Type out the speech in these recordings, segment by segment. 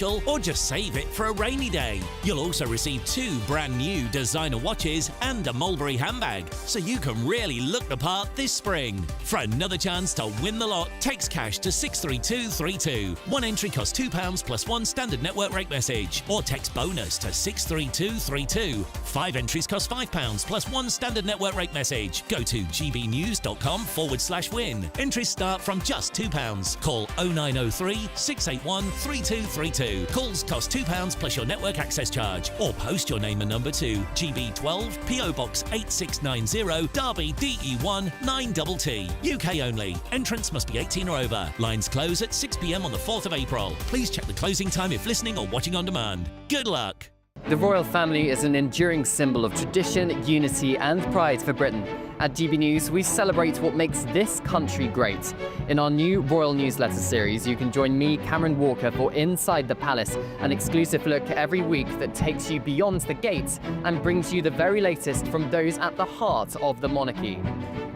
or just save it for a rainy day. You'll also receive 2 brand new designer watches and a Mulberry handbag, so you can really look the part this spring. For another chance to win the lot, text cash to 63232. One entry costs £2 plus 1 standard network rate message, or text bonus to 63232. 5 entries cost £5 plus 1 standard network rate message. Go to gbnews.com/win. Entries start from just £2. Call 0903 681 3232. Calls cost £2 plus your network access charge, or post your name and number to GB12 PO Box 8690 Derby DE1 9TT. UK only. Entrance must be 18 or over. Lines close at 6 p.m. on the 4th of April. Please check the closing time if listening or watching on demand. Good luck. The royal family is an enduring symbol of tradition, unity and pride for Britain. At GB News, we celebrate what makes this country great. In our new royal newsletter series, you can join me, Cameron Walker, for Inside the Palace, an exclusive look every week that takes you beyond the gates and brings you the very latest from those at the heart of the monarchy.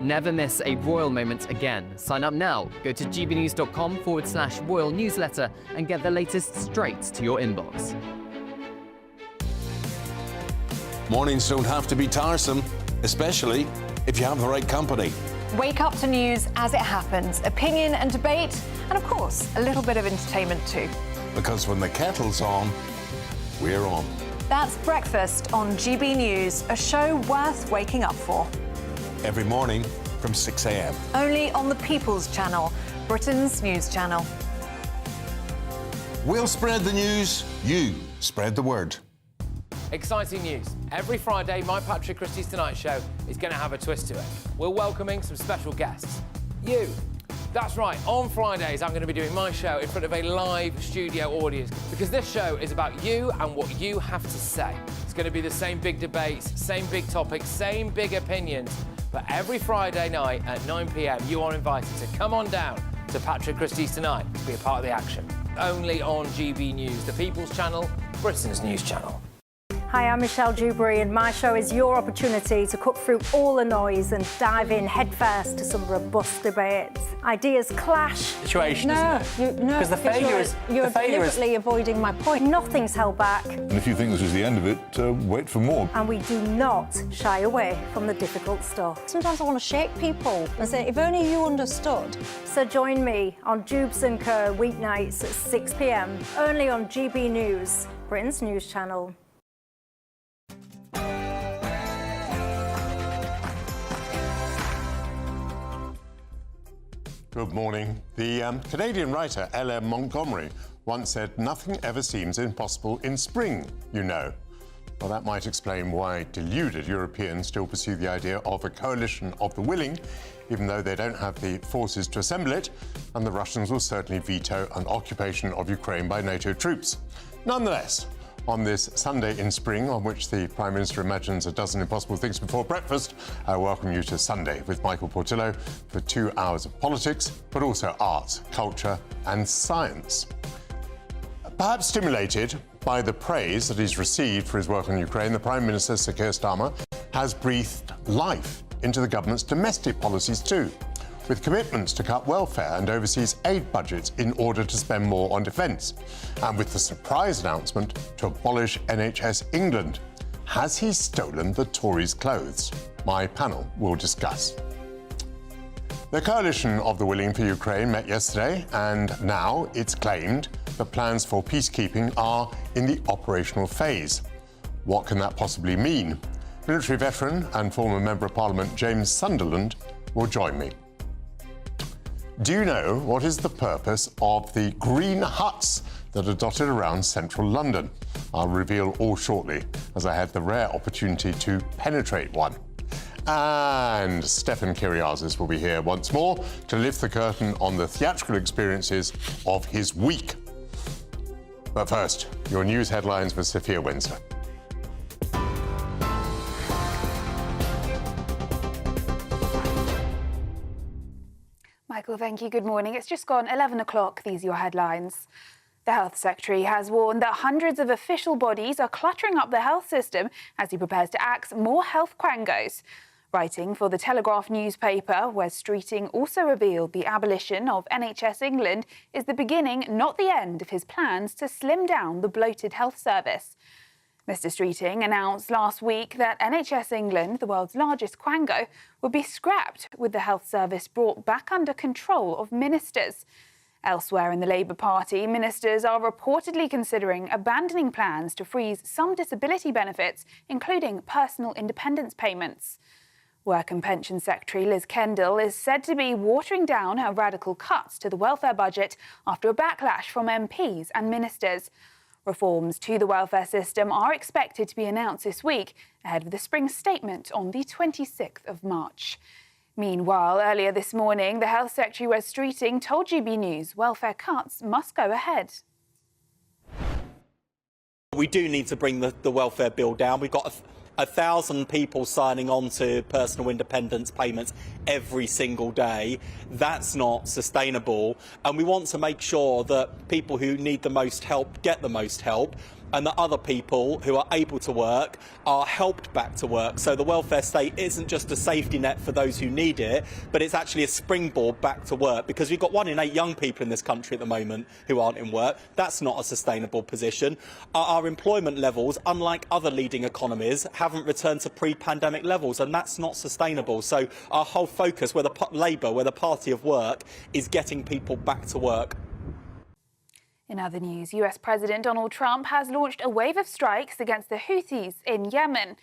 Never miss a royal moment again. Sign up now. Go to gbnews.com/royal newsletter and get the latest straight to your inbox. Mornings don't have to be tiresome, especially if you have the right company. Wake up to news as it happens, opinion and debate, and of course, a little bit of entertainment too. Because when the kettle's on, we're on. That's Breakfast on GB News, a show worth waking up for. Every morning from 6 a.m. Only on the People's Channel, Britain's news channel. We'll spread the news, you spread the word. Exciting news. Every Friday, my Patrick Christie's Tonight Show is going to have a twist to it. We're welcoming some special guests. You. That's right, on Fridays I'm going to be doing my show in front of a live studio audience, because this show is about you and what you have to say. It's going to be the same big debates, same big topics, same big opinions, but every Friday night at 9 p.m. you are invited to come on down to Patrick Christie's Tonight to be a part of the action. Only on GB News, the People's Channel, Britain's news channel. Hi, I'm Michelle Dewberry, and my show is your opportunity to cut through all the noise and dive in headfirst to some robust debates. Ideas clash. Situation, No, isn't it? Because the failure is... You're deliberately avoiding my point. Nothing's held back. And if you think this is the end of it, wait for more. And we do not shy away from the difficult stuff. Sometimes I want to shake people and say, if only you understood. So join me on Jubes & Co. weeknights at 6 p.m. only on GB News, Britain's news channel. Good morning. The Canadian writer L.M. Montgomery once said, "Nothing ever seems impossible in spring, you know." Well, that might explain why deluded Europeans still pursue the idea of a coalition of the willing, even though they don't have the forces to assemble it, and the Russians will certainly veto an occupation of Ukraine by NATO troops. Nonetheless, on this Sunday in spring, on which the Prime Minister imagines a dozen impossible things before breakfast, I welcome you to Sunday with Michael Portillo for 2 hours of politics, but also arts, culture and science. Perhaps stimulated by the praise that he's received for his work on Ukraine, the Prime Minister, Sir Keir Starmer, has breathed life into the government's domestic policies too, with commitments to cut welfare and overseas aid budgets in order to spend more on defence, and with the surprise announcement to abolish NHS England. Has he stolen the Tories' clothes? My panel will discuss. The coalition of the willing for Ukraine met yesterday, and now it's claimed that plans for peacekeeping are in the operational phase. What can that possibly mean? Military veteran and former Member of Parliament James Sunderland will join me. Do you know what is the purpose of the green huts that are dotted around central London? I'll reveal all shortly, as I had the rare opportunity to penetrate one. And Stefan Kyriazis will be here once more to lift the curtain on the theatrical experiences of his week. But first, your news headlines with Sophia Windsor. Michael, thank you. Good morning. It's just gone 11 o'clock. These are your headlines. The Health Secretary has warned that hundreds of official bodies are cluttering up the health system as he prepares to axe more health quangos. Writing for the Telegraph newspaper, Wes Streeting also revealed the abolition of NHS England is the beginning, not the end, of his plans to slim down the bloated health service. Mr Streeting announced last week that NHS England, the world's largest quango, would be scrapped with the health service brought back under control of ministers. Elsewhere in the Labour Party, ministers are reportedly considering abandoning plans to freeze some disability benefits, including personal independence payments. Work and Pension Secretary Liz Kendall is said to be watering down her radical cuts to the welfare budget after a backlash from MPs and ministers. Reforms to the welfare system are expected to be announced this week, ahead of the spring statement on the 26th of March. Meanwhile, earlier this morning, the Health Secretary Wes Streeting told GB News welfare cuts must go ahead. We do need to bring the welfare bill down. We've got 1,000 people signing on to personal independence payments every single day. That's not sustainable. And we want to make sure that people who need the most help get the most help, and that other people who are able to work are helped back to work. So the welfare state isn't just a safety net for those who need it, but it's actually a springboard back to work, because we've got 1 in 8 young people in this country at the moment who aren't in work. That's not a sustainable position. Our employment levels, unlike other leading economies, haven't returned to pre-pandemic levels, and that's not sustainable. So our whole focus, whether Labour, whether Party of Work, is getting people back to work. In other news, US President Donald Trump has launched a wave of strikes against the Houthis in Yemen.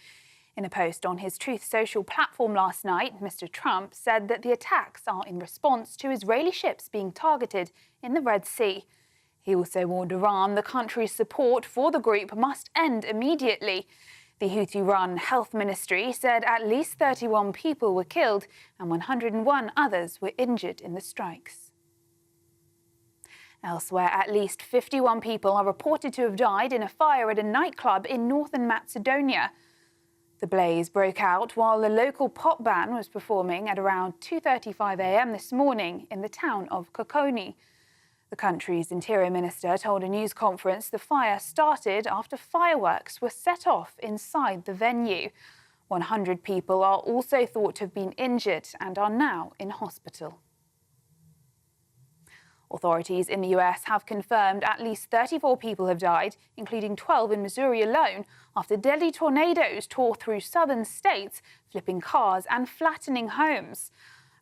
In a post on his Truth Social platform last night, Mr. Trump said that the attacks are in response to Israeli ships being targeted in the Red Sea. He also warned Iran the country's support for the group must end immediately. The Houthi-run Health Ministry said at least 31 people were killed and 101 others were injured in the strikes. Elsewhere, at least 51 people are reported to have died in a fire at a nightclub in northern Macedonia. The blaze broke out while the local pop band was performing at around 2:35 a.m. this morning in the town of Kokoni. The country's interior minister told a news conference the fire started after fireworks were set off inside the venue. 100 people are also thought to have been injured and are now in hospital. Authorities in the US have confirmed at least 34 people have died, including 12 in Missouri alone, after deadly tornadoes tore through southern states, flipping cars and flattening homes.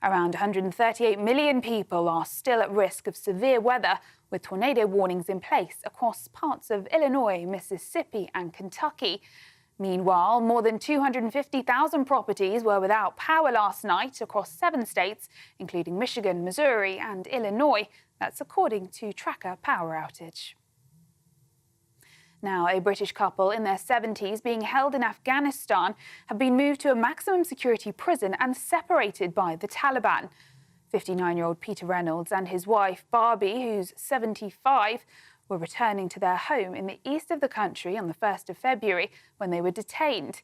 Around 138 million people are still at risk of severe weather, with tornado warnings in place across parts of Illinois, Mississippi and Kentucky. Meanwhile, more than 250,000 properties were without power last night across 7 states, including Michigan, Missouri and Illinois. That's according to Tracker Power Outage. Now, a British couple in their 70s being held in Afghanistan have been moved to a maximum security prison and separated by the Taliban. 59-year-old Peter Reynolds and his wife Barbie, who's 75, were returning to their home in the east of the country on the 1st of February when they were detained.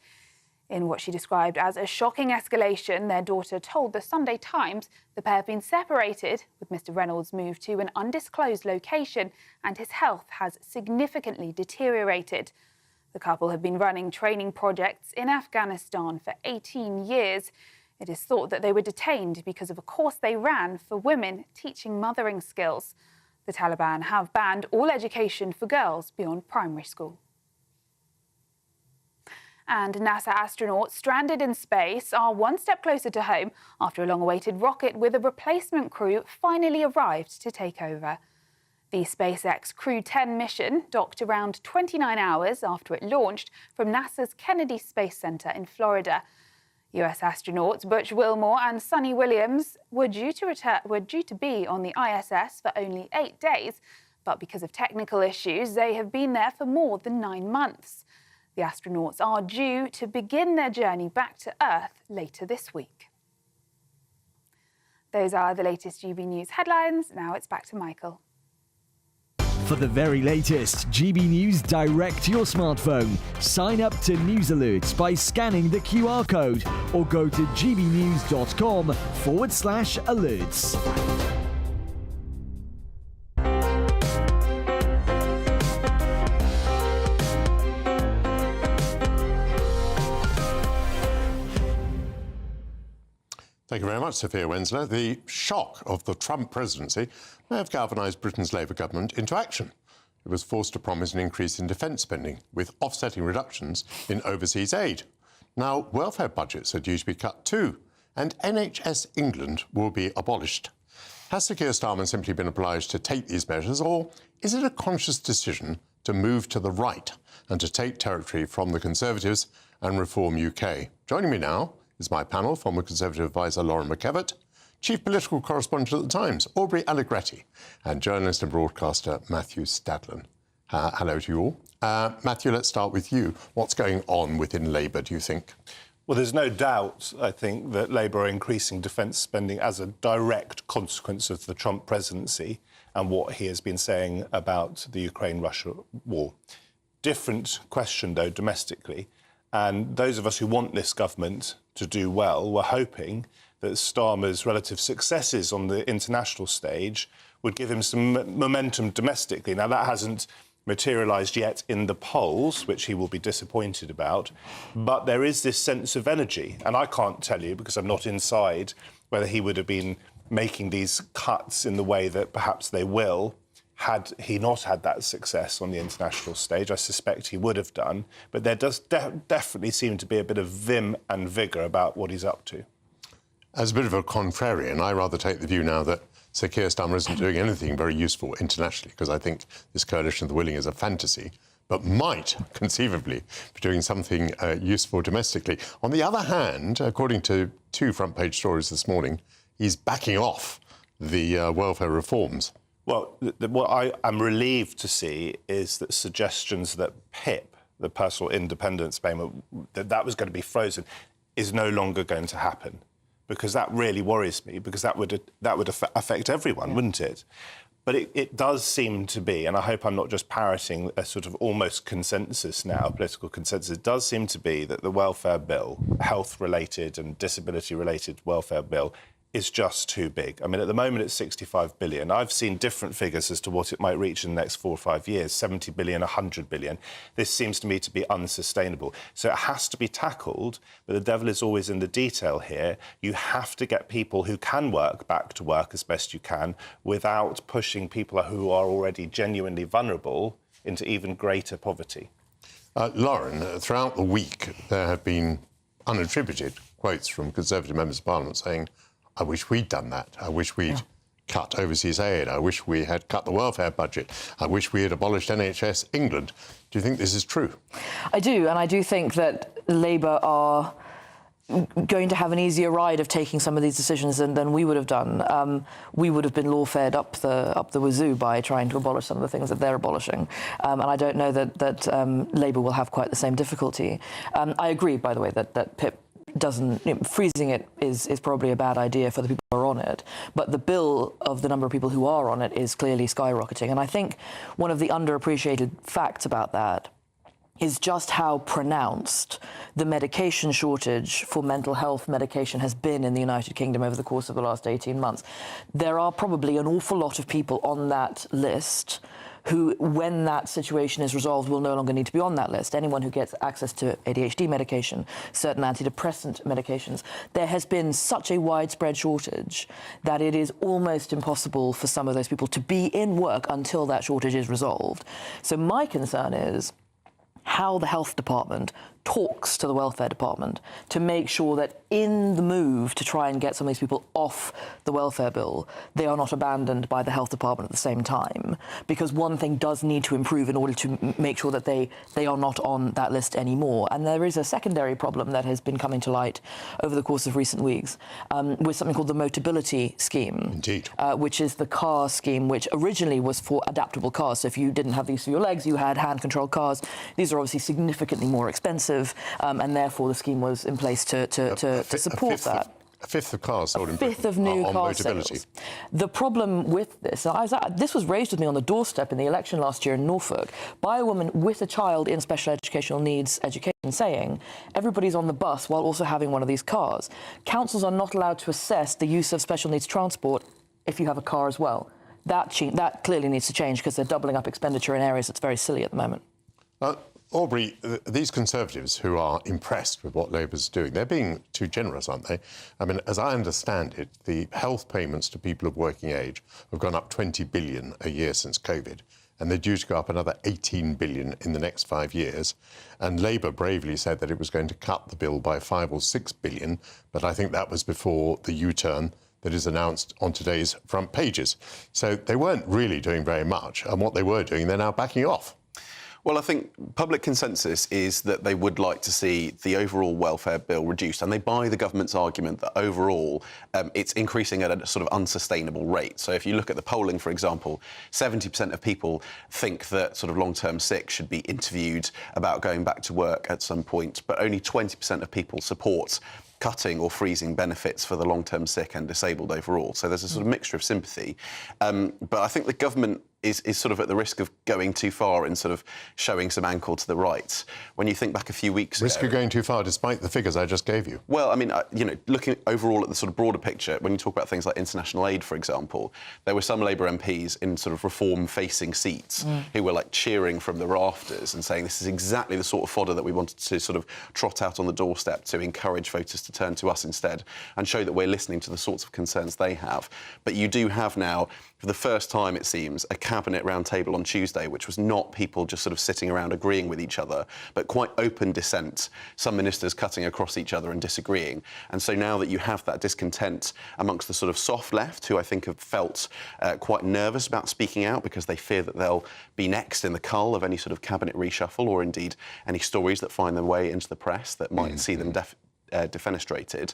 In what she described as a shocking escalation, their daughter told the Sunday Times the pair have been separated, with Mr. Reynolds moved to an undisclosed location and his health has significantly deteriorated. The couple have been running training projects in Afghanistan for 18 years. It is thought that they were detained because of a course they ran for women teaching mothering skills. The Taliban have banned all education for girls beyond primary school. And NASA astronauts stranded in space are one step closer to home after a long-awaited rocket with a replacement crew finally arrived to take over. The SpaceX Crew 10 mission docked around 29 hours after it launched from NASA's Kennedy Space Center in Florida. US astronauts Butch Wilmore and Sonny Williams were due to be on the ISS for only 8 days, but because of technical issues, they have been there for more than 9 months. The astronauts are due to begin their journey back to Earth later this week. Those are the latest GB News headlines. Now it's back to Michael. For the very latest GB News direct to your smartphone, sign up to News Alerts by scanning the QR code or go to gbnews.com/alerts. Thank you very much, Sophia Wensler. The shock of the Trump presidency may have galvanised Britain's Labour government into action. It was forced to promise an increase in defence spending, with offsetting reductions in overseas aid. Now, welfare budgets are due to be cut too, and NHS England will be abolished. Has Sir Keir Starmer simply been obliged to take these measures, or is it a conscious decision to move to the right and to take territory from the Conservatives and Reform UK? Joining me now is my panel, former Conservative advisor Lauren McKevitt, Chief Political Correspondent at The Times, Aubrey Allegretti, and journalist and broadcaster Matthew Stadlen. Hello to you all. Matthew, let's start with you. What's going on within Labour, do you think? Well, there's no doubt, I think, that Labour are increasing defence spending as a direct consequence of the Trump presidency and what he has been saying about the Ukraine-Russia war. Different question, though, domestically. And those of us who want this government to do well were hoping that Starmer's relative successes on the international stage would give him some momentum domestically. Now, that hasn't materialised yet in the polls, which he will be disappointed about, but there is this sense of energy. And I can't tell you, because I'm not inside, whether he would have been making these cuts in the way that perhaps they will had he not had that success on the international stage. I suspect he would have done. But there does definitely seem to be a bit of vim and vigour about what he's up to. As a bit of a contrarian, I rather take the view now that Sir Keir Starmer isn't doing anything very useful internationally, because I think this coalition of the willing is a fantasy, but might, conceivably, be doing something useful domestically. On the other hand, according to two front-page stories this morning, he's backing off the welfare reforms. Well, what I am relieved to see is that suggestions that PIP, the personal independence payment, that was going to be frozen, is no longer going to happen. Because that really worries me, because that would affect everyone, wouldn't it? But it does seem to be, and I hope I'm not just parroting a sort of almost consensus now, political consensus, it does seem to be that the welfare bill, health-related and disability-related welfare bill, is just too big. I mean, at the moment, it's 65 billion. I've seen different figures as to what it might reach in the next 4 or 5 years, 70 billion, 100 billion. This seems to me to be unsustainable. So it has to be tackled, but the devil is always in the detail here. You have to get people who can work back to work as best you can without pushing people who are already genuinely vulnerable into even greater poverty. Lauren, throughout the week, there have been unattributed quotes from Conservative members of Parliament saying, I wish we'd done that. I wish we'd cut overseas aid. I wish we had cut the welfare budget. I wish we had abolished NHS England. Do you think this is true? I do, and I do think that Labour are going to have an easier ride of taking some of these decisions than we would have done. We would have been lawfared up the wazoo by trying to abolish some of the things that they're abolishing. And I don't know that Labour will have quite the same difficulty. I agree, by the way, that PIP freezing it is probably a bad idea for the people who are on it, but the bill of the number of people who are on it is clearly skyrocketing. And I think one of the underappreciated facts about that is just how pronounced the medication shortage for mental health medication has been in the United Kingdom over the course of the last 18 months. There are probably an awful lot of people on that list who, when that situation is resolved, will no longer need to be on that list. Anyone who gets access to ADHD medication, certain antidepressant medications. There has been such a widespread shortage that it is almost impossible for some of those people to be in work until that shortage is resolved. So my concern is how the health department talks to the welfare department to make sure that in the move to try and get some of these people off the welfare bill, they are not abandoned by the health department at the same time. Because one thing does need to improve in order to make sure that they are not on that list anymore. And there is a secondary problem that has been coming to light over the course of recent weeks with something called the Motability Scheme. Indeed. Which is the car scheme, which originally was for adaptable cars. So if you didn't have these for your legs, you had hand-controlled cars. These are obviously significantly more expensive. And therefore the scheme was in place to support that. A fifth of cars sold in Britain. A fifth of new car sales. The problem with this, this was raised with me on the doorstep in the election last year in Norfolk by a woman with a child in special educational needs education saying, everybody's on the bus while also having one of these cars. Councils are not allowed to assess the use of special needs transport if you have a car as well. That clearly needs to change because they're doubling up expenditure in areas that's very silly at the moment. Aubrey, these Conservatives who are impressed with what Labour's doing, they're being too generous, aren't they? I mean, as I understand it, the health payments to people of working age have gone up 20 billion a year since COVID, and they're due to go up another 18 billion in the next 5 years. And Labour bravely said that it was going to cut the bill by 5 or 6 billion, but I think that was before the U-turn that is announced on today's front pages. So they weren't really doing very much, and what they were doing, they're now backing off. Well, I think public consensus is that they would like to see the overall welfare bill reduced, and they buy the government's argument that overall it's increasing at a sort of unsustainable rate. So if you look at the polling, for example, 70% of people think that sort of long-term sick should be interviewed about going back to work at some point, but only 20% of people support cutting or freezing benefits for the long-term sick and disabled overall. So there's a sort of mixture of sympathy. But I think the government is sort of at the risk of going too far in sort of showing some ankle to the right. When you think back a few weeks ago... Risk of going too far, despite the figures I just gave you. Well, I mean, you know, looking overall at the sort of broader picture, when you talk about things like international aid, for example, there were some Labour MPs in sort of reform-facing seats who were, like, cheering from the rafters and saying this is exactly the sort of fodder that we wanted to sort of trot out on the doorstep to encourage voters to turn to us instead and show that we're listening to the sorts of concerns they have. But you do have now, for the first time, it seems, a cabinet roundtable on Tuesday, which was not people just sort of sitting around agreeing with each other, but quite open dissent, some ministers cutting across each other and disagreeing. And so now that you have that discontent amongst the sort of soft left, who I think have felt quite nervous about speaking out because they fear that they'll be next in the cull of any sort of cabinet reshuffle or indeed any stories that find their way into the press that might see them defenestrated.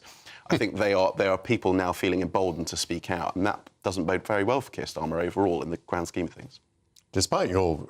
I think there are people now feeling emboldened to speak out, and that doesn't bode very well for Keir Starmer overall in the grand scheme of things. Despite your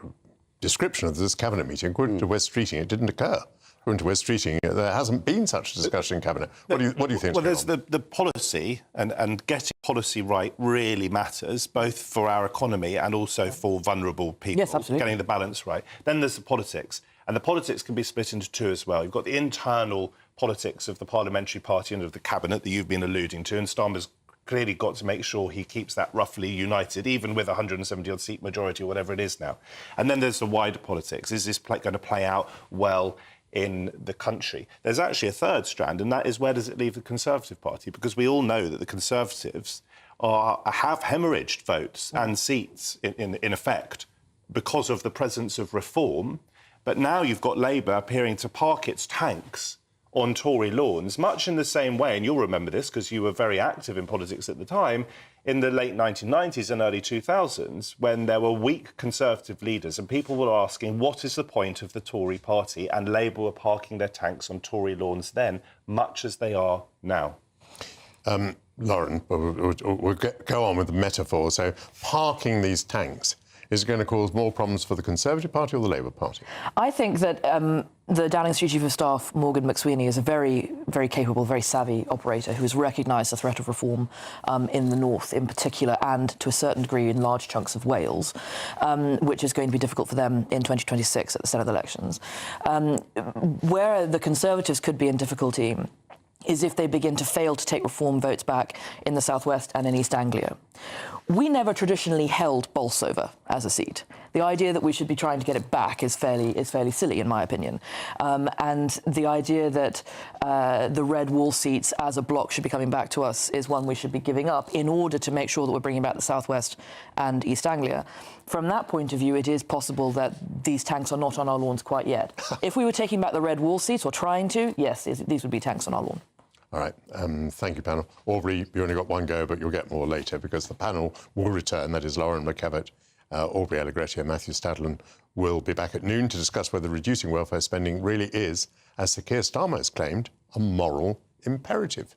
description of this cabinet meeting, according to West Streeting, it didn't occur. According to West Streeting, there hasn't been such a discussion in cabinet. What do you think? Well, there's the policy, and getting policy right really matters, both for our economy and also for vulnerable people. Yes, absolutely. Getting the balance right. Then there's the politics, and the politics can be split into two as well. You've got the internal politics of the parliamentary party and of the cabinet that you've been alluding to, and Starmer's clearly got to make sure he keeps that roughly united, even with a 170-odd seat majority or whatever it is now. And then there's the wider politics. Is this going to play out well in the country? There's actually a third strand, and that is, where does it leave the Conservative Party? Because we all know that the Conservatives have hemorrhaged votes and seats, in effect, because of the presence of reform. But now you've got Labour appearing to park its tanks on Tory lawns, much in the same way, and you'll remember this because you were very active in politics at the time, in the late 1990s and early 2000s, when there were weak Conservative leaders and people were asking, what is the point of the Tory party? And Labour were parking their tanks on Tory lawns then, much as they are now. Lauren, we'll go on with the metaphor. So, parking these tanks, is it going to cause more problems for the Conservative Party or the Labour Party? I think that the Downing Street Chief of Staff, Morgan McSweeney, is a very, very capable, very savvy operator who has recognised the threat of reform in the north in particular, and to a certain degree in large chunks of Wales, which is going to be difficult for them in 2026 at the Senate elections. Where the Conservatives could be in difficulty is if they begin to fail to take reform votes back in the southwest and in East Anglia. We never traditionally held Bolsover as a seat. The idea that we should be trying to get it back is fairly silly, in my opinion. And the idea that the red wall seats as a block should be coming back to us is one we should be giving up in order to make sure that we're bringing back the southwest and East Anglia. From that point of view, it is possible that these tanks are not on our lawns quite yet. If we were taking back the red wall seats, or trying to, yes, these would be tanks on our lawn. All right. Thank you, panel. Aubrey, you only got one go, but you'll get more later because the panel will return. That is Lauren McKevitt, Aubrey Allegretti and Matthew Stadlen will be back at noon to discuss whether reducing welfare spending really is, as Sir Keir Starmer has claimed, a moral imperative.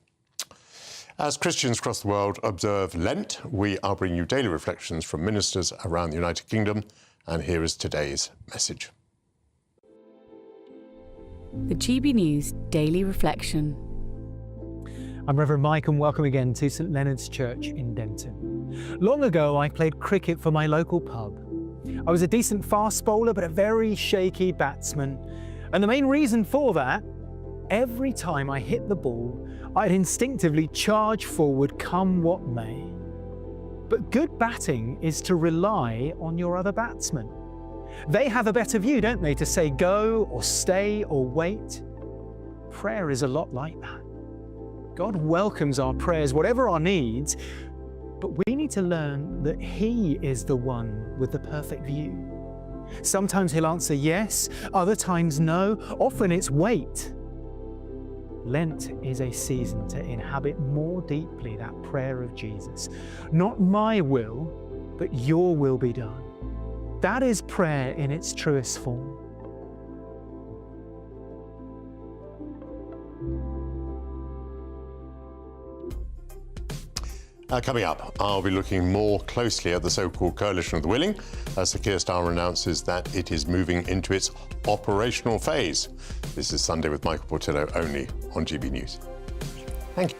As Christians across the world observe Lent, we are bringing you daily reflections from ministers around the United Kingdom, and here is today's message. The GB News Daily Reflection. I'm Reverend Mike and welcome again to St Leonard's Church in Denton. Long ago, I played cricket for my local pub. I was a decent fast bowler, but a very shaky batsman. And the main reason for that, every time I hit the ball, I'd instinctively charge forward, come what may. But good batting is to rely on your other batsmen. They have a better view, don't they, to say go or stay or wait? Prayer is a lot like that. God welcomes our prayers, whatever our needs, but we need to learn that He is the one with the perfect view. Sometimes He'll answer yes, other times no, often it's wait. Lent is a season to inhabit more deeply that prayer of Jesus. Not my will, but your will be done. That is prayer in its truest form. Coming up, I'll be looking more closely at the so-called Coalition of the Willing as Sir Keir Starmer announces that it is moving into its operational phase. This is Sunday with Michael Portillo, only on GB News. Thank you.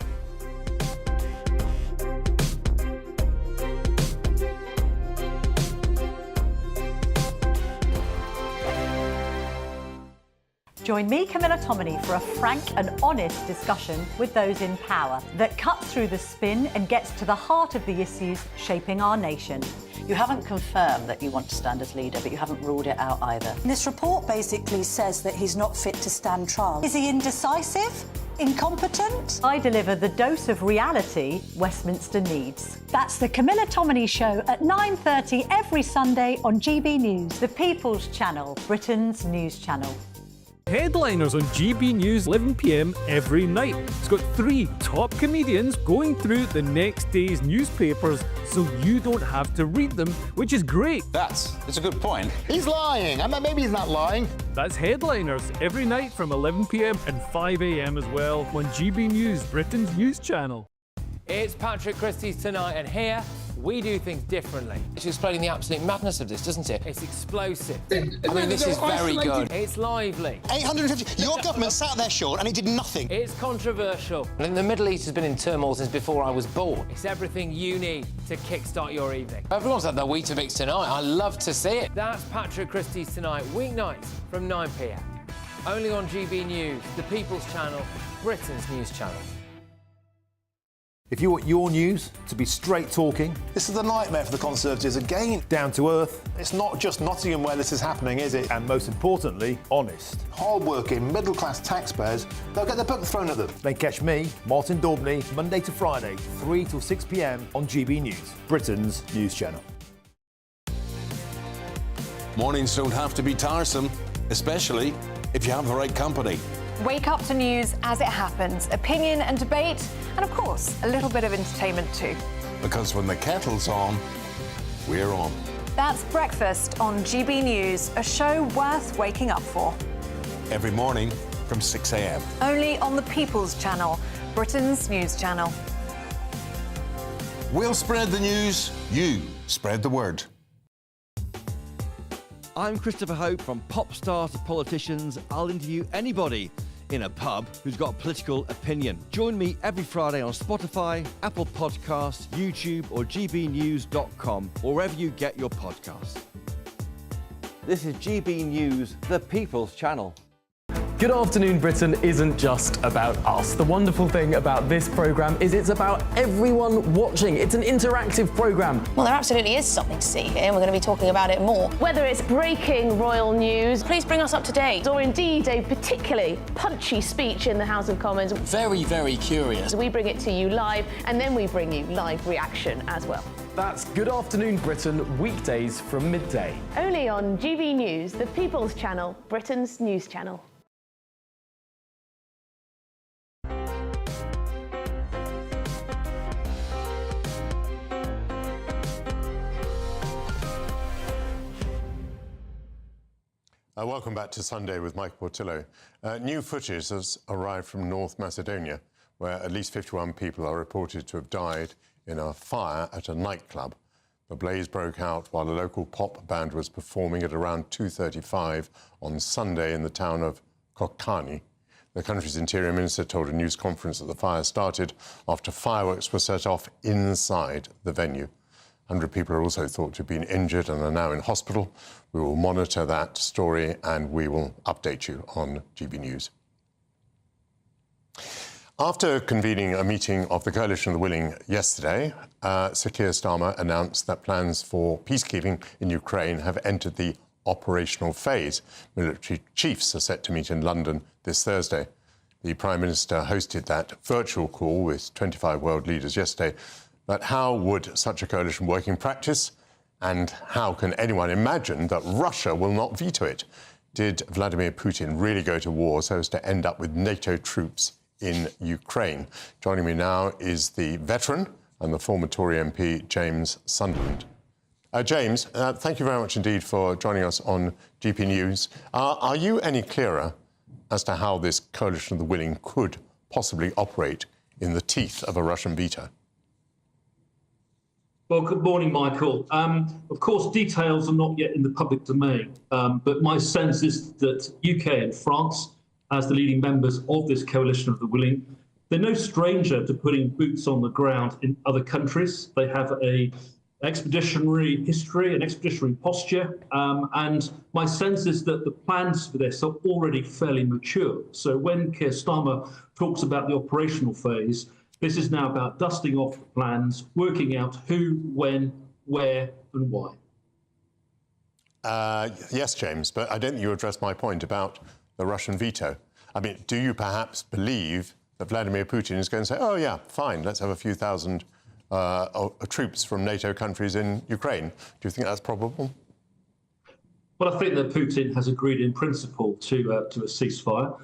Join me, Camilla Tominey, for a frank and honest discussion with those in power that cuts through the spin and gets to the heart of the issues shaping our nation. You haven't confirmed that you want to stand as leader, but you haven't ruled it out either. This report basically says that he's not fit to stand trial. Is he indecisive? Incompetent? I deliver the dose of reality Westminster needs. That's the Camilla Tominey Show at 9:30 every Sunday on GB News, the People's Channel, Britain's news channel. Headliners on GB News 11 p.m. every night. It's got 3 top comedians going through the next day's newspapers so you don't have to read them, which is great. That's a good point. He's lying. I mean, maybe he's not lying. That's Headliners every night from 11 p.m. and 5 a.m. as well on GB News, Britain's news channel. It's Patrick Christie's Tonight, and here we do things differently. It's explaining the absolute madness of this, doesn't it? It's explosive. I mean, this is very good. It's lively. 850. Your government sat there, Sean, and it did nothing. It's controversial. And the Middle East has been in turmoil since before I was born. It's everything you need to kickstart your evening. Everyone's had their Weetabix tonight. I love to see it. That's Patrick Christie's Tonight, weeknights from 9 p.m. Only on GB News, the People's Channel, Britain's news channel. If you want your news to be straight talking... This is a nightmare for the Conservatives again. Down to earth. It's not just Nottingham where this is happening, is it? And most importantly, honest. Hard-working, middle-class taxpayers, they'll get their book thrown at them. Then catch me, Martin Daubney, Monday to Friday, 3 till 6 p.m. on GB News, Britain's news channel. Mornings don't have to be tiresome, especially if you have the right company. Wake up to news as it happens, opinion and debate, and of course, a little bit of entertainment too. Because when the kettle's on, we're on. That's Breakfast on GB News, a show worth waking up for. Every morning from 6 a.m. Only on the People's Channel, Britain's news channel. We'll spread the news, you spread the word. I'm Christopher Hope. From pop stars to politicians, I'll interview anybody in a pub who's got a political opinion. Join me every Friday on Spotify, Apple Podcasts, YouTube or gbnews.com, or wherever you get your podcasts. This is GB News, the People's Channel. Good Afternoon Britain isn't just about us. The wonderful thing about this programme is it's about everyone watching. It's an interactive programme. Well, there absolutely is something to see here, and we're going to be talking about it more. Whether it's breaking royal news, please bring us up to date, or indeed a particularly punchy speech in the House of Commons. Very, very curious. We bring it to you live, and then we bring you live reaction as well. That's Good Afternoon Britain, weekdays from midday. Only on GB News, the People's Channel, Britain's news channel. Welcome back to Sunday with Michael Portillo. New footage has arrived from North Macedonia, where at least 51 people are reported to have died in a fire at a nightclub. The blaze broke out while a local pop band was performing at around 2:35 on Sunday in the town of Kokani. The country's interior minister told a news conference that the fire started after fireworks were set off inside the venue. 100 people are also thought to have been injured and are now in hospital. We will monitor that story and we will update you on GB News. After convening a meeting of the Coalition of the Willing yesterday, Sir Keir Starmer announced that plans for peacekeeping in Ukraine have entered the operational phase. Military chiefs are set to meet in London this Thursday. The Prime Minister hosted that virtual call with 25 world leaders yesterday. But how would such a coalition work in practice? And how can anyone imagine that Russia will not veto it? Did Vladimir Putin really go to war so as to end up with NATO troops in Ukraine? Joining me now is the veteran and the former Tory MP, James Sunderland. James, thank you very much indeed for joining us on GP News. Are you any clearer as to how this coalition of the willing could possibly operate in the teeth of a Russian veto? Well, good morning, Michael. Of course, details are not yet in the public domain, but my sense is that UK and France, as the leading members of this coalition of the willing, they're no stranger to putting boots on the ground in other countries. They have an expeditionary history, an expeditionary posture, and my sense is that the plans for this are already fairly mature. So when Keir Starmer talks about the operational phase, this is now about dusting off the plans, working out who, when, where and why. Yes, James, but I don't think you addressed my point about the Russian veto. I mean, do you perhaps believe that Vladimir Putin is going to say, oh, yeah, fine, let's have a few thousand troops from NATO countries in Ukraine? Do you think that's probable? Well, I think that Putin has agreed in principle to a ceasefire.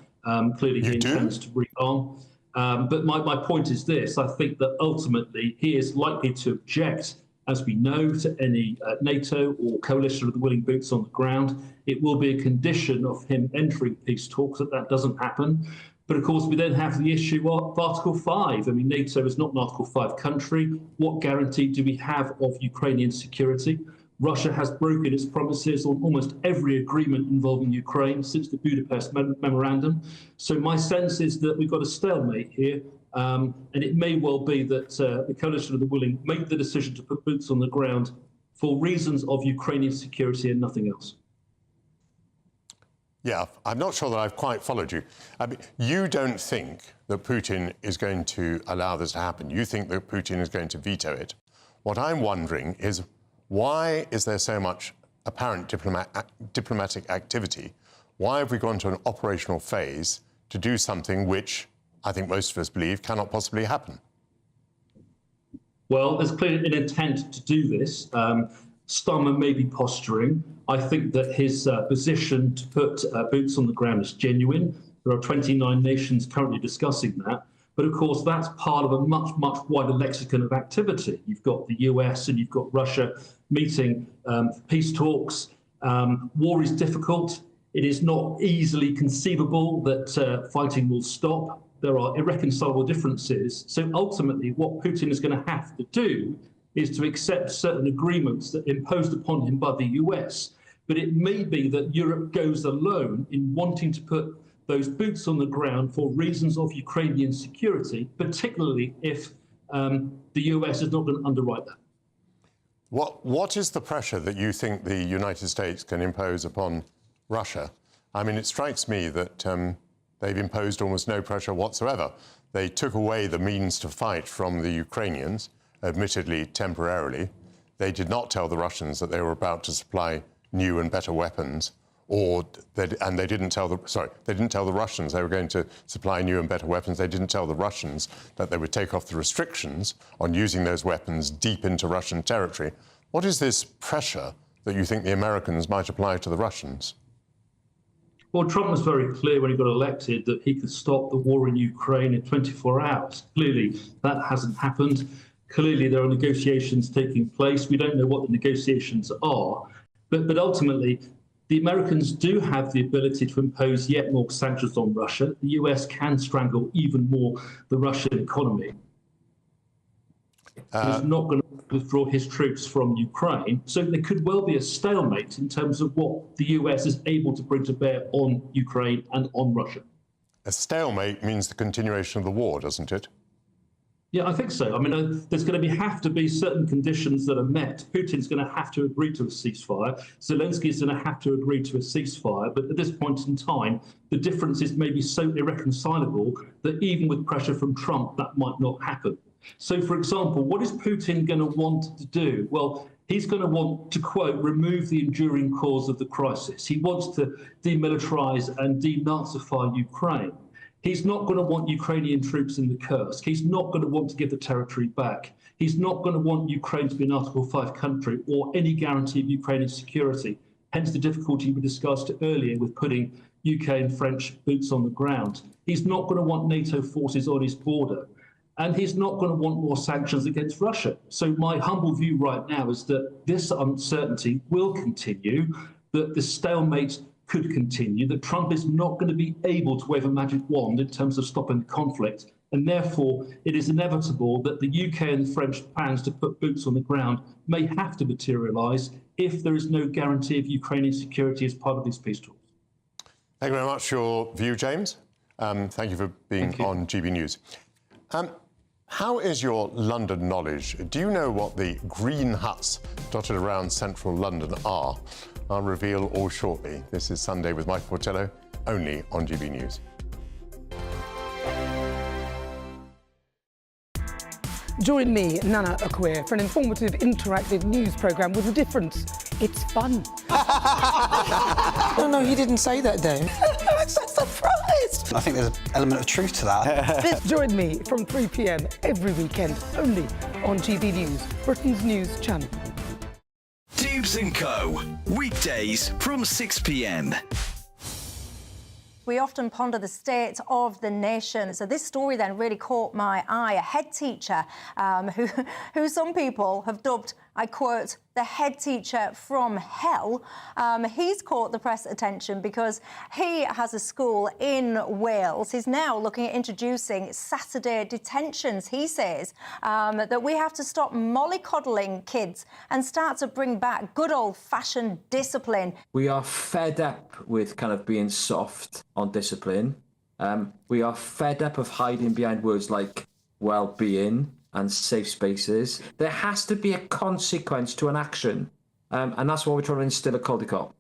Clearly, he intends to bring on. But my point is this. I think that ultimately he is likely to object, as we know, to any NATO or coalition of the willing boots on the ground. It will be a condition of him entering peace talks that doesn't happen. But of course, we then have the issue of Article 5. I mean, NATO is not an Article 5 country. What guarantee do we have of Ukrainian security? Russia has broken its promises on almost every agreement involving Ukraine since the Budapest Memorandum. So my sense is that we've got a stalemate here, and it may well be that the coalition of the willing make the decision to put boots on the ground for reasons of Ukrainian security and nothing else. Yeah, I'm not sure that I've quite followed you. I mean, you don't think that Putin is going to allow this to happen. You think that Putin is going to veto it. What I'm wondering is, why is there so much apparent diplomatic activity? Why have we gone to an operational phase to do something which I think most of us believe cannot possibly happen? Well, there's clearly an intent to do this. Starmer may be posturing. I think that his position to put boots on the ground is genuine. There are 29 nations currently discussing that. But of course, that's part of a much, much wider lexicon of activity. You've got the US and you've got Russia meeting peace talks. War is difficult. It is not easily conceivable that fighting will stop. There are irreconcilable differences. So ultimately, what Putin is going to have to do is to accept certain agreements that are imposed upon him by the US. But it may be that Europe goes alone in wanting to put those boots on the ground for reasons of Ukrainian security, particularly if the US is not going to underwrite that. What is the pressure that you think the United States can impose upon Russia? I mean, it strikes me that they've imposed almost no pressure whatsoever. They took away the means to fight from the Ukrainians, admittedly temporarily. They did not tell the Russians that they were about to supply new and better weapons, they didn't tell the Russians they were going to supply new and better weapons. They didn't tell the Russians that they would take off the restrictions on using those weapons deep into Russian territory. What is this pressure that you think the Americans might apply to the Russians? Well, Trump was very clear when he got elected that he could stop the war in Ukraine in 24 hours. Clearly, that hasn't happened. Clearly, there are negotiations taking place. We don't know what the negotiations are. But ultimately, the Americans do have the ability to impose yet more sanctions on Russia. The US can strangle even more the Russian economy. He's not going to withdraw his troops from Ukraine. So there could well be a stalemate in terms of what the US is able to bring to bear on Ukraine and on Russia. A stalemate means the continuation of the war, doesn't it? Yeah, I think so. I mean, there's going to have to be certain conditions that are met. Putin's going to have to agree to a ceasefire. Zelensky is going to have to agree to a ceasefire. But at this point in time, the differences may be so irreconcilable that even with pressure from Trump, that might not happen. So, for example, what is Putin going to want to do? Well, He's going to want to, quote, remove the enduring cause of the crisis. He wants to demilitarize and denazify Ukraine. He's not going to want Ukrainian troops in the Kursk. He's not going to want to give the territory back. He's not going to want Ukraine to be an Article 5 country or any guarantee of Ukrainian security. Hence the difficulty we discussed earlier with putting UK and French boots on the ground. He's not going to want NATO forces on his border. And he's not going to want more sanctions against Russia. So my humble view right now is that this uncertainty will continue, that the stalemate could continue, that Trump is not going to be able to wave a magic wand in terms of stopping the conflict. And therefore, it is inevitable that the UK and the French plans to put boots on the ground may have to materialise if there is no guarantee of Ukrainian security as part of these peace talks. Thank you very much for your view, James. Thank you for being on GB News. How is your London knowledge? Do you know what the green huts dotted around central London are? I'll reveal all shortly. This is Sunday with Michael Portillo, only on GB News. Join me, Nana Akwe, for an informative, interactive news programme with a difference. It's fun. No, he didn't say that, Dave. I'm so surprised. I think there's an element of truth to that. Join me from 3 p.m. every weekend, only on GB News, Britain's news channel. Dubes & Co. Weekdays from 6 p.m. We often ponder the state of the nation. So this story then really caught my eye. A head teacher who some people have dubbed, I quote, the head teacher from hell. He's caught the press attention because he has a school in Wales. He's now looking at introducing Saturday detentions. He says that we have to stop mollycoddling kids and start to bring back good old-fashioned discipline. We are fed up with kind of being soft on discipline. We are fed up of hiding behind words like well-being and safe spaces. There has to be a consequence to an action. And that's why we're trying to instill a cul-de-sac.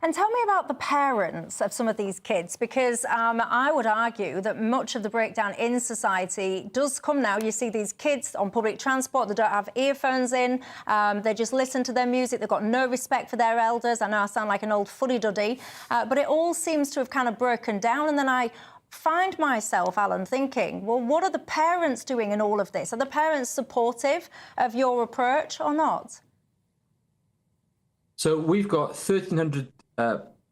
And tell me about the parents of some of these kids, because I would argue that much of the breakdown in society does come now. You see these kids on public transport, they don't have earphones in, they just listen to their music, they've got no respect for their elders. I know I sound like an old fuddy-duddy, but it all seems to have kind of broken down. And then I find myself, Alan, thinking, well, what are the parents doing in all of this? Are the parents supportive of your approach or not? So we've got 1,300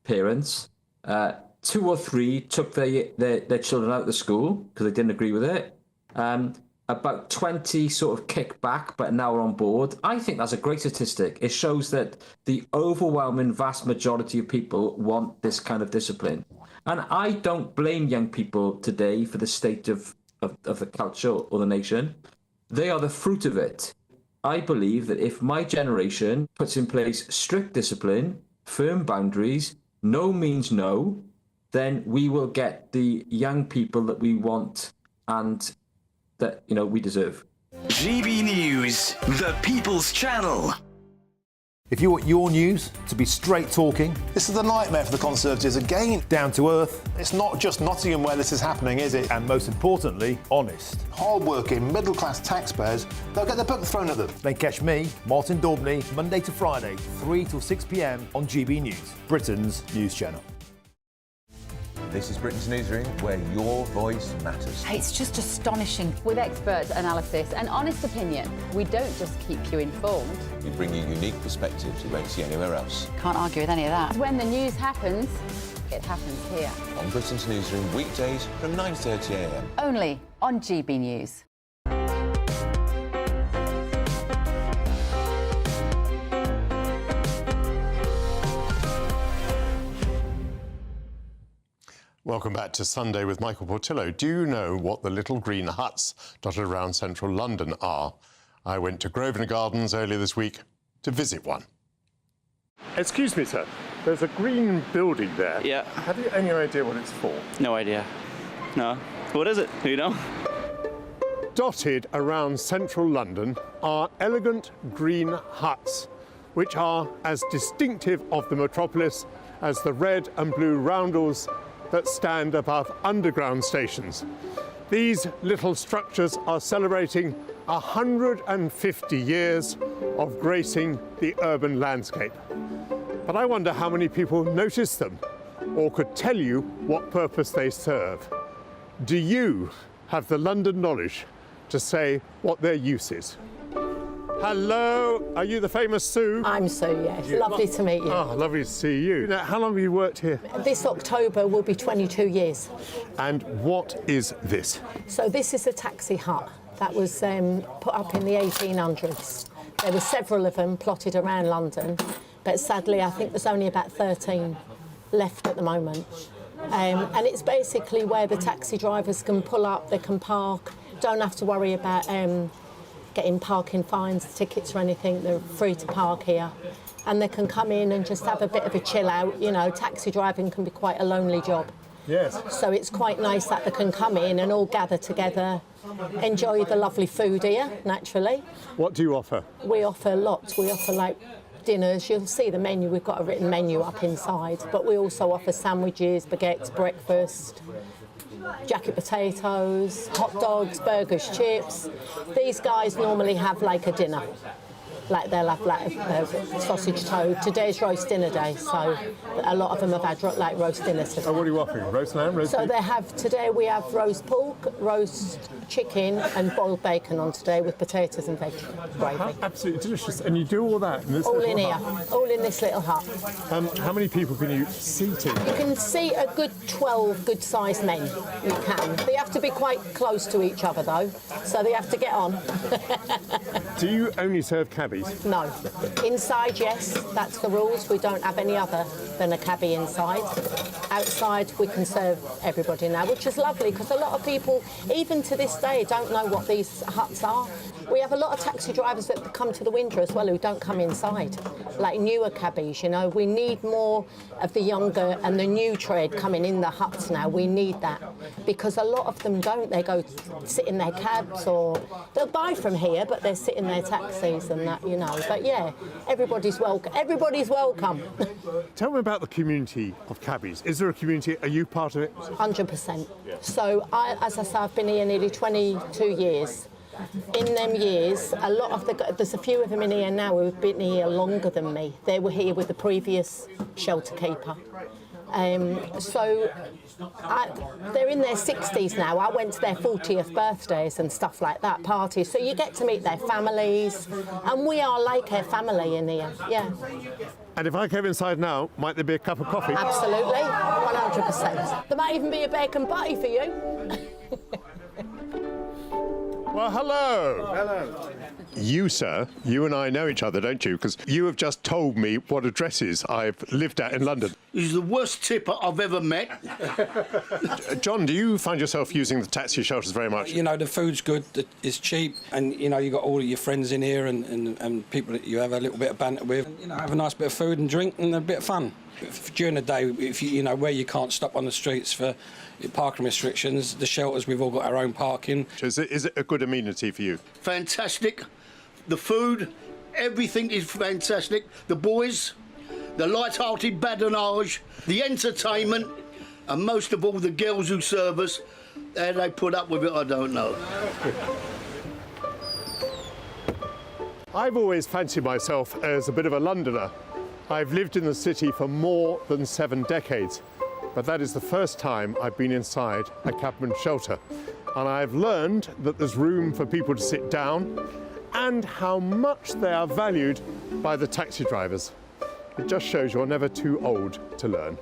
parents. 2 or 3 took their children out of the school because they didn't agree with it. About 20 sort of kicked back, but now are on board. I think that's a great statistic. It shows that the overwhelming vast majority of people want this kind of discipline. And I don't blame young people today for the state of the culture or the nation. They are the fruit of it. I believe that if my generation puts in place strict discipline, firm boundaries, no means no, then we will get the young people that we want and that, you know, we deserve. GB News, the People's Channel. If you want your news to be straight talking, this is a nightmare for the Conservatives again. Down to earth. It's not just Nottingham where this is happening, is it? And most importantly, honest. Hard-working, middle-class taxpayers, they'll get their book thrown at them. Then catch me, Martin Daubney, Monday to Friday, 3 till 6 p.m. on GB News, Britain's news channel. This is Britain's Newsroom, where your voice matters. It's just astonishing. With expert analysis and honest opinion, we don't just keep you informed. We bring you unique perspectives you won't see anywhere else. Can't argue with any of that. When the news happens, it happens here. On Britain's Newsroom, weekdays from 9:30 a.m. Only on GB News. Welcome back to Sunday with Michael Portillo. Do you know what the little green huts dotted around central London are? I went to Grosvenor Gardens earlier this week to visit one. Excuse me, sir. There's a green building there. Yeah. Have you any idea what it's for? No idea. No. What is it? Do you know? Dotted around central London are elegant green huts, which are as distinctive of the metropolis as the red and blue roundels that stand above underground stations. These little structures are celebrating 150 years of gracing the urban landscape. But I wonder how many people notice them or could tell you what purpose they serve. Do you have the London knowledge to say what their use is? Hello, are you the famous Sue? I'm Sue, yes. Lovely to meet you. Oh, lovely to see you. Now, how long have you worked here? This October will be 22 years. And what is this? So this is a taxi hut that was put up in the 1800s. There were several of them plotted around London, but sadly I think there's only about 13 left at the moment. And it's basically where the taxi drivers can pull up, they can park, don't have to worry about getting parking fines, tickets or anything. They're free to park here. And they can come in and just have a bit of a chill out. You know, taxi driving can be quite a lonely job. Yes. So it's quite nice that they can come in and all gather together, enjoy the lovely food here, naturally. What do you offer? We offer lots. We offer like dinners. You'll see the menu. We've got a written menu up inside. But we also offer sandwiches, baguettes, breakfast, jacket potatoes, hot dogs, burgers, chips. These guys normally have like a dinner. Like they'll have like sausage toast. Today's roast dinner day, so a lot of them have had like roast dinner today. So what are you offering? Roast lamb, roast beef? So they have today. We have roast pork, roast chicken, and boiled bacon on today with potatoes and veg gravy. Absolutely delicious. And you do all that in this all little in here, hut? all in this little hut. How many people can you seat in? You can seat a good 12 good-sized men. You can. They have to be quite close to each other though, so they have to get on. Do you only serve cabbies? No. Inside, yes, that's the rules. We don't have any other than a cabbie inside. Outside, we can serve everybody now, which is lovely because a lot of people, even to this day, don't know what these huts are. We have a lot of taxi drivers that come to the window as well who don't come inside, like newer cabbies, you know. We need more of the younger and the new trade coming in the huts now. We need that because a lot of them don't. They go sit in their cabs or they'll buy from here, but they're sitting in their taxis and that, you know. But yeah, everybody's welcome. Everybody's welcome. Tell me about the community of cabbies. Is there a community? Are you part of it? 100%. So, as I say, I've been here nearly 22 years. In them years, a lot of there's a few of them in here now who've been here longer than me. They were here with the previous shelter keeper. They're in their 60s now. I went to their 40th birthdays and stuff like that, parties. So you get to meet their families, and we are like a family in here, yeah. And if I came inside now, might there be a cup of coffee? Absolutely, 100%. There might even be a bacon butty for you. Well, hello. Hello. You, sir, you and I know each other, don't you? Because you have just told me what addresses I've lived at in London. He's the worst tipper I've ever met. John, do you find yourself using the taxi shelters very much? You know, the food's good, it's cheap, and, you know, you've got all of your friends in here and people that you have a little bit of banter with. And, you know, have a nice bit of food and drink and a bit of fun. During the day, if you know, where you can't stop on the streets for parking restrictions, the shelters, we've all got our own parking. Is it a good amenity for you? Fantastic. The food, everything is fantastic. The boys, the light-hearted badinage, the entertainment, and most of all, the girls who serve us. How they put up with it, I don't know. I've always fancied myself as a bit of a Londoner. I've lived in the city for more than 7 decades, but that is the first time I've been inside a cabman's shelter. And I've learned that there's room for people to sit down and how much they are valued by the taxi drivers. It just shows you're never too old to learn.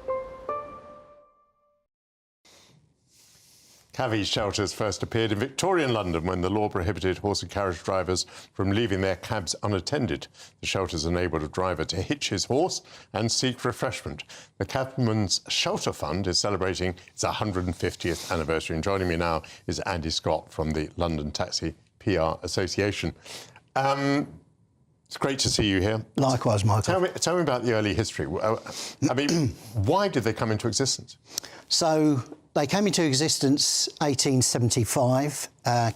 Cabby shelters first appeared in Victorian London when the law prohibited horse and carriage drivers from leaving their cabs unattended. The shelters enabled a driver to hitch his horse and seek refreshment. The Cabman's Shelter Fund is celebrating its 150th anniversary. And joining me now is Andy Scott from the London Taxi PR Association. It's great to see you here. Likewise, Michael. Tell me about the early history. I mean, why did they come into existence? So They came into existence 1875.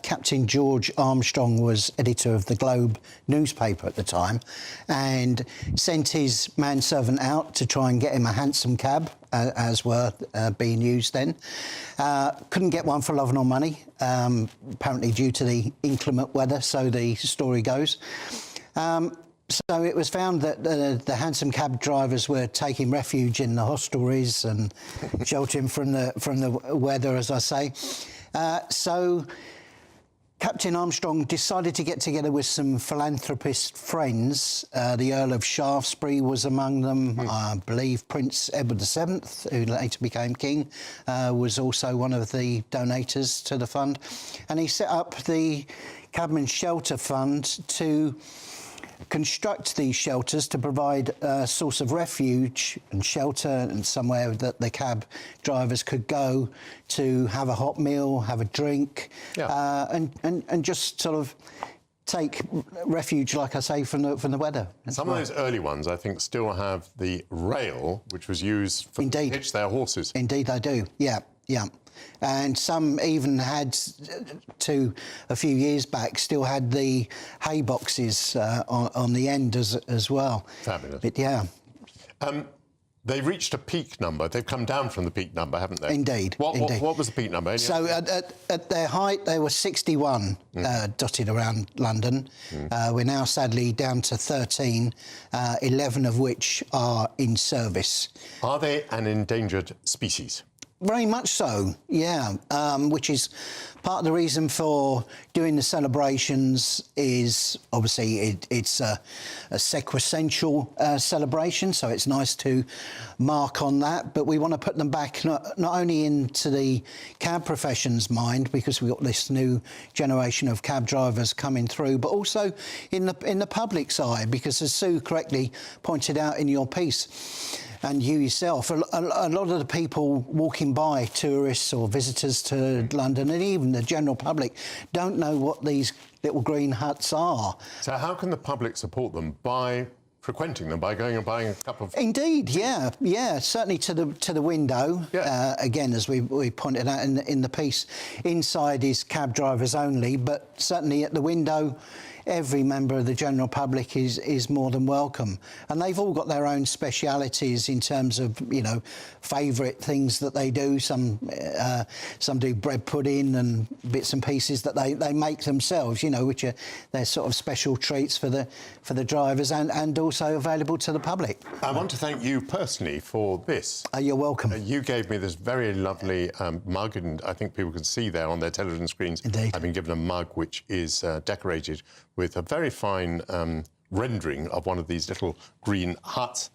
Captain George Armstrong was editor of the Globe newspaper at the time and sent his manservant out to try and get him a hansom cab, as were being used then. Couldn't get one for love nor money, apparently due to the inclement weather, so the story goes. So it was found that the hansom cab drivers were taking refuge in the hostelries and sheltering from the weather, as I say. So Captain Armstrong decided to get together with some philanthropist friends. The Earl of Shaftesbury was among them. I believe Prince Edward VII, who later became king, was also one of the donators to the fund. And he set up the Cabman's Shelter Fund to construct these shelters to provide a source of refuge and shelter and somewhere that the cab drivers could go to have a hot meal, have a drink, and just sort of take refuge, like I say, from the weather. Some of those early ones, I think, still have the rail, which was used to hitch their horses. Indeed, they do. Yeah. And some even had, to a few years back, still had the hay boxes on the end as well. Fabulous. But yeah. They've reached a peak number. They've come down from the peak number, haven't they? Indeed. What was the peak number? So at their height, there were 61 dotted around London. We're now sadly down to 13, 11 of which are in service. Are they an endangered species? Very much so, yeah, which is part of the reason for doing the celebrations. Is obviously it's a sequential celebration, so it's nice to mark on that, but we want to put them back not only into the cab profession's mind, because we've got this new generation of cab drivers coming through, but also in the public's eye, because as Sue correctly pointed out in your piece, and you yourself, a lot of the people walking by, tourists or visitors to London, and even the general public, don't know what these little green huts are. So how can the public support them? By frequenting them, by going and buying a cup of... Indeed, yeah, certainly to the window. Again, as we pointed out in the piece, inside is cab drivers only, but certainly at the window, every member of the general public is more than welcome. And they've all got their own specialities in terms of, favourite things that they do. Some do bread pudding and bits and pieces that they make themselves, which are their sort of special treats for the drivers and also available to the public. I want to thank you personally for this. You're welcome. You gave me this very lovely mug, and I think people can see there on their television screens. Indeed. I've been given a mug which is decorated with a very fine rendering of one of these little green huts.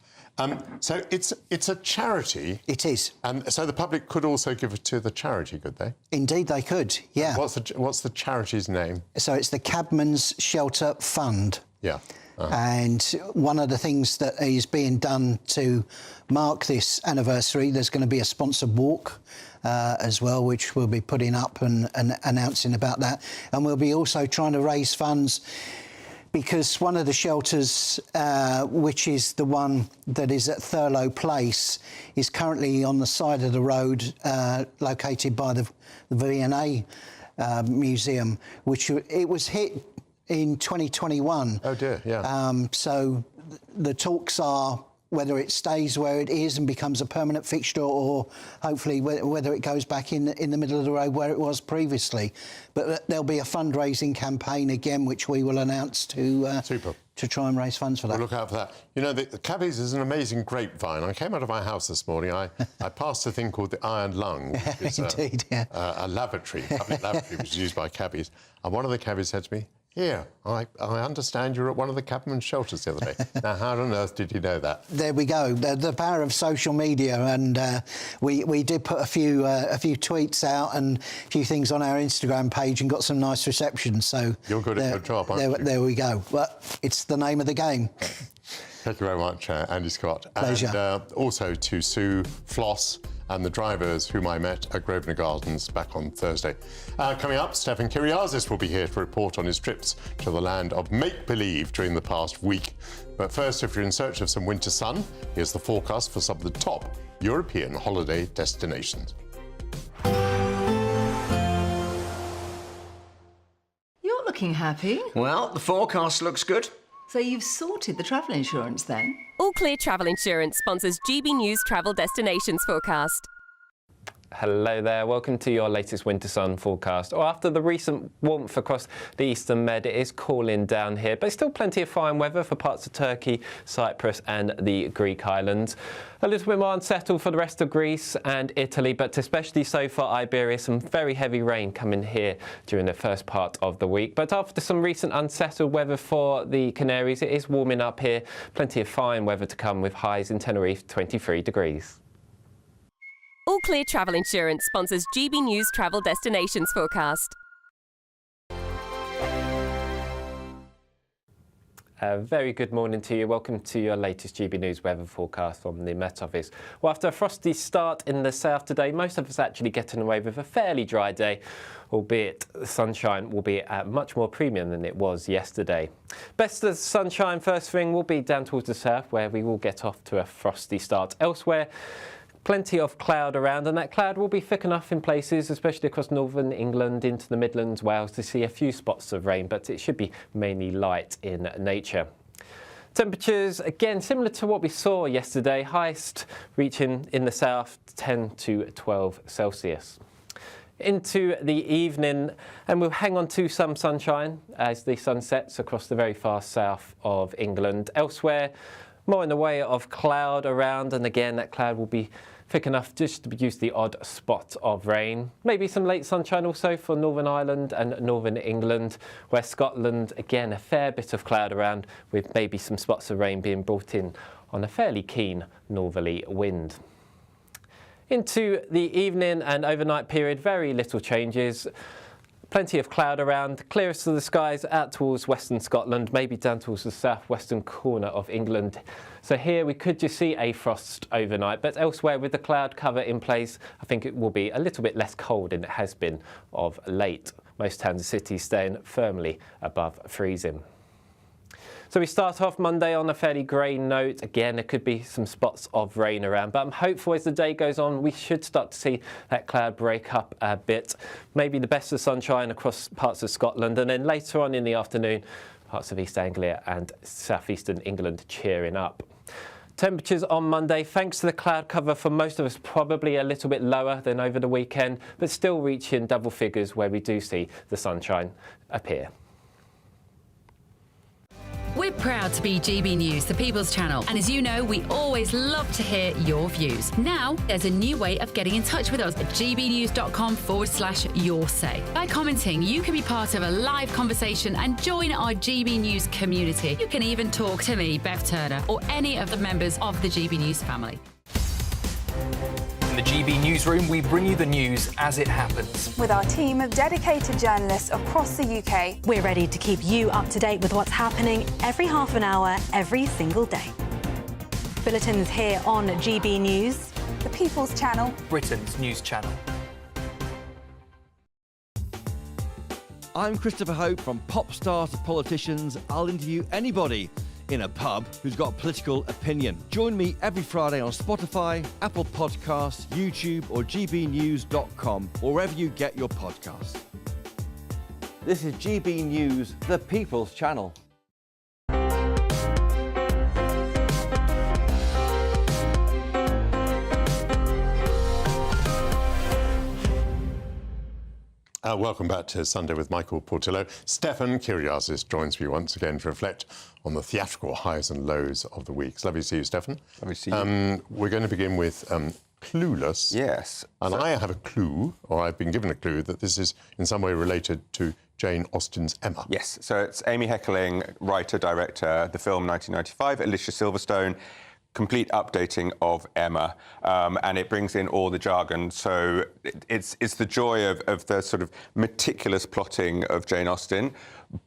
So it's a charity. It is. And so the public could also give it to the charity, could they? Indeed, they could, yeah. What's the charity's name? So it's the Cabman's Shelter Fund. Yeah. And one of the things that is being done to mark this anniversary, there's going to be a sponsored walk as well, which we'll be putting up and announcing about that. And we'll be also trying to raise funds because one of the shelters, which is the one that is at Thurlow Place, is currently on the side of the road located by the V&A Museum, which it was hit in 2021. Oh dear, yeah. So the talks are whether it stays where it is and becomes a permanent fixture, or hopefully whether it goes back in the middle of the road where it was previously. But there'll be a fundraising campaign again, which we will announce to try and raise funds for that. We'll look out for that. The Cabbies is an amazing grapevine. I came out of my house this morning. I passed a thing called the Iron Lung, which is Indeed, yeah. A lavatory, public lavatory, which is used by cabbies. And one of the cabbies said to me, "Here, I understand you're at one of the Cabman's shelters the other day." Now, how on earth did you know that? There we go. The power of social media, and we did put a few tweets out and a few things on our Instagram page and got some nice reception. So you're good at your job, aren't you? There we go. But it's the name of the game. Thank you very much, Andy Scott. Pleasure. And also to Sue, Floss, and the drivers whom I met at Grosvenor Gardens back on Thursday. Coming up, Stefan Kyriazis will be here to report on his trips to the land of make-believe during the past week. But first, if you're in search of some winter sun, here's the forecast for some of the top European holiday destinations. looking happy. Well, the forecast looks good. So you've sorted the travel insurance then? All Clear Travel Insurance sponsors GB News Travel Destinations Forecast. Hello there, welcome to your latest winter sun forecast. After the recent warmth across the Eastern Med, it is cooling down here, but still plenty of fine weather for parts of Turkey, Cyprus and the Greek islands. A little bit more unsettled for the rest of Greece and Italy, but especially so for Iberia, some very heavy rain coming here during the first part of the week. But after some recent unsettled weather for the Canaries, it is warming up here. Plenty of fine weather to come with highs in Tenerife, 23 degrees. All Clear Travel Insurance sponsors GB News Travel Destinations Forecast. A very good morning to you. Welcome to your latest GB News weather forecast from the Met Office. Well, after a frosty start in the south today, most of us actually getting away with a fairly dry day, albeit the sunshine will be at much more premium than it was yesterday. Best of the sunshine first thing will be down towards the south, where we will get off to a frosty start. Elsewhere, plenty of cloud around, and that cloud will be thick enough in places, especially across northern England into the Midlands, Wales, to see a few spots of rain, but it should be mainly light in nature. Temperatures, again, similar to what we saw yesterday, highest reaching in the south 10 to 12 Celsius. Into the evening, and we'll hang on to some sunshine as the sun sets across the very far south of England. Elsewhere, more in the way of cloud around, and again that cloud will be thick enough just to produce the odd spot of rain. Maybe some late sunshine also for Northern Ireland and Northern England, where Scotland, again, a fair bit of cloud around with maybe some spots of rain being brought in on a fairly keen northerly wind. Into the evening and overnight period, very little changes. Plenty of cloud around, clearest of the skies out towards western Scotland, maybe down towards the southwestern corner of England. So here we could just see a frost overnight, but elsewhere with the cloud cover in place, I think it will be a little bit less cold than it has been of late. Most towns and cities staying firmly above freezing. So we start off Monday on a fairly grey note. Again, there could be some spots of rain around, but I'm hopeful as the day goes on, we should start to see that cloud break up a bit. Maybe the best of sunshine across parts of Scotland, and then later on in the afternoon, parts of East Anglia and southeastern England cheering up. Temperatures on Monday, thanks to the cloud cover for most of us, probably a little bit lower than over the weekend, but still reaching double figures where we do see the sunshine appear. We're proud to be GB News, the People's Channel, and as you know, we always love to hear your views. Now, there's a new way of getting in touch with us at gbnews.com/yoursay. By commenting, you can be part of a live conversation and join our GB News community. You can even talk to me, Bev Turner, or any of the members of the GB News family. In the GB Newsroom, we bring you the news as it happens. With our team of dedicated journalists across the UK, we're ready to keep you up to date with what's happening every half an hour, every single day. Bulletins here on GB News, the People's Channel, Britain's news channel. I'm Christopher Hope. From pop stars to politicians, I'll interview anybody in a pub who's got a political opinion. Join me every Friday on Spotify, Apple Podcasts, YouTube or gbnews.com, or wherever you get your podcasts. This is GB News, the People's Channel. Welcome back to Sunday with Michael Portillo. Stefan Kyriazis joins me once again to reflect on the theatrical highs and lows of the week. It's lovely to see you, Stefan. Lovely to see you. We're going to begin with Clueless. Yes. And I have a clue, or I've been given a clue, that this is in some way related to Jane Austen's Emma. Yes, so it's Amy Heckerling, writer, director, the film 1995, Alicia Silverstone, complete updating of Emma, and it brings in all the jargon. So it's the joy of the sort of meticulous plotting of Jane Austen,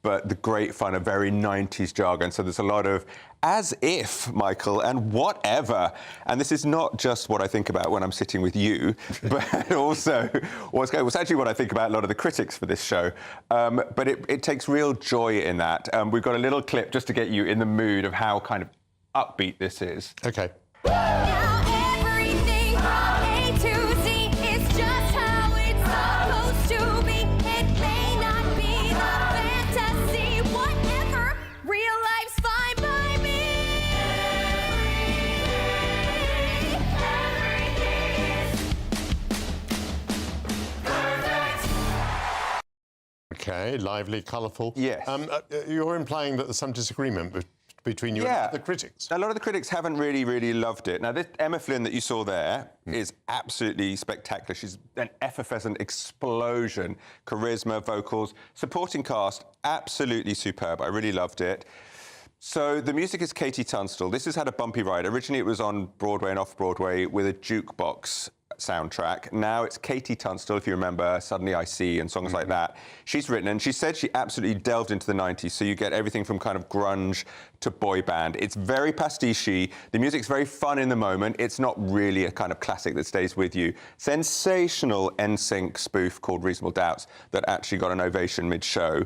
but the great fun of very 90s jargon. So there's a lot of as if, Michael, and whatever. And this is not just what I think about when I'm sitting with you, but also what's actually what I think about a lot of the critics for this show. But it takes real joy in that. We've got a little clip just to get you in the mood of how kind of upbeat this is. Okay. Now everything from A to Z is just how it's supposed to be. It may not be the OK, lively, colourful. Yes. You're implying that there's some disagreement between you and the critics. A lot of the critics haven't really loved it. Now, this Emma Flynn that you saw there is absolutely spectacular. She's an effervescent explosion, charisma, vocals, supporting cast, absolutely superb. I really loved it. So the music is Katie Tunstall. This has had a bumpy ride. Originally, it was on Broadway and off-Broadway with a jukebox soundtrack. Now it's Katie Tunstall, if you remember, Suddenly I See and songs like that. She's written, and she said she absolutely delved into the 90s, so you get everything from kind of grunge to boy band. It's very pastiche-y. The music's very fun in the moment. It's not really a kind of classic that stays with you. Sensational NSYNC spoof called Reasonable Doubts that actually got an ovation mid-show.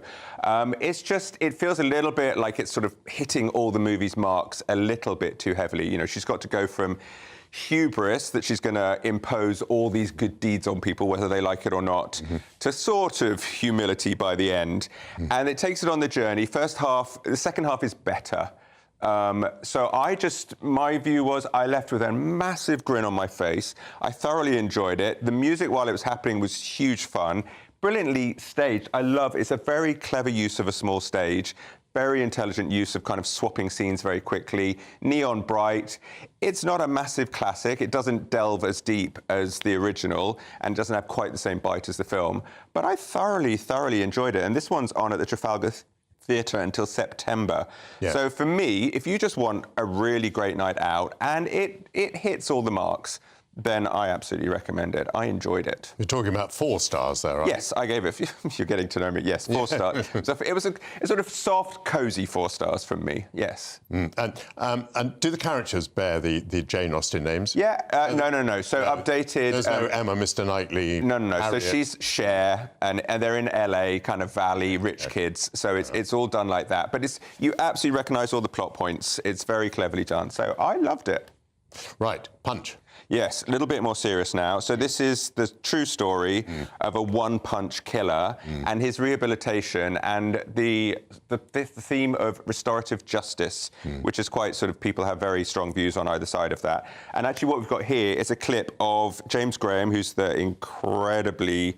It's just, it feels a little bit like it's sort of hitting all the movie's marks a little bit too heavily. You know, she's got to go from hubris that she's going to impose all these good deeds on people, whether they like it or not, to sort of humility by the end. And it takes it on the journey. The second half is better. So my view was I left with a massive grin on my face. I thoroughly enjoyed it. The music while it was happening was huge fun. Brilliantly staged. It's a very clever use of a small stage. Very intelligent use of kind of swapping scenes very quickly. Neon bright. It's not a massive classic. It doesn't delve as deep as the original and doesn't have quite the same bite as the film. But I thoroughly enjoyed it. And this one's on at the Trafalgar Theatre until September. Yeah. So for me, if you just want a really great night out and it hits all the marks, then I absolutely recommend it. I enjoyed it. You're talking about 4 stars there, aren't you? Yes, I gave it. You're getting to know me. Yes, 4 stars. So it was a sort of soft, cosy 4 stars from me. Yes. And do the characters bear the Jane Austen names? Yeah. No. So updated. There's no Emma, Mr. Knightley. No. Harriet. So she's Cher, and they're in LA, kind of valley, rich kids. So it's all done like that. But you absolutely recognise all the plot points. It's very cleverly done. So I loved it. Right. Punch. Yes, a little bit more serious now. So this is the true story of a one-punch killer and his rehabilitation and the theme of restorative justice, which is quite sort of, people have very strong views on either side of that. And actually what we've got here is a clip of James Graham, who's the incredibly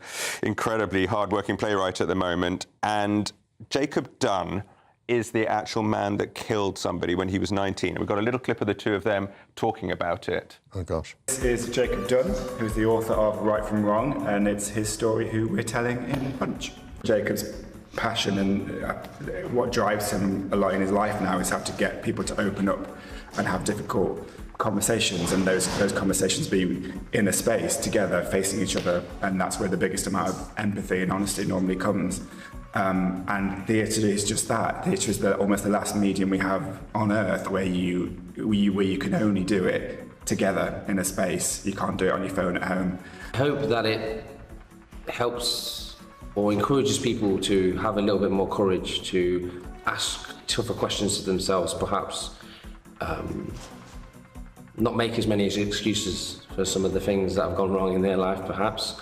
hard-working playwright at the moment, and Jacob Dunn is the actual man that killed somebody when he was 19. And we've got a little clip of the two of them talking about it. Oh, gosh. This is Jacob Dunn, who's the author of Right From Wrong, and it's his story who we're telling in Punch. Jacob's passion and what drives him a lot in his life now is how to get people to open up and have difficult conversations, and those conversations be in a space together, facing each other, and that's where the biggest amount of empathy and honesty normally comes. And theatre is just that. Theatre is almost the last medium we have on earth where you can only do it together in a space. You can't do it on your phone at home. I hope that it helps or encourages people to have a little bit more courage to ask tougher questions to themselves, perhaps not make as many excuses for some of the things that have gone wrong in their life, perhaps.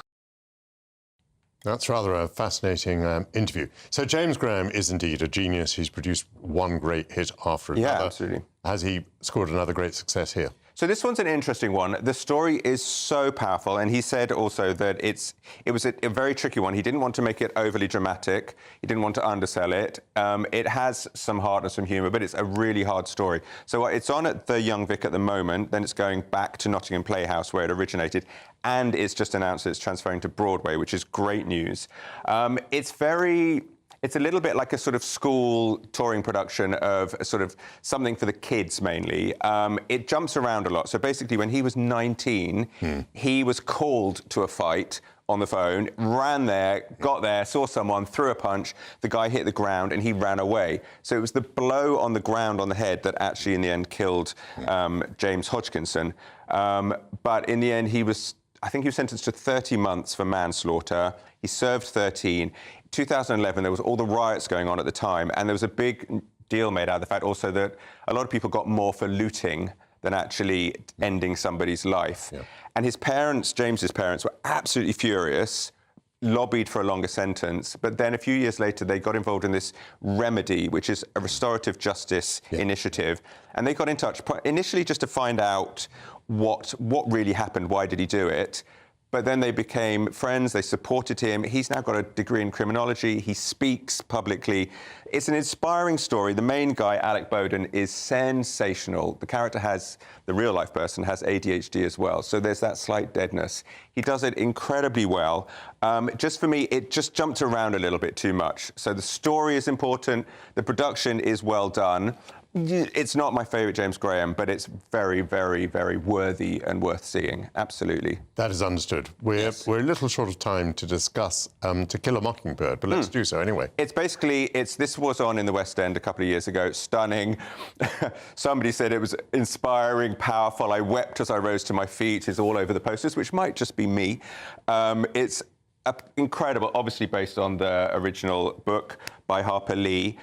That's rather a fascinating interview. So James Graham is indeed a genius. He's produced one great hit after another. Yeah, absolutely. Has he scored another great success here? So this one's an interesting one. The story is so powerful, and he said also that it was a very tricky one. He didn't want to make it overly dramatic. He didn't want to undersell it. It has some heart and some humour, but it's a really hard story. So it's on at the Young Vic at the moment, then it's going back to Nottingham Playhouse where it originated, and it's just announced that it's transferring to Broadway, which is great news. It's a little bit like a sort of school touring production of a sort of something for the kids mainly. It jumps around a lot. So basically when he was 19, he was called to a fight on the phone, ran there, got there, saw someone, threw a punch, the guy hit the ground and he ran away. So it was the blow on the ground on the head that actually in the end killed James Hodgkinson. But in the end I think he was sentenced to 30 months for manslaughter. He served 13. 2011, there was all the riots going on at the time, and there was a big deal made out of the fact also that a lot of people got more for looting than actually ending somebody's life. Yeah. And his parents, James's parents, were absolutely furious, lobbied for a longer sentence, but then a few years later they got involved in this remedy, which is a restorative justice initiative, and they got in touch initially just to find out what really happened, why did he do it. but then they became friends, they supported him. He's now got a degree in criminology, he speaks publicly. It's an inspiring story. The main guy, Alec Bowden, is sensational. The character the real-life person has ADHD as well, so there's that slight deadness. He does it incredibly well. Just for me, it just jumped around a little bit too much. So the story is important, the production is well done. It's not my favourite James Graham, but it's very, very, very worthy and worth seeing. Absolutely. That is understood. We're a little short of time to discuss To Kill a Mockingbird, but let's do so anyway. It's basically, this was on in the West End a couple of years ago. Stunning. Somebody said it was inspiring, powerful. I wept as I rose to my feet. It's all over the posters, which might just be me. It's incredible, obviously based on the original book by Harper Lee,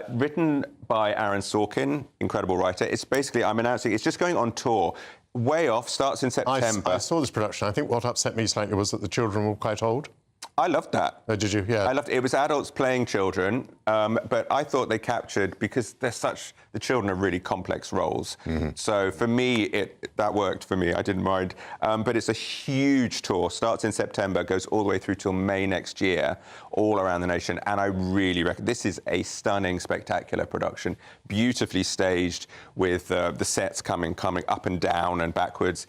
written by Aaron Sorkin, incredible writer. It's basically, I'm announcing, it's just going on tour. Way Off, starts in September. I saw this production. I think what upset me slightly was that the children were quite old. I loved that. Oh, did you? Yeah. I loved it. It was adults playing children, but I thought they captured, because the children are really complex roles. So for me, that worked for me. I didn't mind. But it's a huge tour. Starts in September, goes all the way through till May next year, all around the nation. And I really reckon this is a stunning, spectacular production, beautifully staged with the sets coming up and down and backwards.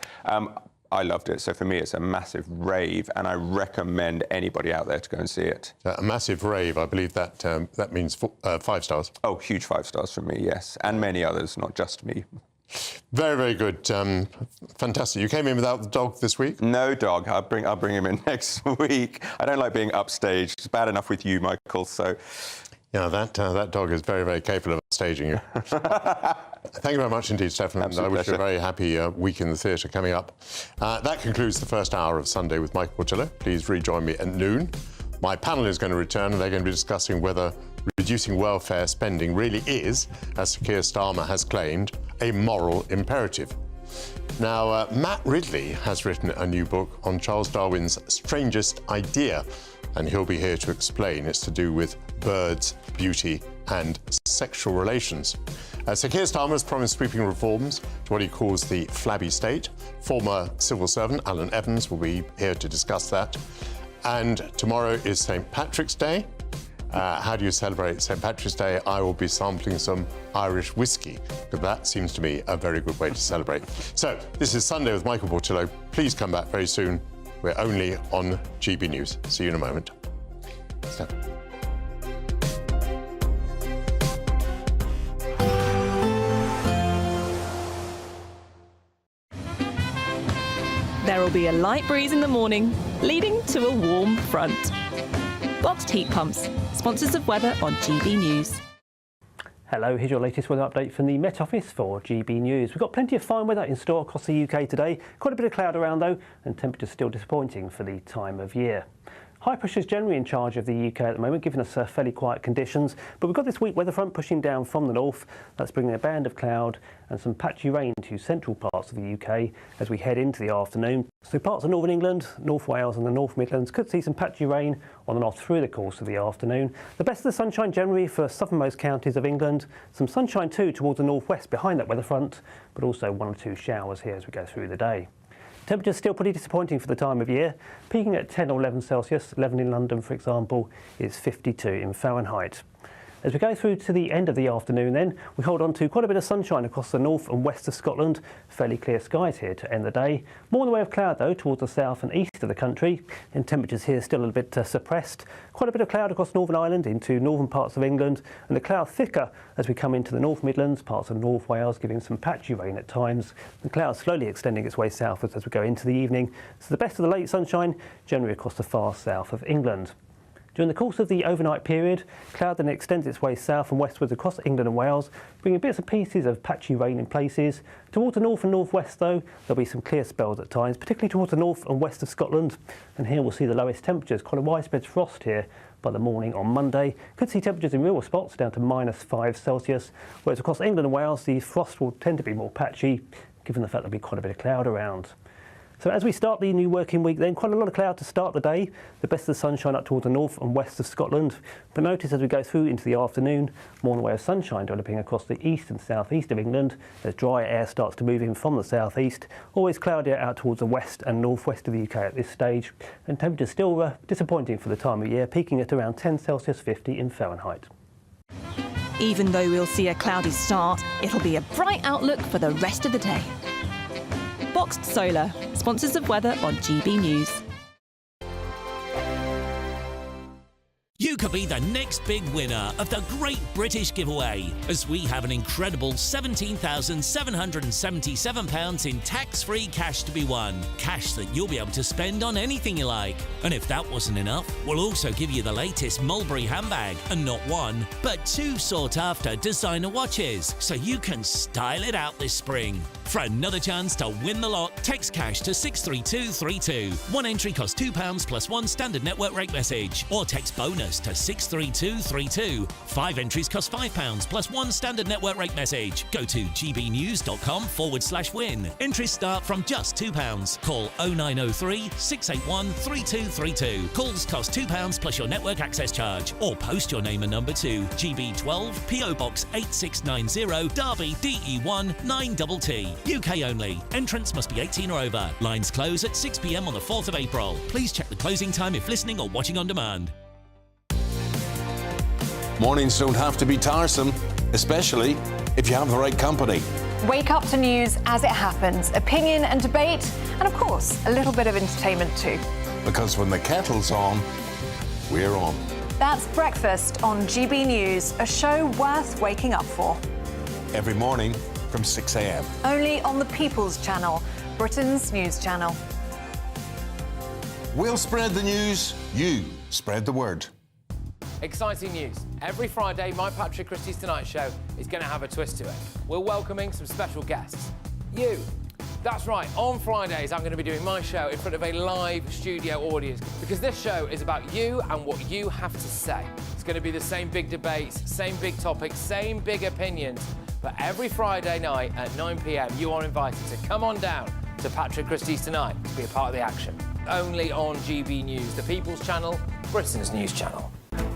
I loved it. So for me, it's a massive rave, and I recommend anybody out there to go and see it. A massive rave, I believe that means 5 stars. Oh, huge 5 stars from me, yes. And many others, not just me. Very, very good. Fantastic. You came in without the dog this week? No dog. I'll bring him in next week. I don't like being upstaged. It's bad enough with you, Michael, so... Yeah, that dog is very, very capable of staging you. Thank you very much indeed, Stefan. Absolute I wish you a pleasure. very happy week in the theatre coming up. That concludes the first hour of Sunday with Michael Portillo. Please rejoin me at noon. My panel is going to return, and they're going to be discussing whether reducing welfare spending really is, as Keir Starmer has claimed, a moral imperative. Now, Matt Ridley has written a new book on Charles Darwin's strangest idea, and he'll be here to explain. It's to do with birds, beauty and sexual relations. Sir Keir Starmer has promised sweeping reforms to what he calls the flabby state. Former civil servant Alan Evans will be here to discuss that. And tomorrow is St. Patrick's Day. How do you celebrate St. Patrick's Day? I will be sampling some Irish whiskey, because that seems to me a very good way to celebrate. So, this is Sunday with Michael Portillo. Please come back very soon. We're only on GB News. See you in a moment. Stefan. There will be a light breeze in the morning, leading to a warm front. Boxed heat pumps, sponsors of weather on GB News. Hello, here's your latest weather update from the Met Office for GB News. We've got plenty of fine weather in store across the UK today. Quite a bit of cloud around though, and temperatures still disappointing for the time of year. High pressure is generally in charge of the UK at the moment, giving us fairly quiet conditions. But we've got this weak weather front pushing down from the north. That's bringing a band of cloud and some patchy rain to central parts of the UK as we head into the afternoon. So parts of northern England, North Wales and the North Midlands could see some patchy rain on and off through the course of the afternoon. The best of the sunshine generally for southernmost counties of England. Some sunshine too towards the northwest behind that weather front, but also 1 or 2 showers here as we go through the day. Temperatures still pretty disappointing for the time of year, peaking at 10 or 11 Celsius. 11 in London, for example, is 52 in Fahrenheit. As we go through to the end of the afternoon then, we hold on to quite a bit of sunshine across the north and west of Scotland. Fairly clear skies here to end the day. More in the way of cloud though towards the south and east of the country, and temperatures here still a little bit suppressed. Quite a bit of cloud across Northern Ireland into northern parts of England, and the cloud thicker as we come into the North Midlands, parts of North Wales giving some patchy rain at times. The cloud slowly extending its way southwards as we go into the evening. So the best of the late sunshine generally across the far south of England. During the course of the overnight period, cloud then extends its way south and westwards across England and Wales, bringing bits and pieces of patchy rain in places. Towards the north and northwest, though, there'll be some clear spells at times, particularly towards the north and west of Scotland. And here we'll see the lowest temperatures, quite a widespread frost here by the morning on Monday. Could see temperatures in real spots down to -5 Celsius, whereas across England and Wales, the frost will tend to be more patchy, given the fact there'll be quite a bit of cloud around. So as we start the new working week then, quite a lot of cloud to start the day. The best of the sunshine up towards the north and west of Scotland. But notice as we go through into the afternoon, more in the way of sunshine developing across the east and southeast of England as dry air starts to move in from the southeast. Always cloudier out towards the west and northwest of the UK at this stage. And temperatures still disappointing for the time of year, peaking at around 10 Celsius 50 in Fahrenheit. Even though we'll see a cloudy start, it'll be a bright outlook for the rest of the day. Boxed Solar, sponsors of weather on GB News. You could be the next big winner of the Great British Giveaway, as we have an incredible £17,777 in tax-free cash to be won. Cash that you'll be able to spend on anything you like. And if that wasn't enough, we'll also give you the latest Mulberry handbag, and not one, but 2 sought-after designer watches, so you can style it out this spring. For another chance to win the lot, text cash to 63232. One entry costs £2 plus 1 standard network rate message, or text bonus to 63232. 5 entries cost £5 plus 1 standard network rate message. Go to gbnews.com/win. Entries start from just £2. Call 0903 681 3232. Calls cost £2 plus your network access charge, or post your name and number to GB12 PO Box 8690 Derby DE1 9TT. UK only. Entrants must be 18 or over. Lines close at 6 p.m. on the 4th of April. Please check the closing time if listening or watching on demand. Mornings don't have to be tiresome, especially if you have the right company. Wake up to news as it happens, opinion and debate, and of course, a little bit of entertainment too. Because when the kettle's on, we're on. That's Breakfast on GB News, a show worth waking up for. Every morning from 6 a.m. Only on the People's Channel, Britain's news channel. We'll spread the news, you spread the word. Exciting news. Every Friday, my Patrick Christie's Tonight Show is going to have a twist to it. We're welcoming some special guests. You. That's right, on Fridays I'm going to be doing my show in front of a live studio audience, because this show is about you and what you have to say. It's going to be the same big debates, same big topics, same big opinions. But every Friday night at 9 p.m, you are invited to come on down to Patrick Christie's Tonight to be a part of the action. Only on GB News, the People's Channel, Britain's news channel.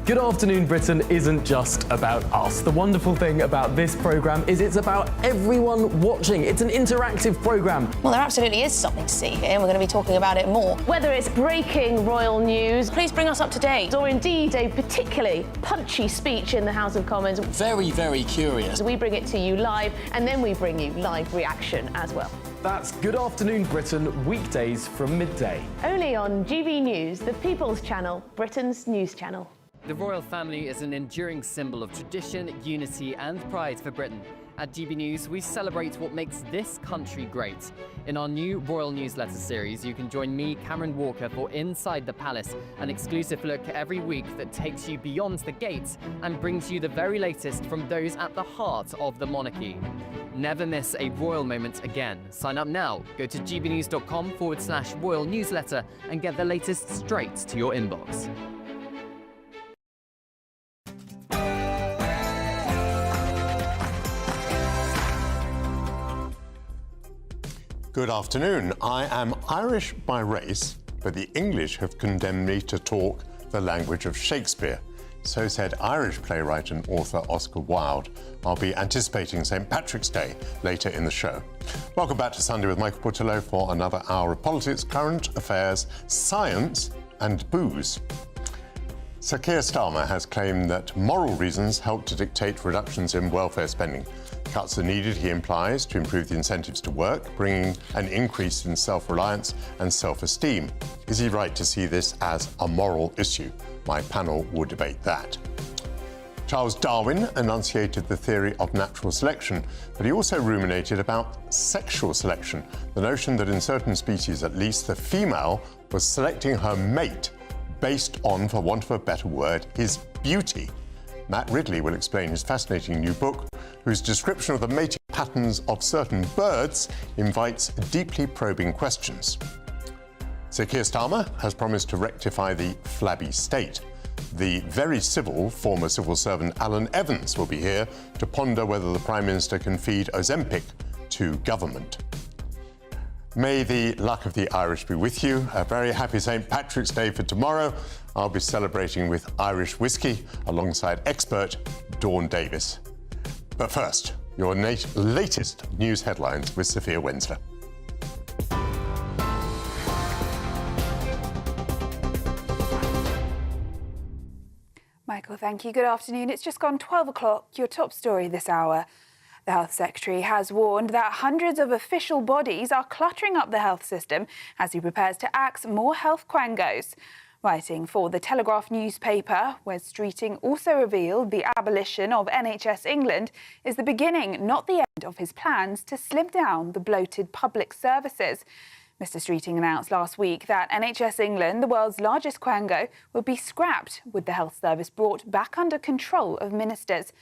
Good Afternoon Britain isn't just about us. The wonderful thing about this programme is it's about everyone watching. It's an interactive programme. Well, there absolutely is something to see here, and we're going to be talking about it more. Whether it's breaking royal news, please bring us up to date, or indeed a particularly punchy speech in the House of Commons. Very, very curious. We bring it to you live, and then we bring you live reaction as well. That's Good Afternoon Britain, weekdays from midday. Only on GB News, the People's Channel, Britain's news channel. The royal family is an enduring symbol of tradition, unity and pride for Britain. At GB News, we celebrate what makes this country great. In our new royal newsletter series, you can join me, Cameron Walker, for Inside the Palace, an exclusive look every week that takes you beyond the gates and brings you the very latest from those at the heart of the monarchy. Never miss a royal moment again. Sign up now. Go to gbnews.com/royal newsletter and get the latest straight to your inbox. Good afternoon. I am Irish by race, but the English have condemned me to talk the language of Shakespeare. So said Irish playwright and author Oscar Wilde. I'll be anticipating St. Patrick's Day later in the show. Welcome back to Sunday with Michael Portillo for another hour of politics, current affairs, science and booze. Sir Keir Starmer has claimed that moral reasons help to dictate reductions in welfare spending. Cuts are needed, he implies, to improve the incentives to work, bringing an increase in self-reliance and self-esteem. Is he right to see this as a moral issue? My panel will debate that. Charles Darwin enunciated the theory of natural selection, but he also ruminated about sexual selection, the notion that in certain species at least, the female was selecting her mate based on, for want of a better word, his beauty. Matt Ridley will explain his fascinating new book, whose description of the mating patterns of certain birds invites deeply probing questions. Sir Keir Starmer has promised to rectify the flabby state. The very civil former civil servant Alan Evans will be here to ponder whether the Prime Minister can feed Ozempic to government. May the luck of the Irish be with you. A very happy St. Patrick's Day for tomorrow. I'll be celebrating with Irish whiskey alongside expert Dawn Davis. But first, your latest news headlines with Sophia Wensler. Michael, thank you. Good afternoon. It's just gone 12 o'clock. Your top story this hour. The Health Secretary has warned that hundreds of official bodies are cluttering up the health system as he prepares to axe more health quangos. Writing for the Telegraph newspaper, Wes Streeting also revealed the abolition of NHS England is the beginning, not the end, of his plans to slim down the bloated public services. Mr Streeting announced last week that NHS England, the world's largest quango, would be scrapped with the health service brought back under control of ministers.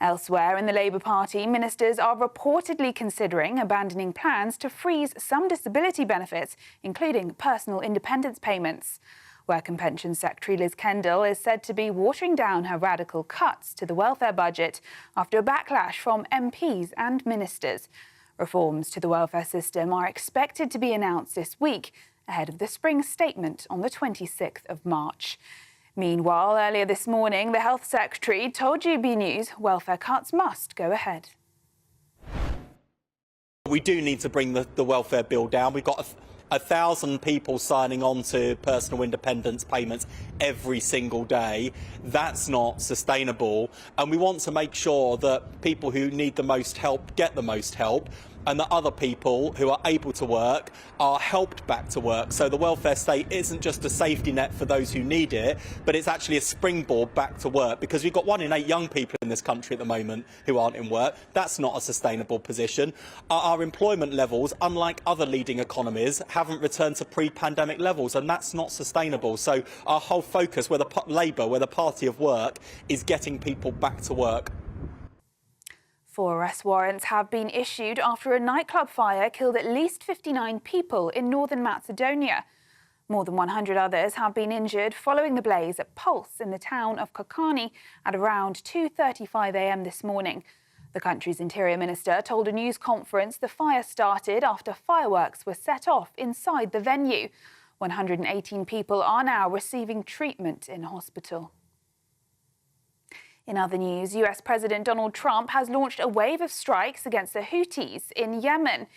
Elsewhere in the Labour Party, ministers are reportedly considering abandoning plans to freeze some disability benefits, including personal independence payments. Work and Pensions Secretary Liz Kendall is said to be watering down her radical cuts to the welfare budget after a backlash from MPs and ministers. Reforms to the welfare system are expected to be announced this week, ahead of the spring statement on the 26th of March. Meanwhile, earlier this morning, the Health Secretary told GB News welfare cuts must go ahead. We do need to bring the welfare bill down. We've got 1,000 people signing on to personal independence payments every single day. That's not sustainable. And we want to make sure that people who need the most help get the most help, and that other people who are able to work are helped back to work. So the welfare state isn't just a safety net for those who need it, but it's actually a springboard back to work, because we've got 1 in 8 young people in this country at the moment who aren't in work. That's not a sustainable position. Our employment levels, unlike other leading economies, haven't returned to pre-pandemic levels, and that's not sustainable. So our whole focus, where Labour, where the party of work, is getting people back to work. 4 arrest warrants have been issued after a nightclub fire killed at least 59 people in northern Macedonia. More than 100 others have been injured following the blaze at Pulse in the town of Kokani at around 2:35 a.m. this morning. The country's Interior Minister told a news conference the fire started after fireworks were set off inside the venue. 118 people are now receiving treatment in hospital. In other news, US President Donald Trump has launched a wave of strikes against the Houthis in Yemen.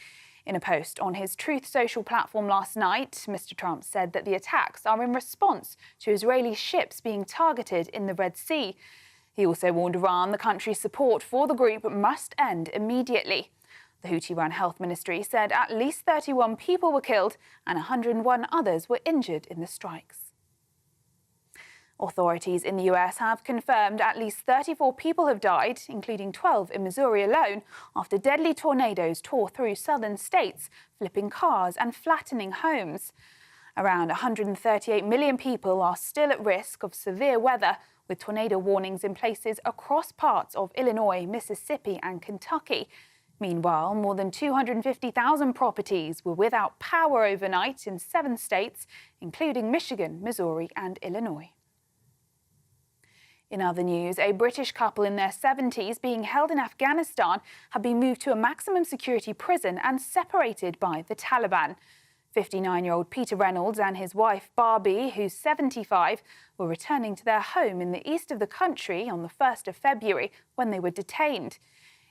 In a post on his Truth Social platform last night, Mr. Trump said that the attacks are in response to Israeli ships being targeted in the Red Sea. He also warned Iran the country's support for the group must end immediately. The Houthi-run health ministry said at least 31 people were killed and 101 others were injured in the strikes. Authorities in the US have confirmed at least 34 people have died, including 12 in Missouri alone, after deadly tornadoes tore through southern states, flipping cars and flattening homes. Around 138 million people are still at risk of severe weather, with tornado warnings in places across parts of Illinois, Mississippi and Kentucky. Meanwhile, more than 250,000 properties were without power overnight in 7 states, including Michigan, Missouri and Illinois. In other news, a British couple in their 70s being held in Afghanistan have been moved to a maximum security prison and separated by the Taliban. 59-year-old Peter Reynolds and his wife Barbie, who's 75, were returning to their home in the east of the country on the 1st of February when they were detained.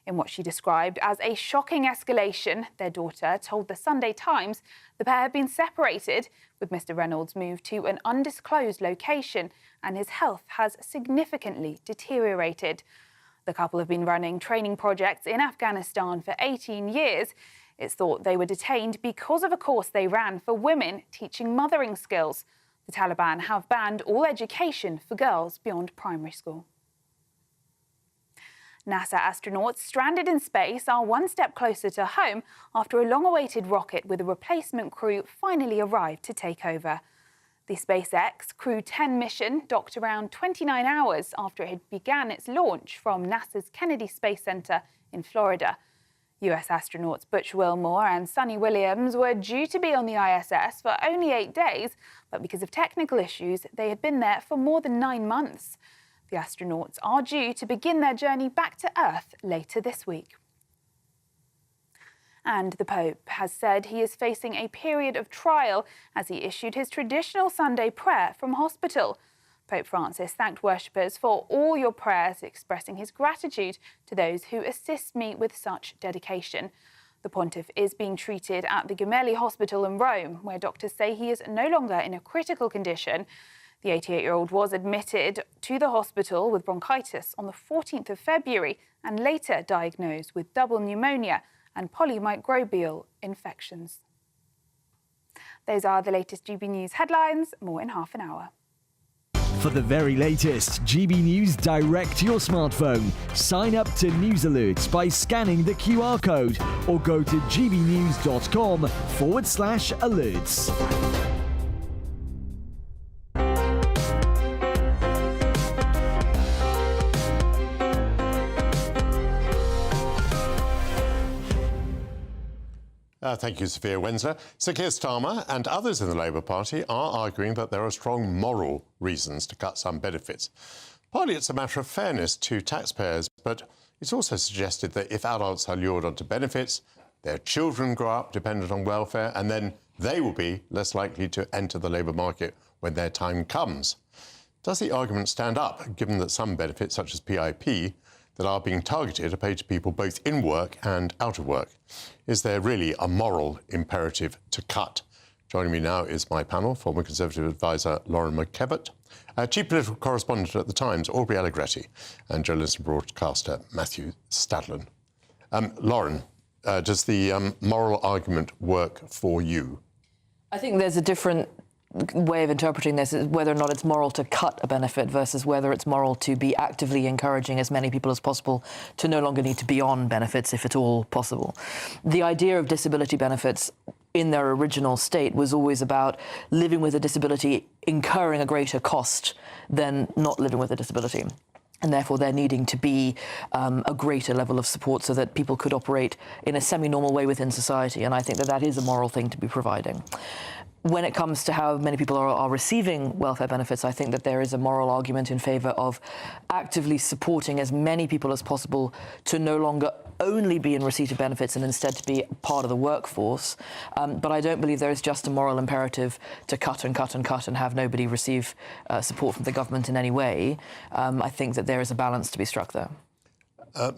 In what she described as a shocking escalation, their daughter told the Sunday Times the pair had been separated, with Mr. Reynolds moved to an undisclosed location and his health has significantly deteriorated. The couple have been running training projects in Afghanistan for 18 years. It's thought they were detained because of a course they ran for women teaching mothering skills. The Taliban have banned all education for girls beyond primary school. NASA astronauts stranded in space are one step closer to home after a long-awaited rocket with a replacement crew finally arrived to take over. The SpaceX Crew 10 mission docked around 29 hours after it began its launch from NASA's Kennedy Space Center in Florida. US astronauts Butch Wilmore and Sunny Williams were due to be on the ISS for only 8 days, but because of technical issues, they had been there for more than 9 months. The astronauts are due to begin their journey back to Earth later this week. And the Pope has said he is facing a period of trial as he issued his traditional Sunday prayer from hospital. Pope Francis thanked worshippers for all your prayers, expressing his gratitude to those who assist me with such dedication. The pontiff is being treated at the Gemelli Hospital in Rome, where doctors say he is no longer in a critical condition. The 88-year-old was admitted to the hospital with bronchitis on the 14th of February and later diagnosed with double pneumonia and polymicrobial infections. Those are the latest GB News headlines. More in half an hour. For the very latest GB News direct to your smartphone, sign up to News Alerts by scanning the QR code or go to gbnews.com/alerts. Thank you, Sophia Windsor. Sir Keir Starmer and others in the Labour Party are arguing that there are strong moral reasons to cut some benefits. Partly it's a matter of fairness to taxpayers, but it's also suggested that if adults are lured onto benefits, their children grow up dependent on welfare, and then they will be less likely to enter the labour market when their time comes. Does the argument stand up, given that some benefits, such as PIP, that are being targeted are paid to people both in work and out of work? Is there really a moral imperative to cut? Joining me now is my panel, former Conservative advisor Lauren McKevitt, Chief Political Correspondent at The Times, Aubrey Allegretti, and journalist and broadcaster Matthew Stadlen. Lauren, does the moral argument work for you? I think there's a different way of interpreting this, is whether or not it's moral to cut a benefit versus whether it's moral to be actively encouraging as many people as possible to no longer need to be on benefits, if at all possible. The idea of disability benefits in their original state was always about living with a disability incurring a greater cost than not living with a disability. And therefore, there needing to be a greater level of support so that people could operate in a semi-normal way within society. And I think that that is a moral thing to be providing. When it comes to how many people are receiving welfare benefits, I think that there is a moral argument in favour of actively supporting as many people as possible to no longer only be in receipt of benefits and instead to be part of the workforce. But I don't believe there is just a moral imperative to cut and cut and cut and have nobody receive support from the government in any way. I think that there is a balance to be struck there.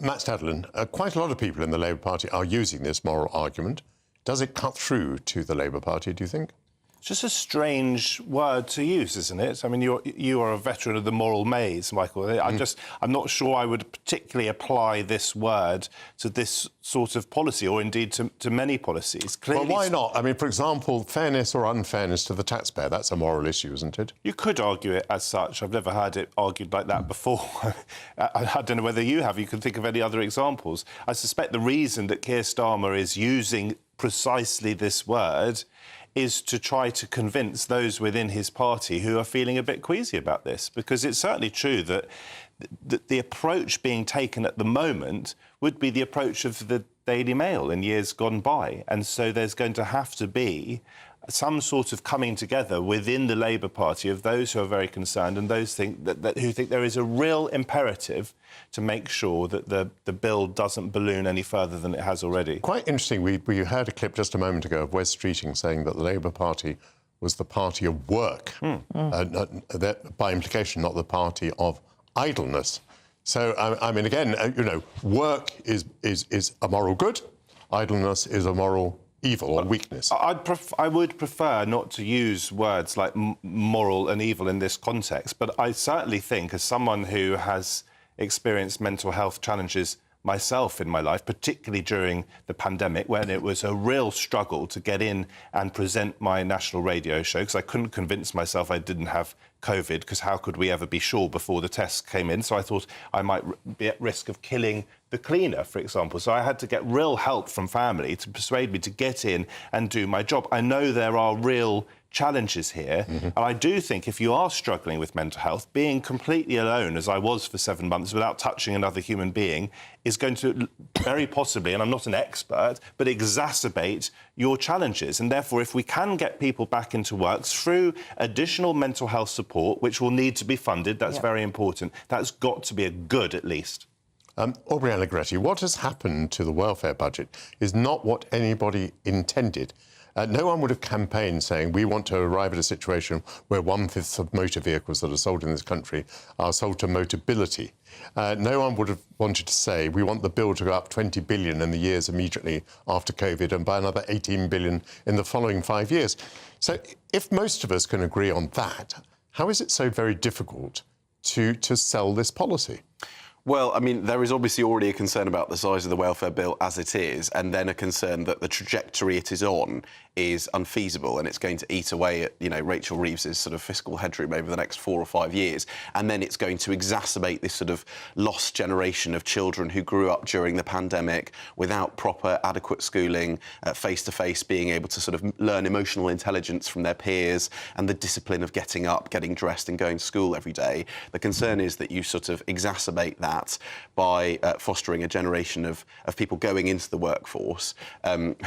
Matt Stadlen, quite a lot of people in the Labour Party are using this moral argument. Does it cut through to the Labour Party, do you think? It's just a strange word to use, isn't it? I mean, you are a veteran of the moral maze, Michael. I'm not sure I would particularly apply this word to this sort of policy, or indeed to many policies. Clearly, well, why not? I mean, for example, fairness or unfairness to the taxpayer, that's a moral issue, isn't it? You could argue it as such. I've never heard it argued like that before. I don't know whether you have. You can think of any other examples. I suspect the reason that Keir Starmer is using precisely this word is to try to convince those within his party who are feeling a bit queasy about this, because it's certainly true that the approach being taken at the moment would be the approach of the Daily Mail in years gone by. And so there's going to have to be some sort of coming together within the Labour Party of those who are very concerned and those who think there is a real imperative to make sure that the bill doesn't balloon any further than it has already. Quite interesting. We heard a clip just a moment ago of Wes Streeting saying that the Labour Party was the party of work, by implication, not the party of idleness. So, I mean, again, work is a moral good, idleness is a moral evil or weakness. I would prefer not to use words like moral and evil in this context, but I certainly think, as someone who has experienced mental health challenges myself in my life, particularly during the pandemic, when it was a real struggle to get in and present my national radio show, because I couldn't convince myself I didn't have COVID, because how could we ever be sure before the tests came in? So I thought I might be at risk of killing the cleaner, for example. So I had to get real help from family to persuade me to get in and do my job. I know there are real challenges here. And I do think if you are struggling with mental health, being completely alone, as I was for 7 months, without touching another human being, is going to very possibly, and I'm not an expert, but exacerbate your challenges. And therefore, if we can get people back into work through additional mental health support, which will need to be funded, that's very important, that's got to be a good at least. Aubrey Allegretti, what has happened to the welfare budget is not what anybody intended. No one would have campaigned saying we want to arrive at a situation where 1/5 of motor vehicles that are sold in this country are sold to Motability. No one would have wanted to say we want the bill to go up 20 billion in the years immediately after COVID and by another 18 billion in the following 5 years. So if most of us can agree on that, how is it so very difficult to sell this policy? Well, I mean, there is obviously already a concern about the size of the welfare bill as it is, and then a concern that the trajectory it is on is unfeasible and it's going to eat away at, you know, Rachel Reeves's sort of fiscal headroom over the next 4 or 5 years. And then it's going to exacerbate this sort of lost generation of children who grew up during the pandemic without proper, adequate schooling, face-to-face, being able to sort of learn emotional intelligence from their peers and the discipline of getting up, getting dressed and going to school every day. The concern is that you sort of exacerbate that by fostering a generation of people going into the workforce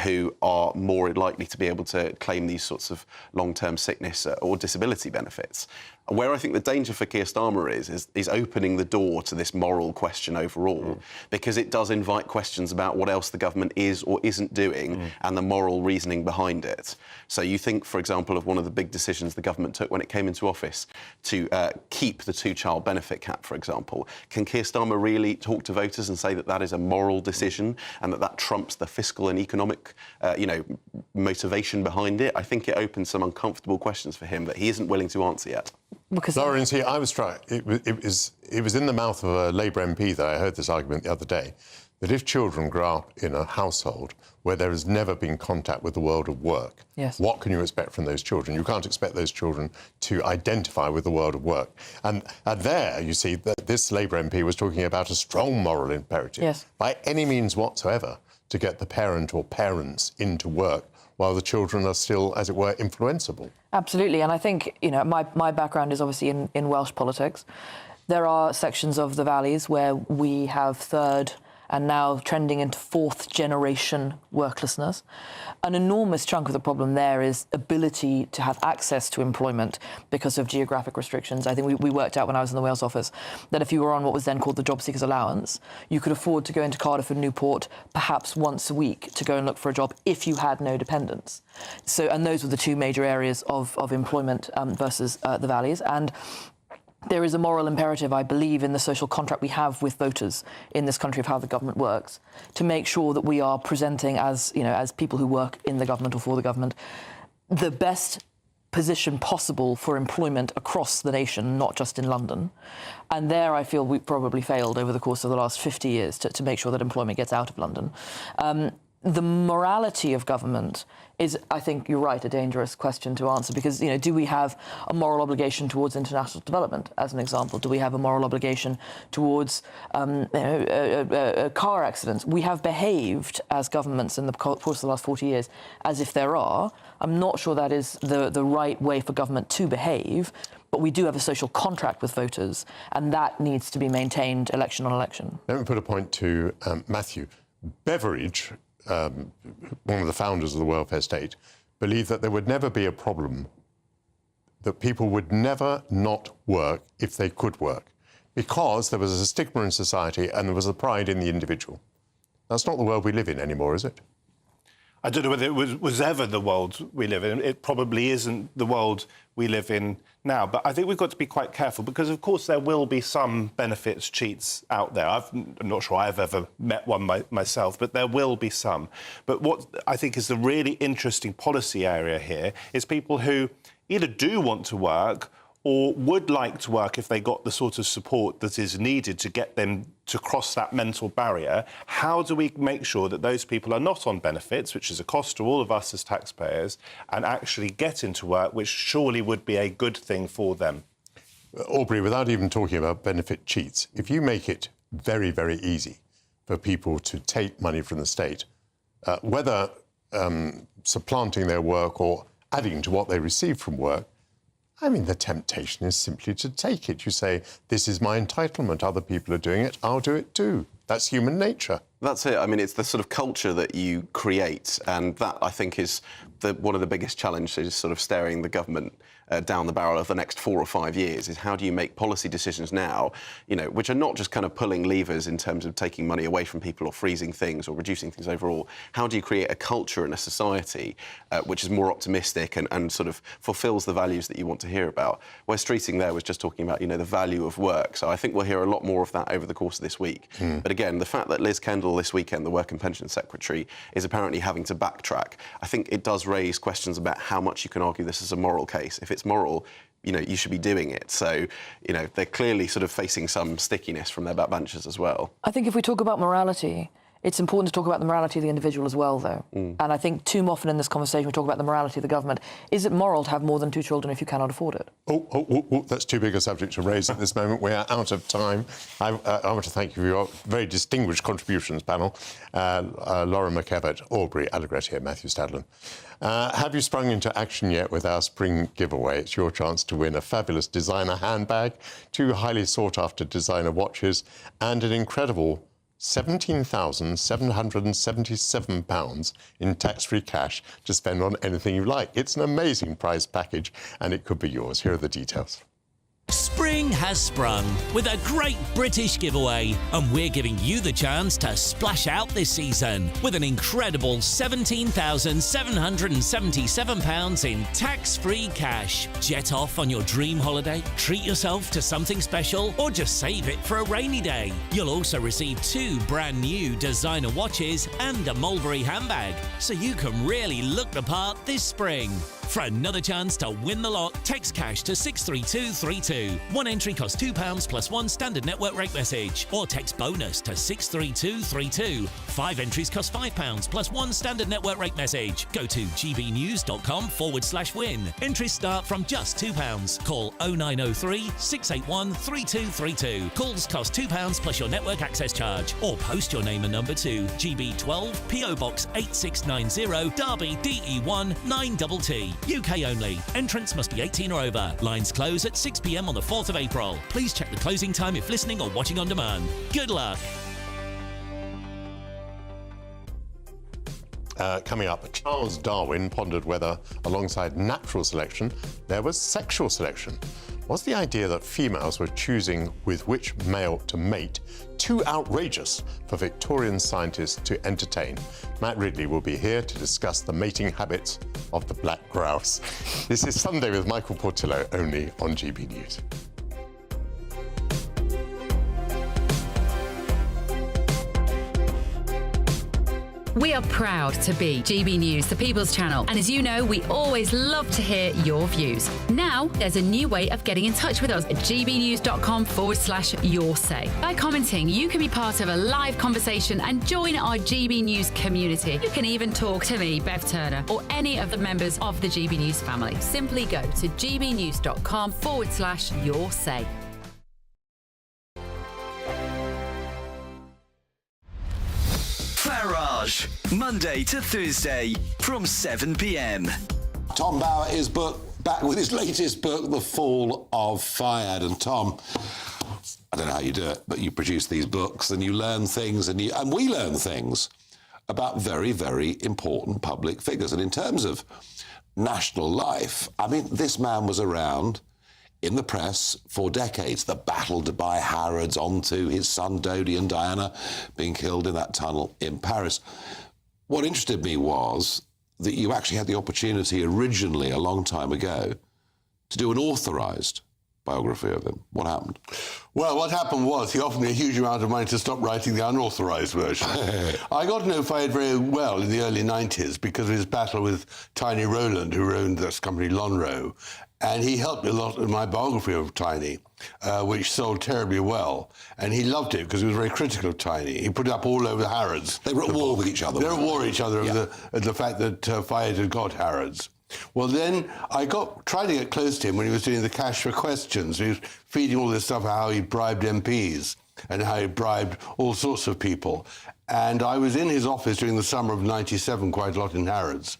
who are more likely to be able to claim these sorts of long-term sickness or disability benefits. Where I think the danger for Keir Starmer is opening the door to this moral question overall, because it does invite questions about what else the government is or isn't doing and the moral reasoning behind it. So you think, for example, of one of the big decisions the government took when it came into office to keep the 2-child benefit cap, for example. Can Keir Starmer really talk to voters and say that that is a moral decision and that trumps the fiscal and economic, motivation behind it? I think it opens some uncomfortable questions for him that he isn't willing to answer yet. Lawrence, I was struck. It was in the mouth of a Labour MP that I heard this argument the other day, that if children grow up in a household where there has never been contact with the world of work, what can you expect from those children? You can't expect those children to identify with the world of work. And there, you see, that this Labour MP was talking about a strong moral imperative, by any means whatsoever, to get the parent or parents into work while the children are still, as it were, influenceable. Absolutely, and I think, my background is obviously in Welsh politics. There are sections of the valleys where we have third and now trending into 4th generation worklessness. An enormous chunk of the problem there is ability to have access to employment because of geographic restrictions. I think we worked out when I was in the Wales office that if you were on what was then called the Job Seekers Allowance, you could afford to go into Cardiff and Newport perhaps once a week to go and look for a job if you had no dependents. So, and those were the two major areas of employment versus the valleys. And there is a moral imperative, I believe, in the social contract we have with voters in this country of how the government works, to make sure that we are presenting as people who work in the government or for the government, the best position possible for employment across the nation, not just in London. And there I feel we probably failed over the course of the last 50 years to make sure that employment gets out of London. The morality of government is, I think you're right, a dangerous question to answer because, do we have a moral obligation towards international development, as an example? Do we have a moral obligation towards car accidents? We have behaved as governments in the course of the last 40 years as if there are. I'm not sure that is the right way for government to behave, but we do have a social contract with voters, and that needs to be maintained election on election. Let me put a point to Matthew. Beveridge, one of the founders of the welfare state, believed that there would never be a problem, that people would never not work if they could work, because there was a stigma in society and there was a pride in the individual. That's not the world we live in anymore, is it? I don't know whether it was ever the world we live in. It probably isn't the world we live in now. But I think we've got to be quite careful because, of course, there will be some benefits cheats out there. I'm not sure I've ever met one myself, but there will be some. But what I think is the really interesting policy area here is people who either do want to work or would like to work if they got the sort of support that is needed to get them to cross that mental barrier. How do we make sure that those people are not on benefits, which is a cost to all of us as taxpayers, and actually get into work, which surely would be a good thing for them? Aubrey, without even talking about benefit cheats, if you make it very, very easy for people to take money from the state, whether supplanting their work or adding to what they receive from work, I mean, the temptation is simply to take it. You say, this is my entitlement, other people are doing it, I'll do it too. That's human nature. That's it. I mean, it's the sort of culture that you create, and that, I think, is one of the biggest challenges, sort of staring the government down the barrel of the next 4 or 5 years, is how do you make policy decisions now, which are not just kind of pulling levers in terms of taking money away from people or freezing things or reducing things overall. How do you create a culture and a society which is more optimistic and sort of fulfills the values that you want to hear about? Where Streeting there was just talking about, the value of work. So I think we'll hear a lot more of that over the course of this week. But again, the fact that Liz Kendall this weekend, the Work and Pension Secretary, is apparently having to backtrack, I think it does raise questions about how much you can argue this is a moral case. If it's moral, you should be doing it. So, they're clearly sort of facing some stickiness from their backbenchers as well. I think if we talk about morality, it's important to talk about the morality of the individual as well, though. And I think too often in this conversation we talk about the morality of the government. Is it moral to have more than 2 children if you cannot afford it? That's too big a subject to raise at this moment. We are out of time. I want to thank you for your very distinguished contributions, panel. Laura McEvitt, Aubrey Allegretti and Matthew Stadlen. Have you sprung into action yet with our spring giveaway? It's your chance to win a fabulous designer handbag, 2 highly sought-after designer watches and an incredible £17,777 in tax-free cash to spend on anything you like. It's an amazing prize package and it could be yours. Here are the details. Spring has sprung with a great British giveaway, and we're giving you the chance to splash out this season with an incredible £17,777 in tax-free cash. Jet off on your dream holiday, treat yourself to something special, or just save it for a rainy day. You'll also receive 2 brand new designer watches and a Mulberry handbag, so you can really look the part this spring. For another chance to win the lot, text cash to 63232. One entry costs £2 plus 1 standard network rate message, or text bonus to 63232. 5 entries cost £5 plus 1 standard network rate message. Go to gbnews.com/win. Entries start from just £2. Call 0903 681 3232. Calls cost £2 plus your network access charge, or post your name and number to GB12 PO Box 8690 Derby DE1 9TT. UK only. Entrants must be 18 or over. Lines close at 6 p.m. on the 4th of April. Please check the closing time if listening or watching on demand. Good luck. Coming up, Charles Darwin pondered whether, alongside natural selection, there was sexual selection. Was the idea that females were choosing with which male to mate too outrageous for Victorian scientists to entertain? Matt Ridley will be here to discuss the mating habits of the black grouse. This is Sunday with Michael Portillo, only on GB News. We are proud to be GB News, the People's Channel. And as you know, we always love to hear your views. Now, there's a new way of getting in touch with us at gbnews.com/your-say. By commenting, you can be part of a live conversation and join our GB News community. You can even talk to me, Bev Turner, or any of the members of the GB News family. Simply go to gbnews.com/your-say. Farage, Monday to Thursday from 7 p.m. Tom Bauer is back with his latest book, The Fall of Fayed. And Tom, I don't know how you do it, but you produce these books and you learn things, and we learn things about very, very important public figures. And in terms of national life, I mean, this man was around in the press for decades. The battle to buy Harrods, onto his son Dodi and Diana being killed in that tunnel in Paris. What interested me was that you actually had the opportunity originally, a long time ago, to do an authorised biography of him. What happened? Well, what happened was he offered me a huge amount of money to stop writing the unauthorised version. I got to know Fayed very well in the early 90s because of his battle with Tiny Rowland, who owned this company Lonrho. And he helped me a lot in my biography of Tiny, which sold terribly well. And he loved it because he was very critical of Tiny. He put it up all over Harrods. They were at war with each other. They were at war with each other over the fact that Fayed had got Harrods. Well, then I tried to get close to him when he was doing the Cash for Questions. He was feeding all this stuff, how he bribed MPs and how he bribed all sorts of people. And I was in his office during the summer of '97 quite a lot in Harrods.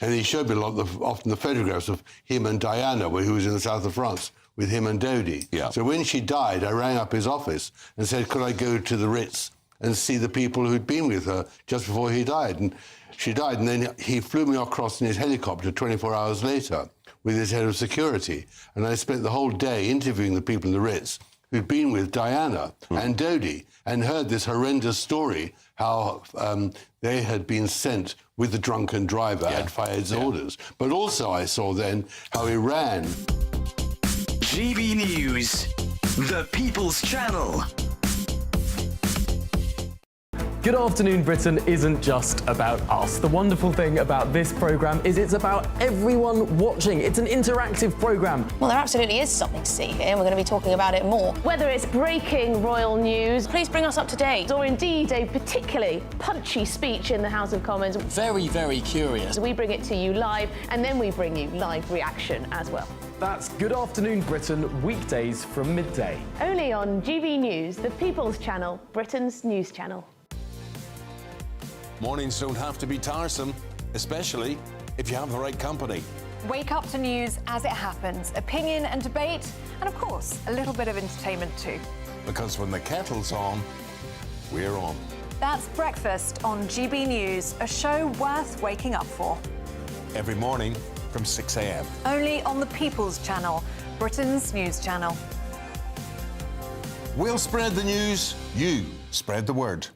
And he showed me often the photographs of him and Diana, who was in the south of France, with him and Dodi. Yeah. So when she died, I rang up his office and said, could I go to the Ritz and see the people who'd been with her just before he died? And she died, and then he flew me across in his helicopter 24 hours later, with his head of security. And I spent the whole day interviewing the people in the Ritz who'd been with Diana and Dodi and heard this horrendous story, how they had been sent with the drunken driver at Fayyad's orders. But also I saw then how Iran... GB News, the People's Channel. Good Afternoon Britain isn't just about us. The wonderful thing about this programme is it's about everyone watching. It's an interactive programme. Well, there absolutely is something to see here, and we're going to be talking about it more. Whether it's breaking royal news, please bring us up to date, or indeed a particularly punchy speech in the House of Commons. Very, very curious. We bring it to you live, and then we bring you live reaction as well. That's Good Afternoon Britain, weekdays from midday. Only on GB News, the People's Channel, Britain's news channel. Mornings don't have to be tiresome, especially if you have the right company. Wake up to news as it happens, opinion and debate, and of course, a little bit of entertainment too. Because when the kettle's on, we're on. That's Breakfast on GB News, a show worth waking up for. Every morning from 6 a.m. Only on the People's Channel, Britain's news channel. We'll spread the news, you spread the word.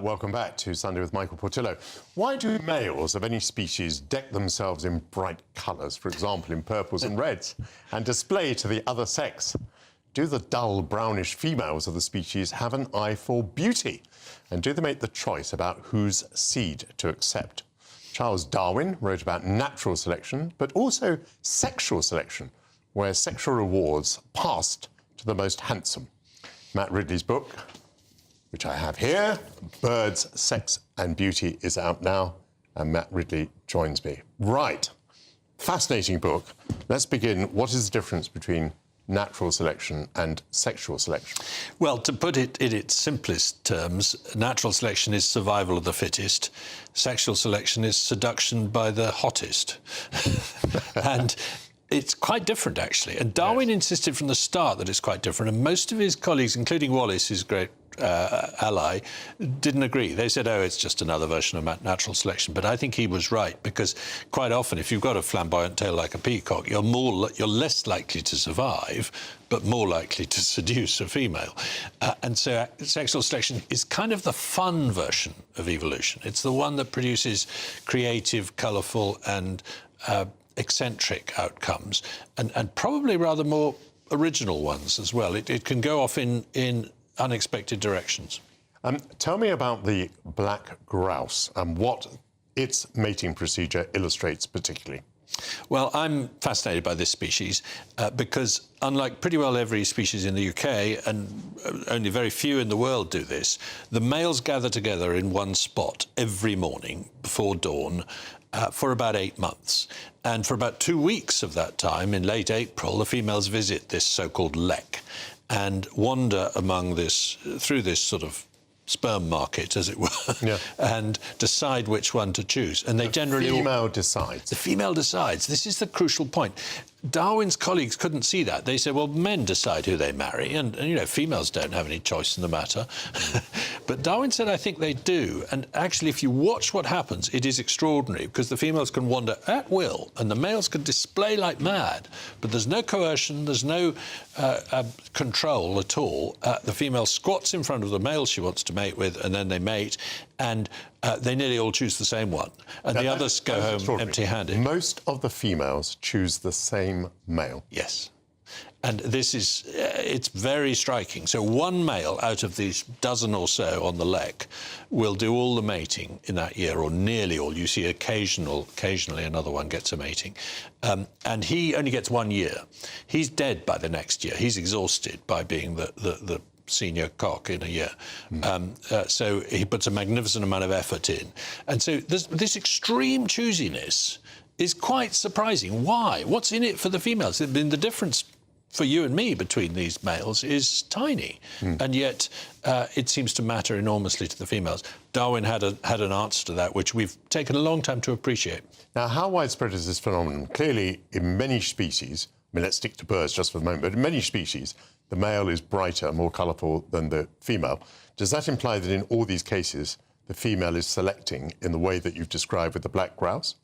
Welcome back to Sunday with Michael Portillo. Why do males of any species deck themselves in bright colours, for example in purples and reds, and display to the other sex? Do the dull brownish females of the species have an eye for beauty? And do they make the choice about whose seed to accept? Charles Darwin wrote about natural selection, but also sexual selection, where sexual rewards passed to the most handsome. Matt Ridley's book, which I have here, Birds, Sex and Beauty, is out now, and Matt Ridley joins me. Right, fascinating book. Let's begin. What is the difference between natural selection and sexual selection? Well, to put it in its simplest terms, natural selection is survival of the fittest. Sexual selection is seduction by the hottest. And it's quite different, actually. And Darwin insisted from the start that it's quite different. And most of his colleagues, including Wallace, his great ally, didn't agree. They said, oh, it's just another version of natural selection. But I think he was right, because quite often, if you've got a flamboyant tail like a peacock, you're less likely to survive, but more likely to seduce a female. And so sexual selection is kind of the fun version of evolution. It's the one that produces creative, colourful and eccentric outcomes, and probably rather more original ones as well. It can go off in unexpected directions. Tell me about the black grouse and what its mating procedure illustrates particularly. Well, I'm fascinated by this species because, unlike pretty well every species in the UK, and only very few in the world do this, the males gather together in one spot every morning before dawn for about 8 months. And for about 2 weeks of that time, in late April, the females visit this so-called lek and wander through this sort of sperm market, as it were, and decide which one to choose. And they generally... The female decides. The female decides. This is the crucial point. Darwin's colleagues couldn't see that. They said, well, men decide who they marry, and you know, females don't have any choice in the matter. But Darwin said, I think they do. And actually, if you watch what happens, it is extraordinary, because the females can wander at will, and the males can display like mad, but there's no coercion, there's no control at all. The female squats in front of the male she wants to mate with, and then they mate, and they nearly all choose the same one, and the others go home empty-handed. Most of the females choose the same male. Yes. And this is, it's very striking. So one male out of these dozen or so on the lek will do all the mating in that year, or nearly all. You see occasionally another one gets a mating. And he only gets 1 year. He's dead by the next year. He's exhausted by being the senior cock in a year. So he puts a magnificent amount of effort in. And so this extreme choosiness is quite surprising. Why? What's in it for the females? I mean, the difference for you and me between these males is tiny, and yet it seems to matter enormously to the females. Darwin had an answer to that, which we've taken a long time to appreciate. Now, how widespread is this phenomenon? Clearly, in many species, I mean, let's stick to birds just for the moment, but in many species, the male is brighter, more colourful than the female. Does that imply that in all these cases, the female is selecting in the way that you've described with the black grouse?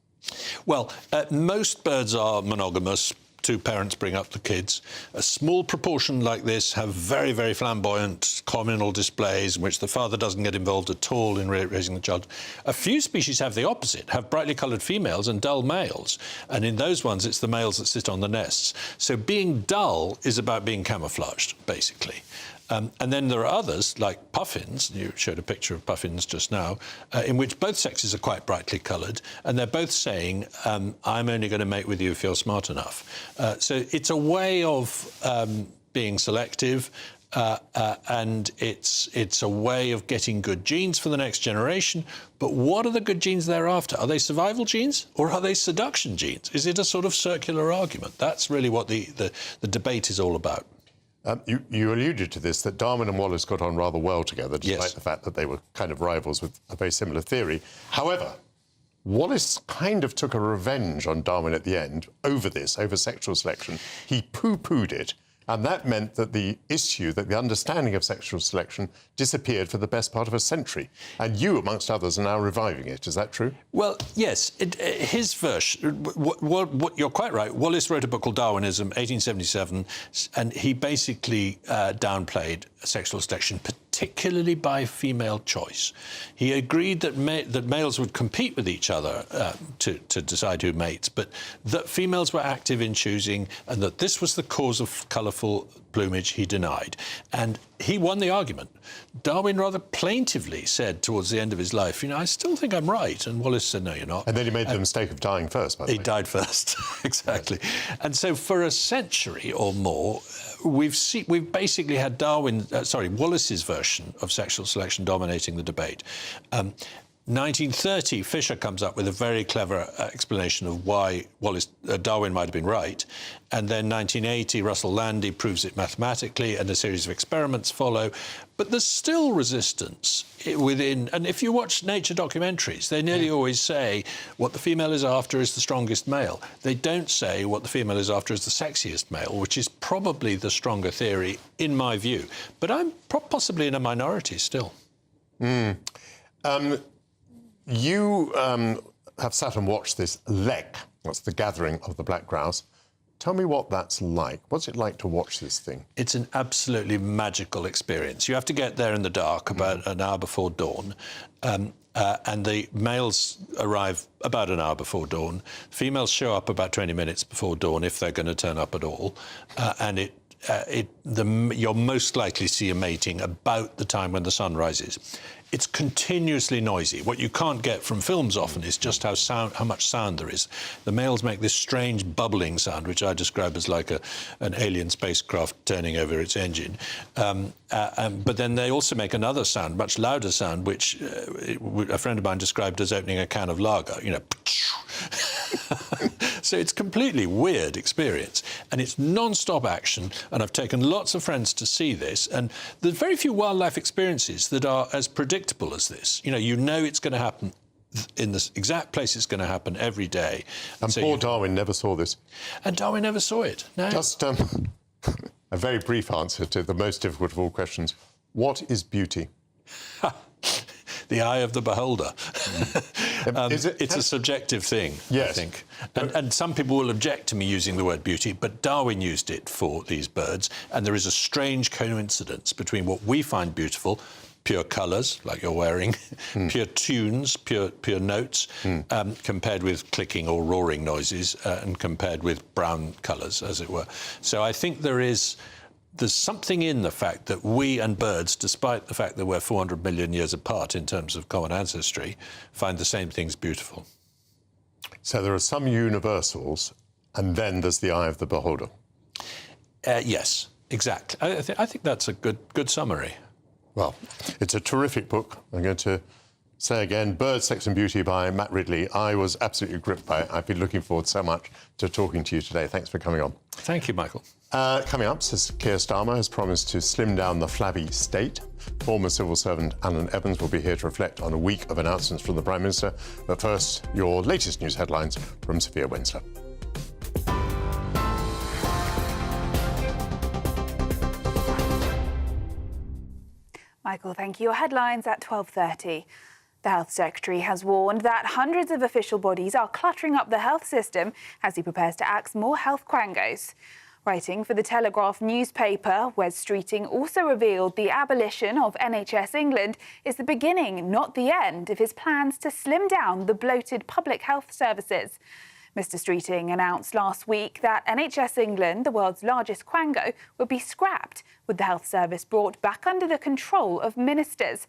Well, most birds are monogamous. Two parents bring up the kids. A small proportion like this have very, very flamboyant communal displays in which the father doesn't get involved at all in raising the child. A few species have the opposite, have brightly coloured females and dull males. And in those ones, it's the males that sit on the nests. So being dull is about being camouflaged, basically. And then there are others, like puffins, you showed a picture of puffins just now, in which both sexes are quite brightly coloured, and they're both saying, I'm only going to mate with you if you're smart enough. So it's a way of being selective, and it's a way of getting good genes for the next generation. But what are the good genes thereafter? Are they survival genes, or are they seduction genes? Is it a sort of circular argument? That's really what the debate is all about. You alluded to this, that Darwin and Wallace got on rather well together, despite the fact that they were kind of rivals with a very similar theory. However, Wallace kind of took a revenge on Darwin at the end over this, over sexual selection. He poo-pooed it, and that meant that the issue, that the understanding of sexual selection disappeared for the best part of a century. And you, amongst others, are now reviving it. Is that true? Well, yes. His version, you're quite right. Wallace wrote a book called Darwinism, 1877, and he basically downplayed sexual selection, particularly by female choice. He agreed that males would compete with each other to decide who mates, but that females were active in choosing, and that this was the cause of colourful plumage he denied. And he won the argument. Darwin rather plaintively said towards the end of his life, I still think I'm right. And Wallace said, no, you're not. And then he made the mistake of dying first, by the way. He died first, exactly. And so for a century or more, we've basically had Wallace's version of sexual selection dominating the debate. 1930, Fisher comes up with a very clever explanation of why Darwin might have been right. And then 1980, Russell Landy proves it mathematically, and a series of experiments follow. But there's still resistance within, and if you watch nature documentaries, they nearly always say what the female is after is the strongest male. They don't say what the female is after is the sexiest male, which is probably the stronger theory, in my view. But I'm possibly in a minority still. You have sat and watched this lek, that's the gathering of the black grouse. Tell me what that's like. What's it like to watch this thing? It's an absolutely magical experience. You have to get there in the dark, about an hour before dawn, and the males arrive about an hour before dawn. Females show up about 20 minutes before dawn, if they're going to turn up at all, and you'll most likely see a mating about the time when the sun rises. It's continuously noisy. What you can't get from films often is just how much sound there is. The males make this strange bubbling sound, which I describe as like an alien spacecraft turning over its engine. But then they also make another sound, much louder sound, which a friend of mine described as opening a can of lager, So it's a completely weird experience, and it's non-stop action, and I've taken lots of friends to see this, and there's very few wildlife experiences that are as predictable as this. You know it's going to happen in the exact place it's going to happen every day. And so poor Darwin never saw this. And Darwin never saw it, no. Just a very brief answer to the most difficult of all questions. What is beauty? The eye of the beholder. It's a subjective thing, I think. And some people will object to me using the word beauty, but Darwin used it for these birds, and there is a strange coincidence between what we find beautiful, pure colours, like you're wearing, pure tunes, pure notes, compared with clicking or roaring noises, and compared with brown colours, as it were. So I think there's something in the fact that we and birds, despite the fact that we're 400 million years apart in terms of common ancestry, find the same things beautiful. So there are some universals, and then there's the eye of the beholder. Yes, exactly. I think that's a good summary. Well, it's a terrific book. I'm going to say again, Bird, Sex and Beauty by Matt Ridley. I was absolutely gripped by it. I've been looking forward so much to talking to you today. Thanks for coming on. Thank you, Michael. Coming up, Keir Starmer has promised to slim down the flabby state. Former civil servant Alan Evans will be here to reflect on a week of announcements from the Prime Minister. But first, your latest news headlines from Sophia Winslow. Michael, thank you. Your headlines at 12:30. The Health Secretary has warned that hundreds of official bodies are cluttering up the health system as he prepares to axe more health quangos. Writing for the Telegraph newspaper, Wes Streeting also revealed the abolition of NHS England is the beginning, not the end, of his plans to slim down the bloated public health services. Mr Streeting announced last week that NHS England, the world's largest quango, would be scrapped, with the health service brought back under the control of ministers.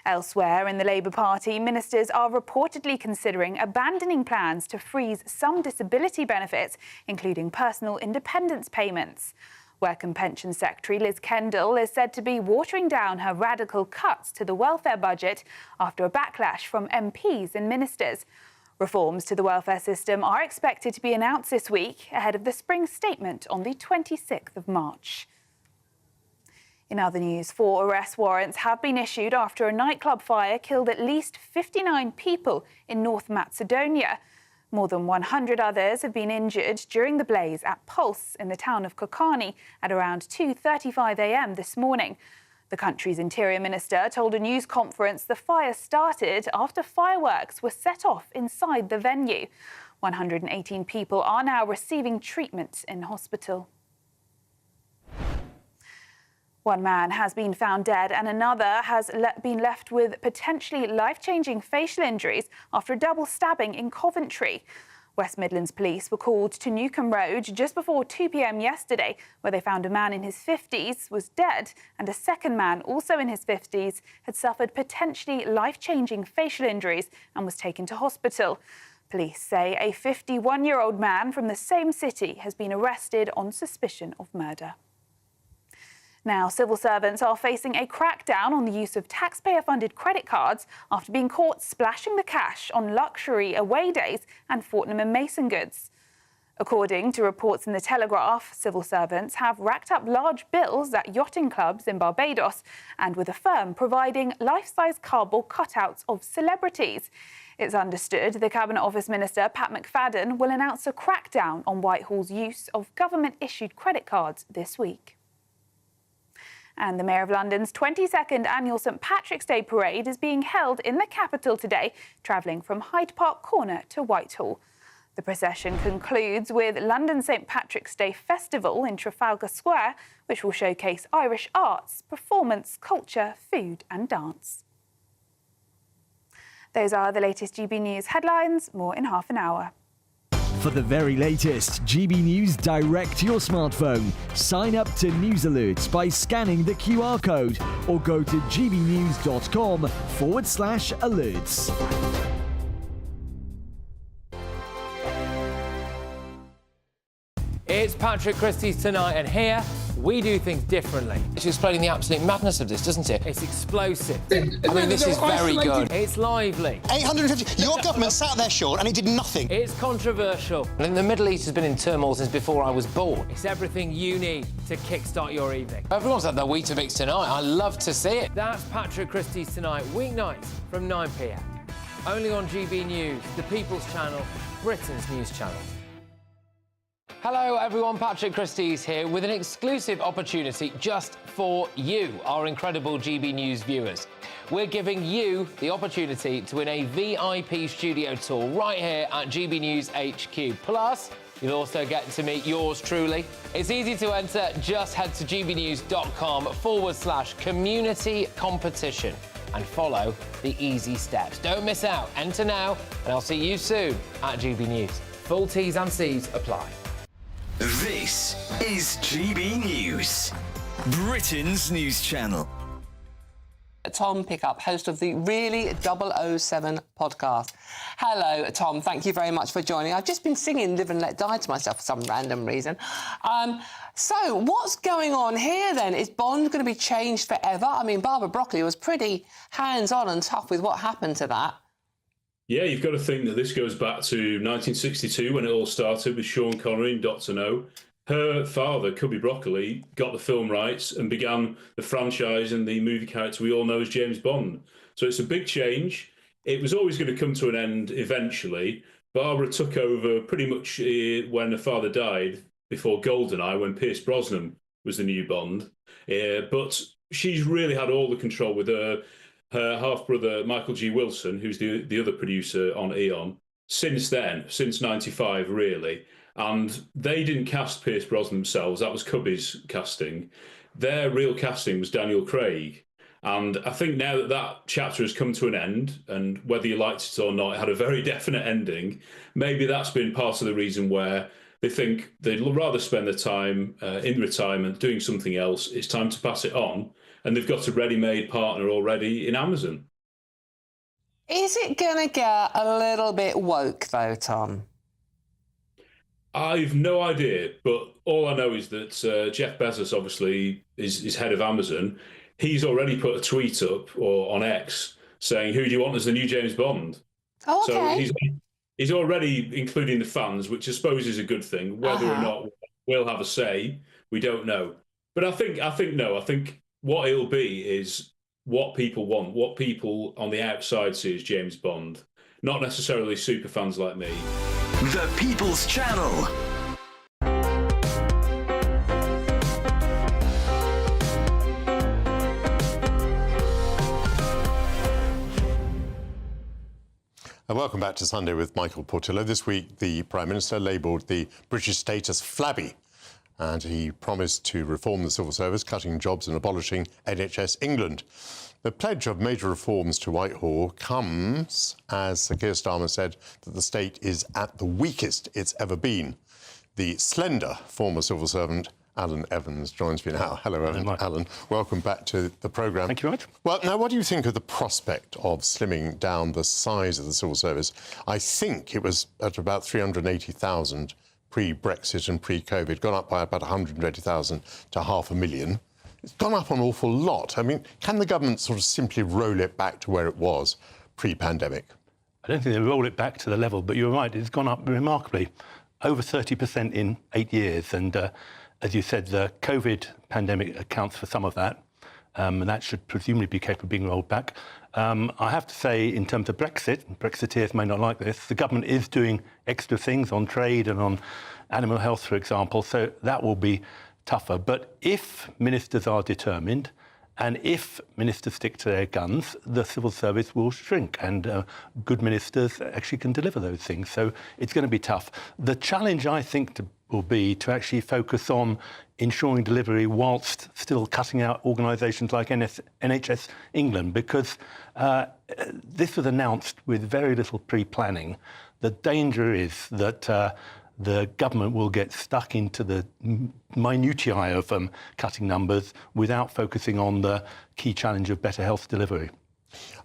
Elsewhere in the Labour Party, ministers are reportedly considering abandoning plans to freeze some disability benefits, including personal independence payments. Work and Pensions Secretary Liz Kendall is said to be watering down her radical cuts to the welfare budget after a backlash from MPs and ministers. Reforms to the welfare system are expected to be announced this week ahead of the spring statement on the 26th of March. In other news, 4 arrest warrants have been issued after a nightclub fire killed at least 59 people in North Macedonia. More than 100 others have been injured during the blaze at Pulse in the town of Kokani at around 2:35 a.m. this morning. The country's interior minister told a news conference the fire started after fireworks were set off inside the venue. 118 people are now receiving treatment in hospital. One man has been found dead and another has been left with potentially life-changing facial injuries after a double stabbing in Coventry. West Midlands Police were called to Newcombe Road just before 2 p.m. yesterday, where they found a man in his 50s was dead and a second man, also in his 50s, had suffered potentially life-changing facial injuries and was taken to hospital. Police say a 51-year-old man from the same city has been arrested on suspicion of murder. Now, civil servants are facing a crackdown on the use of taxpayer-funded credit cards after being caught splashing the cash on luxury away days and Fortnum and Mason goods. According to reports in the Telegraph, civil servants have racked up large bills at yachting clubs in Barbados and with a firm providing life-size cardboard cutouts of celebrities. It's understood the Cabinet Office Minister, Pat McFadden, will announce a crackdown on Whitehall's use of government-issued credit cards this week. And the Mayor of London's 22nd annual St Patrick's Day parade is being held in the capital today, travelling from Hyde Park Corner to Whitehall. The procession concludes with London St Patrick's Day Festival in Trafalgar Square, which will showcase Irish arts, performance, culture, food and dance. Those are the latest GB News headlines. More in half an hour. For the very latest GB News direct to your smartphone, sign up to News Alerts by scanning the QR code or go to gbnews.com/alerts. It's Patrick Christie's Tonight, and here we do things differently. It's explaining the absolute madness of this, doesn't it? It's explosive. I mean, this is very good. It's lively. 850. Your government sat there, Sean, and it did nothing. It's controversial. And the Middle East has been in turmoil since before I was born. It's everything you need to kickstart your evening. Everyone's had their Weetabix tonight. I love to see it. That's Patrick Christie's Tonight, weeknights from 9 p.m. Only on GB News, the People's Channel, Britain's news channel. Hello everyone, Patrick Christie's here with an exclusive opportunity just for you, our incredible GB News viewers. We're giving you the opportunity to win a VIP studio tour right here at GB News HQ. Plus, you'll also get to meet yours truly. It's easy to enter, just head to gbnews.com/community competition and follow the easy steps. Don't miss out, enter now, and I'll see you soon at GB News. Full T's and C's apply. This is GB News, Britain's news channel. Tom Pickup, host of the Really 007 podcast. Hello, Tom. Thank you very much for joining. I've just been singing Live and Let Die to myself for some random reason. So what's going on here, then? Is Bond going to be changed forever? I mean, Barbara Broccoli was pretty hands-on and tough with what happened to that. Yeah, you've got to think that this goes back to 1962 when it all started with Sean Connery and Dr. No. Her father, Cubby Broccoli, got the film rights and began the franchise and the movie character we all know as James Bond. So it's a big change. It was always going to come to an end eventually. Barbara took over pretty much when her father died, before GoldenEye, when Pierce Brosnan was the new Bond. But she's really had all the control with her half-brother, Michael G. Wilson, who's the other producer on Eon, since then, since 95, really. And they didn't cast Pierce Brosnan themselves. That was Cubby's casting. Their real casting was Daniel Craig. And I think now that that chapter has come to an end, and whether you liked it or not, it had a very definite ending, maybe that's been part of the reason where they think they'd rather spend their time in retirement doing something else. It's time to pass it on. And they've got a ready-made partner already in Amazon. Is it going to get a little bit woke, though, Tom? I've no idea, but all I know is that Jeff Bezos obviously is head of Amazon. He's already put a tweet up or on X saying, "Who do you want as the new James Bond?" Oh, okay. So he's already including the fans, which I suppose is a good thing. Whether or not we'll have a say, we don't know. But I think what it'll be is what people want, what people on the outside see as James Bond, not necessarily super fans like me. The People's Channel. And welcome back to Sunday with Michael Portillo. This week, the Prime Minister labelled the British state as flabby, and he promised to reform the civil service, cutting jobs and abolishing NHS England. The pledge of major reforms to Whitehall comes as Sir Keir Starmer said that the state is at the weakest it's ever been. The slender former civil servant Alan Evans joins me now. Hello, Alan. Welcome back to the programme. Thank you very much. Well, now, what do you think of the prospect of slimming down the size of the civil service? I think it was at about 380,000 pre-Brexit and pre-COVID, gone up by about 120,000 to 500,000. It's gone up an awful lot. I mean, can the government sort of simply roll it back to where it was pre-pandemic? I don't think they roll it back to the level, but you're right, it's gone up remarkably, over 30% in 8 years. And as you said, the COVID pandemic accounts for some of that, and that should presumably be capable of being rolled back. I have to say, in terms of Brexit, Brexiteers may not like this, the government is doing extra things on trade and on animal health, for example, so that will be tougher. But if ministers are determined and if ministers stick to their guns, the civil service will shrink, and good ministers actually can deliver those things. So it's going to be tough. The challenge, I think, will be to actually focus on ensuring delivery whilst still cutting out organisations like NHS England, because this was announced with very little pre-planning. The danger is that the government will get stuck into the minutiae of cutting numbers without focusing on the key challenge of better health delivery.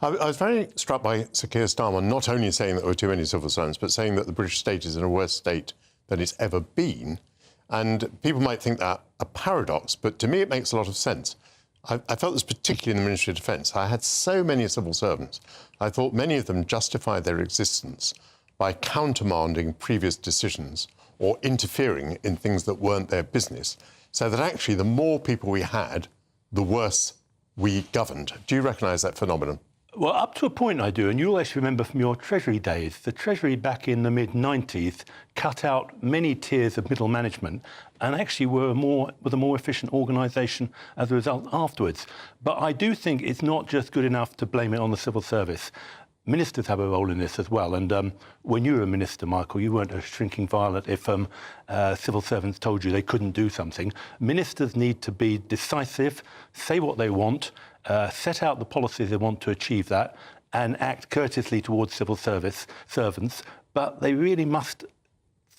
I was very struck by Sir Keir Starmer not only saying that there were too many civil servants, but saying that the British state is in a worse state than it's ever been. And people might think that a paradox, but to me it makes a lot of sense. I felt this particularly in the Ministry of Defence. I had so many civil servants. I thought many of them justified their existence by countermanding previous decisions or interfering in things that weren't their business, so that actually the more people we had, the worse we governed. Do you recognise that phenomenon? Well, up to a point I do, and you'll actually remember from your Treasury days, the Treasury back in the mid-90s cut out many tiers of middle management and actually were a more efficient organisation as a result afterwards. But I do think it's not just good enough to blame it on the civil service. Ministers have a role in this as well. And when you were a minister, Michael, you weren't a shrinking violet if civil servants told you they couldn't do something. Ministers need to be decisive, say what they want, set out the policies they want to achieve that, and act courteously towards civil service servants. But they really must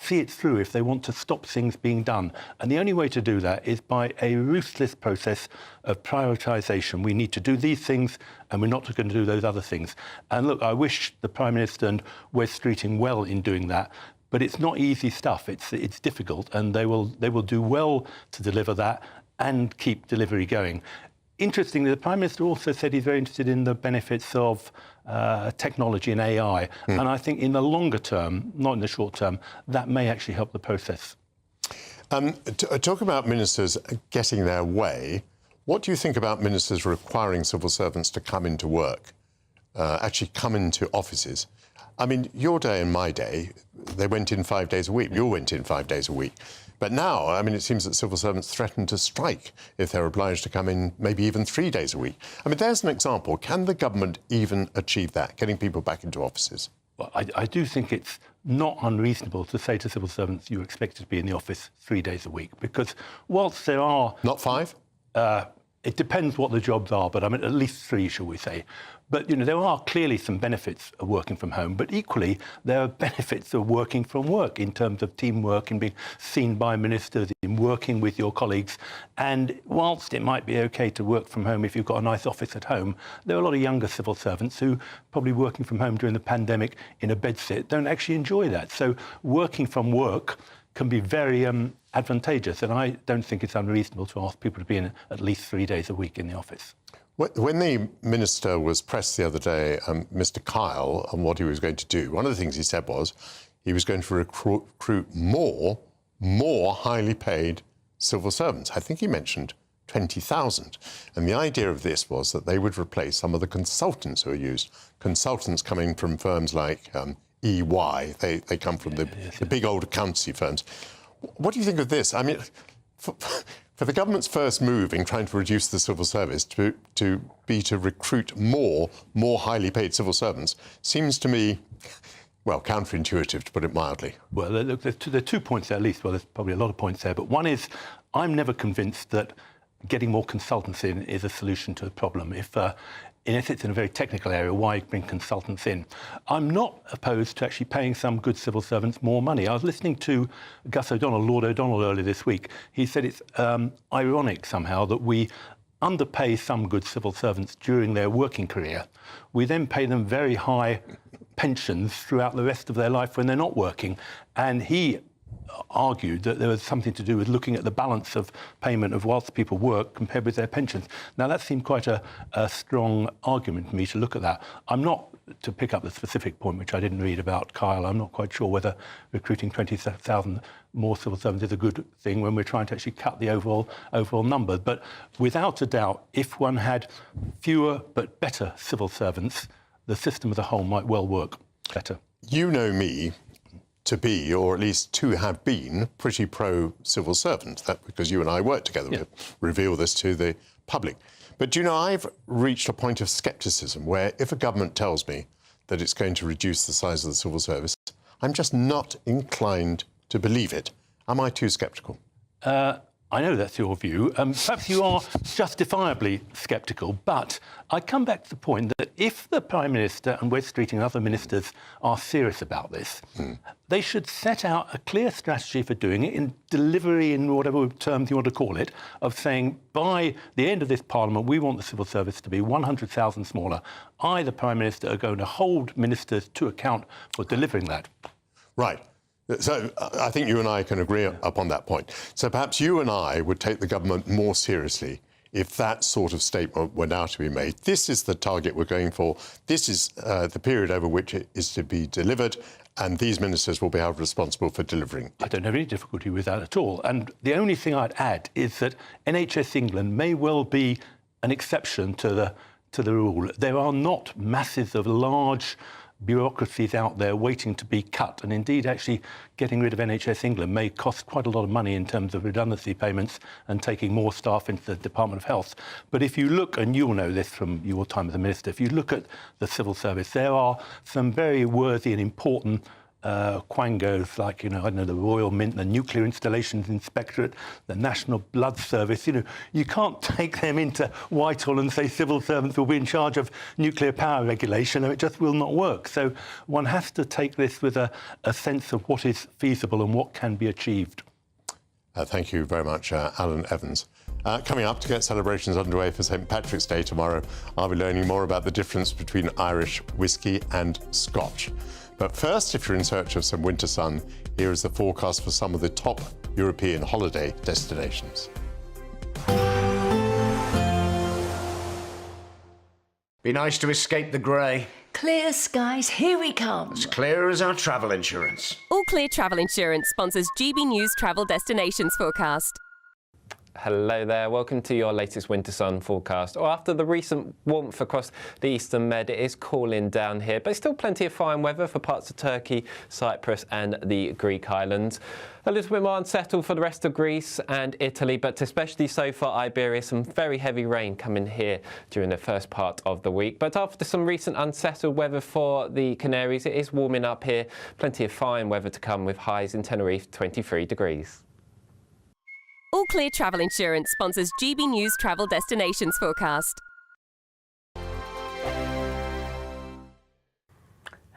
see it through if they want to stop things being done. And the only way to do that is by a ruthless process of prioritisation. We need to do these things and we're not going to do those other things. And look, I wish the Prime Minister and Wes Streeting well in doing that, but it's not easy stuff. It's difficult, and they will do well to deliver that and keep delivery going. Interestingly, the Prime Minister also said he's very interested in the benefits of technology and AI. And I think in the longer term, not in the short term, that may actually help the process. Talk about ministers getting their way. What do you think about ministers requiring civil servants to come into work, actually come into offices? I mean, your day and my day, they went in 5 days a week. You all went in 5 days a week. But now, I mean, it seems that civil servants threaten to strike if they're obliged to come in maybe even 3 days a week. I mean, there's an example. Can the government even achieve that, getting people back into offices? Well, I do think it's not unreasonable to say to civil servants you're expected to be in the office 3 days a week, because whilst there are... Not 5? It depends what the jobs are, but I mean, at least 3, shall we say. But, you know, there are clearly some benefits of working from home, but equally there are benefits of working from work in terms of teamwork and being seen by ministers, in working with your colleagues. And whilst it might be OK to work from home if you've got a nice office at home, there are a lot of younger civil servants who, probably working from home during the pandemic in a bedsit, don't actually enjoy that. So working from work can be very advantageous, and I don't think it's unreasonable to ask people to be in at least 3 days a week in the office. When the minister was pressed the other day, Mr. Kyle, on what he was going to do, one of the things he said was he was going to recruit more highly paid civil servants. I think he mentioned 20,000. And the idea of this was that they would replace some of the consultants who are used. Consultants coming from firms like EY. They come from the big old accountancy firms. What do you think of this? I mean, for the government's first move in trying to reduce the civil service to recruit more highly paid civil servants seems to me, well, counterintuitive, to put it mildly. Well, look, there are 2 points there at least. Well, there's probably a lot of points there, but one is I'm never convinced that getting more consultants in is a solution to the problem. If it's in a very technical area, why bring consultants in? I'm not opposed to actually paying some good civil servants more money. I was listening to Gus O'Donnell, Lord O'Donnell, earlier this week. He said it's ironic somehow that we underpay some good civil servants during their working career. We then pay them very high pensions throughout the rest of their life when they're not working. And he argued that there was something to do with looking at the balance of payment of whilst people work compared with their pensions. Now, that seemed quite a strong argument for me to look at that. I'm not, to pick up the specific point, which I didn't read about Kyle, I'm not quite sure whether recruiting 20,000 more civil servants is a good thing when we're trying to actually cut the overall number. But without a doubt, if one had fewer but better civil servants, the system as a whole might well work better. You know me to be, or at least to have been, pretty pro-civil servant. That because you and I work together to reveal this to the public. But do you know, I've reached a point of scepticism where if a government tells me that it's going to reduce the size of the civil service, I'm just not inclined to believe it. Am I too sceptical? I know that's your view. Perhaps you are justifiably sceptical, but I come back to the point that if the Prime Minister and Wes Streeting and other ministers are serious about this, they should set out a clear strategy for doing it in delivery, in whatever terms you want to call it, of saying by the end of this Parliament, we want the civil service to be 100,000 smaller. I, the Prime Minister, are going to hold ministers to account for delivering that. Right. So I think you and I can agree upon that point. So perhaps you and I would take the government more seriously if that sort of statement were now to be made. This is the target we're going for. This is the period over which it is to be delivered, and these ministers will be held responsible for delivering it. I don't have any difficulty with that at all. And the only thing I'd add is that NHS England may well be an exception to the rule. There are not masses of large bureaucracies out there waiting to be cut, and indeed actually getting rid of NHS England may cost quite a lot of money in terms of redundancy payments and taking more staff into the Department of Health. But if you look, and you'll know this from your time as a minister, if you look at the civil service, there are some very worthy and important quangos like, you know, I don't know, the Royal Mint, the Nuclear Installations Inspectorate, the National Blood Service. You know, you can't take them into Whitehall and say civil servants will be in charge of nuclear power regulation, or it just will not work. So one has to take this with a sense of what is feasible and what can be achieved. Thank you very much, Alan Evans. Coming up, to get celebrations underway for St Patrick's Day tomorrow, I'll be learning more about the difference between Irish whiskey and Scotch. But first, if you're in search of some winter sun, here is the forecast for some of the top European holiday destinations. Be nice to escape the grey. Clear skies, here we come. As clear as our travel insurance. All Clear Travel Insurance sponsors GB News Travel Destinations Forecast. Hello there, welcome to your latest winter sun forecast. Well, after the recent warmth across the Eastern Med, it is cooling down here, but still plenty of fine weather for parts of Turkey, Cyprus and the Greek islands. A little bit more unsettled for the rest of Greece and Italy, but especially so for Iberia, some very heavy rain coming here during the first part of the week. But after some recent unsettled weather for the Canaries, it is warming up here. Plenty of fine weather to come with highs in Tenerife, 23 degrees. All Clear Travel Insurance sponsors GB News Travel Destinations Forecast.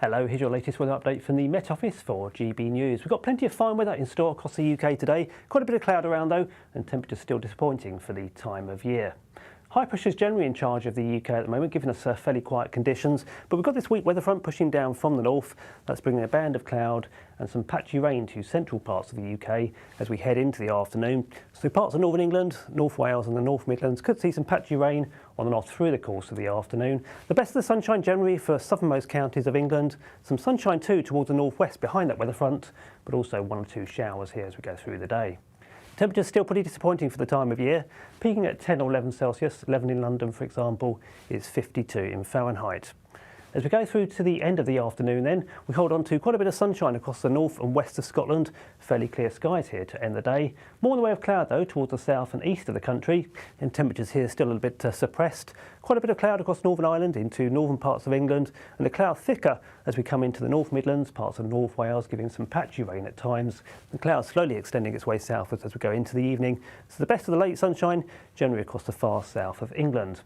Hello, here's your latest weather update from the Met Office for GB News. We've got plenty of fine weather in store across the UK today. Quite a bit of cloud around though, and temperatures still disappointing for the time of year. High pressure is generally in charge of the UK at the moment, giving us fairly quiet conditions. But we've got this weak weather front pushing down from the north. That's bringing a band of cloud and some patchy rain to central parts of the UK as we head into the afternoon. So parts of northern England, North Wales and the North Midlands could see some patchy rain on and off through the course of the afternoon. The best of the sunshine generally for southernmost counties of England. Some sunshine too towards the northwest behind that weather front, but also 1 or 2 showers here as we go through the day. Temperatures still pretty disappointing for the time of year, peaking at 10 or 11 Celsius. 11 in London, for example, is 52 in Fahrenheit. As we go through to the end of the afternoon then, we hold on to quite a bit of sunshine across the north and west of Scotland. Fairly clear skies here to end the day. More in the way of cloud though towards the south and east of the country, and temperatures here still a little bit suppressed. Quite a bit of cloud across Northern Ireland into northern parts of England, and the cloud thicker as we come into the North Midlands, parts of North Wales, giving some patchy rain at times. The cloud slowly extending its way southwards as we go into the evening. So the best of the late sunshine generally across the far south of England.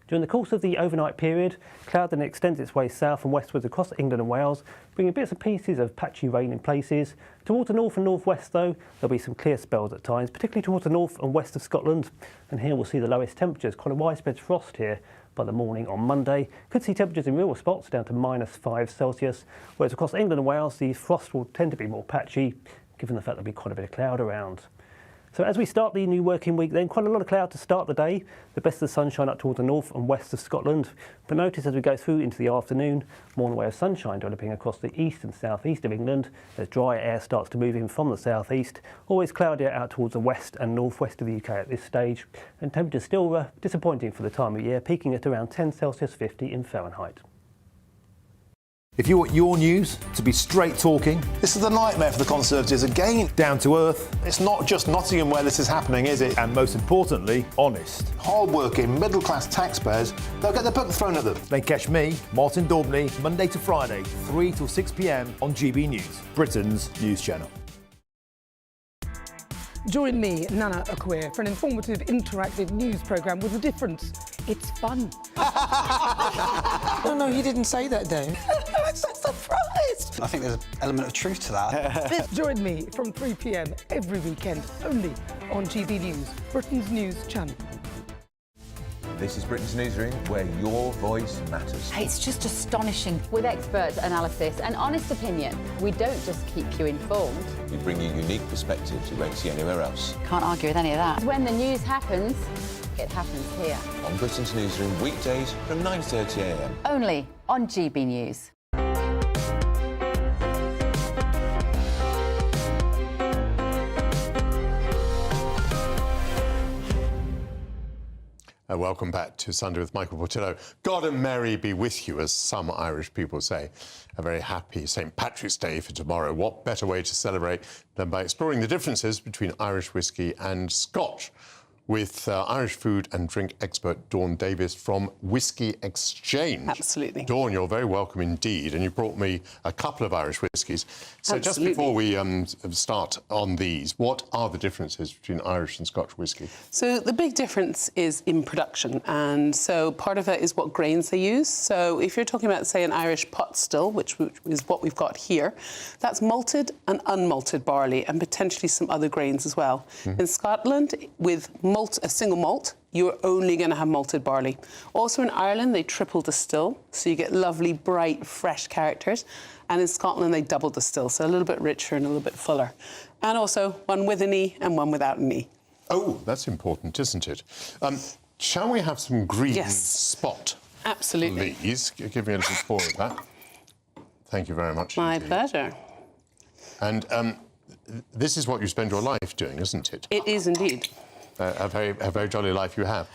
During the course of the overnight period, cloud then extends its way south and westwards across England and Wales, bringing bits and pieces of patchy rain in places. Towards the north and northwest, though, there'll be some clear spells at times, particularly towards the north and west of Scotland. And here we'll see the lowest temperatures, quite a widespread frost here by the morning on Monday. Could see temperatures in real spots down to -5 Celsius, whereas across England and Wales, the frost will tend to be more patchy, given the fact there'll be quite a bit of cloud around. So as we start the new working week then, quite a lot of cloud to start the day. The best of the sunshine up towards the north and west of Scotland. But notice as we go through into the afternoon, more in the way of sunshine developing across the east and southeast of England as dry air starts to move in from the southeast. Always cloudier out towards the west and northwest of the UK at this stage. And temperatures still disappointing for the time of year, peaking at around 10 Celsius, 50 in Fahrenheit. If you want your news to be straight talking... This is a nightmare for the Conservatives again. Down to earth. It's not just Nottingham where this is happening, is it? And most importantly, honest. Hard-working, middle-class taxpayers, they'll get their book thrown at them. Then catch me, Martin Daubney, Monday to Friday, 3 till 6 p.m. on GB News, Britain's news channel. Join me, Nana Akwe, for an informative, interactive news programme with a difference. It's fun. No, he didn't say that, Dave. I'm so surprised. I think there's an element of truth to that. Join me from 3 p.m. every weekend, only on GB News, Britain's news channel. This is Britain's Newsroom, where your voice matters. It's just astonishing. With expert analysis and honest opinion, we don't just keep you informed. We bring you unique perspectives you won't see anywhere else. Can't argue with any of that. When the news happens, it happens here. On Britain's Newsroom, weekdays from 9:30 a.m. Only on GB News. Welcome back to Sunday with Michael Portillo. God and Mary be with you, as some Irish people say. A very happy St. Patrick's Day for tomorrow. What better way to celebrate than by exploring the differences between Irish whiskey and Scotch with Irish food and drink expert Dawn Davis from Whisky Exchange. Absolutely. Dawn, you're very welcome indeed, and you brought me a couple of Irish whiskies. So Absolutely. just before we start on these, what are the differences between Irish and Scotch whisky? So the big difference is in production, and so part of it is what grains they use. So if you're talking about, say, an Irish pot still, which is what we've got here, that's malted and unmalted barley and potentially some other grains as well. Mm-hmm. In Scotland, with a single malt, you're only going to have malted barley. Also in Ireland, they triple distill, so you get lovely, bright, fresh characters. And in Scotland, they double distill, so a little bit richer and a little bit fuller. And also one with an E and one without an E. Oh, that's important, isn't it? Shall we have some green spot? Absolutely. Please, give me a little pour of that. Thank you very much. My pleasure. And this is what you spend your life doing, isn't it? It is indeed. A very jolly life you have.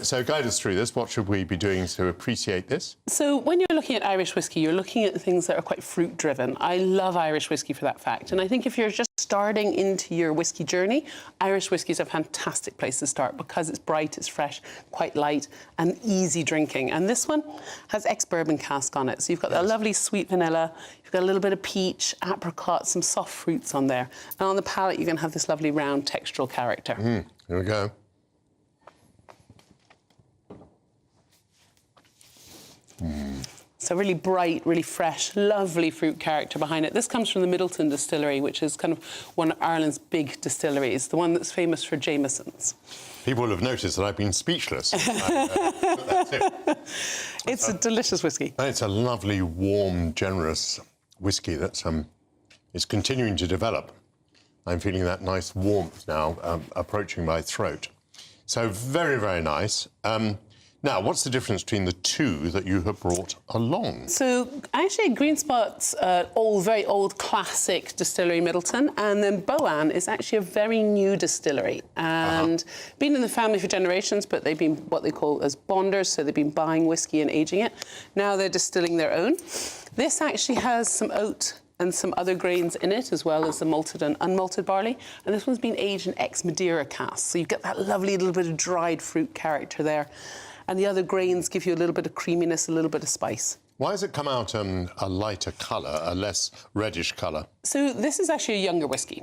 So guide us through this. What should we be doing to appreciate this? So when you're looking at Irish whiskey, you're looking at things that are quite fruit-driven. I love Irish whiskey for that fact. And I think if you're just starting into your whiskey journey, Irish whiskey is a fantastic place to start because it's bright, it's fresh, quite light and easy drinking. And this one has ex-bourbon cask on it. So you've got that lovely sweet vanilla, you've got a little bit of peach, apricot, some soft fruits on there. And on the palate, you're going to have this lovely round textural character. Here we go. So really bright, really fresh, lovely fruit character behind it. This comes from the Middleton distillery, which is kind of one of Ireland's big distilleries, the one that's famous for Jameson's. People will have noticed that I've been speechless. That's it. It's a delicious whiskey. It's a lovely, warm, generous whiskey that's is continuing to develop. I'm feeling that nice warmth now approaching my throat. So very, very nice. Now, what's the difference between the two that you have brought along? So, actually, Green Spot's very old classic distillery, Middleton, and then Boan is actually a very new distillery and been in the family for generations, but they've been what they call as bonders, so they've been buying whiskey and aging it. Now they're distilling their own. This actually has some oat and some other grains in it, as well as the malted and unmalted barley. And this one's been aged in ex-Madeira casks, so you get that lovely little bit of dried fruit character there. And the other grains give you a little bit of creaminess, a little bit of spice. Why has it come out a lighter colour, a less reddish colour? So this is actually a younger whiskey.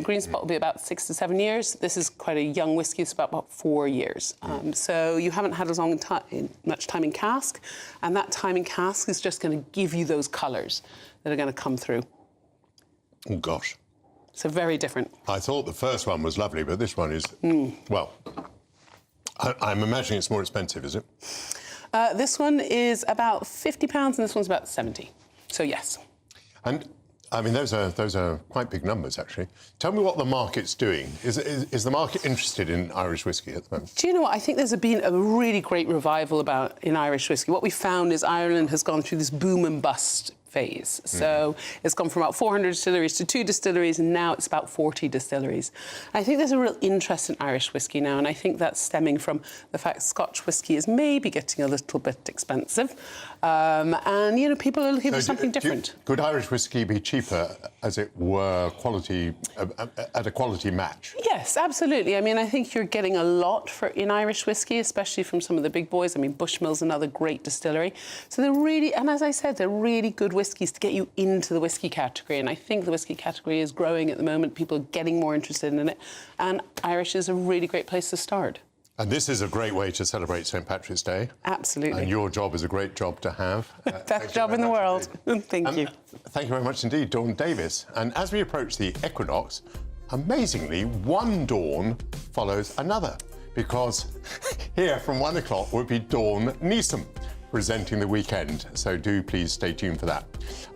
Green Spot will be about 6 to 7 years. This is quite a young whiskey. It's about 4 years. So you haven't had as much time in cask, and that time in cask is just going to give you those colours that are going to come through. Oh, gosh. So very different. I thought the first one was lovely, but this one is, well, I'm imagining it's more expensive, is it? This one is about £50 and this one's about 70. So yes. And I mean, those are quite big numbers, actually. Tell me what the market's doing. Is the market interested in Irish whiskey at the moment? Do you know what? I think there's been a really great revival in Irish whiskey. What we found is Ireland has gone through this boom and bust phase. So it's gone from about 400 distilleries to 2 distilleries, and now it's about 40 distilleries. I think there's a real interest in Irish whiskey now, and I think that's stemming from the fact Scotch whiskey is maybe getting a little bit expensive. And, you know, people are looking for something different. Could Irish whiskey be cheaper, as it were, at a quality match? Yes, absolutely. I mean, I think you're getting a lot in Irish whiskey, especially from some of the big boys. I mean, Bushmill's another great distillery. So they're really, and as I said, they're really good whiskies to get you into the whiskey category. And I think the whiskey category is growing at the moment. People are getting more interested in it. And Irish is a really great place to start. And this is a great way to celebrate St. Patrick's Day. Absolutely. And your job is a great job to have. Best job in the world. Thank you. Thank you very much indeed, Dawn Davis. And as we approach the equinox, amazingly, one dawn follows another, because here from 1 o'clock will be Dawn Neeson presenting the weekend. So do please stay tuned for that.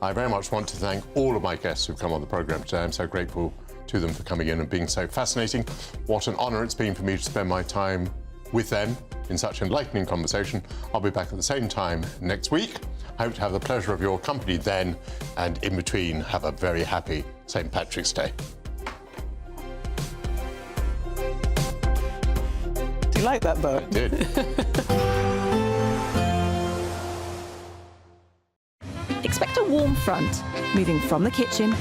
I very much want to thank all of my guests who've come on the programme today. I'm so grateful to them for coming in and being so fascinating. What an honour it's been for me to spend my time with them in such enlightening conversation. I'll be back at the same time next week. I hope to have the pleasure of your company then, and in between, have a very happy St. Patrick's Day. Do you like that, though? I did. Expect a warm front, moving from the kitchen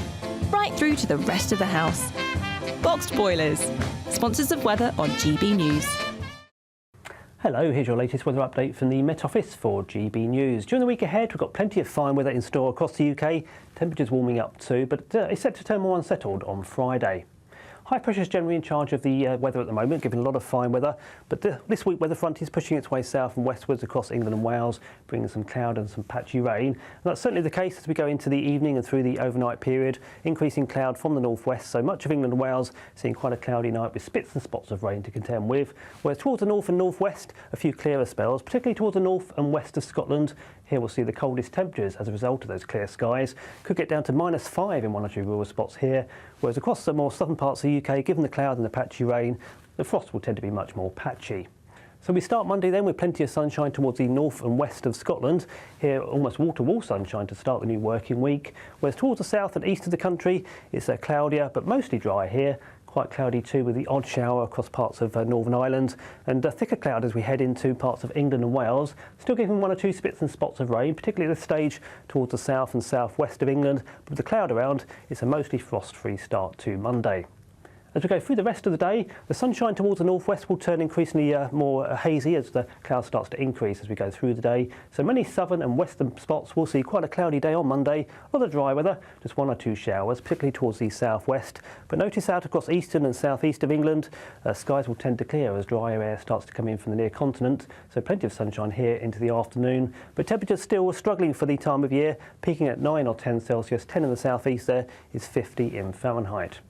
right through to the rest of the house. Boxed Boilers, sponsors of weather on GB News. Hello, here's your latest weather update from the Met Office for GB News. During the week ahead, we've got plenty of fine weather in store across the UK. Temperatures warming up too, but it's set to turn more unsettled on Friday. High pressure is generally in charge of the weather at the moment, giving a lot of fine weather. But this week, weather front is pushing its way south and westwards across England and Wales, bringing some cloud and some patchy rain. And that's certainly the case as we go into the evening and through the overnight period. Increasing cloud from the northwest, so much of England and Wales seeing quite a cloudy night with spits and spots of rain to contend with. Whereas towards the north and northwest, a few clearer spells, particularly towards the north and west of Scotland. Here we'll see the coldest temperatures as a result of those clear skies. Could get down to -5 in 1 or 2 rural spots here, whereas across the more southern parts of the UK, given the cloud and the patchy rain, the frost will tend to be much more patchy. So we start Monday then with plenty of sunshine towards the north and west of Scotland. Here almost wall-to-wall sunshine to start the new working week. Whereas towards the south and east of the country, it's cloudier but mostly dry here. Quite cloudy too, with the odd shower across parts of Northern Ireland, and thicker cloud as we head into parts of England and Wales. Still giving one or two spits and spots of rain, particularly at this stage towards the south and southwest of England. But with the cloud around, it's a mostly frost-free start to Monday. As we go through the rest of the day, the sunshine towards the northwest will turn increasingly more hazy as the cloud starts to increase as we go through the day. So many southern and western spots will see quite a cloudy day on Monday. A lot of dry weather, just one or two showers, particularly towards the southwest. But notice out across eastern and southeast of England, skies will tend to clear as drier air starts to come in from the near continent. So plenty of sunshine here into the afternoon. But temperatures still struggling for the time of year, peaking at 9 or 10 Celsius, 10 in the southeast there is 50 in Fahrenheit.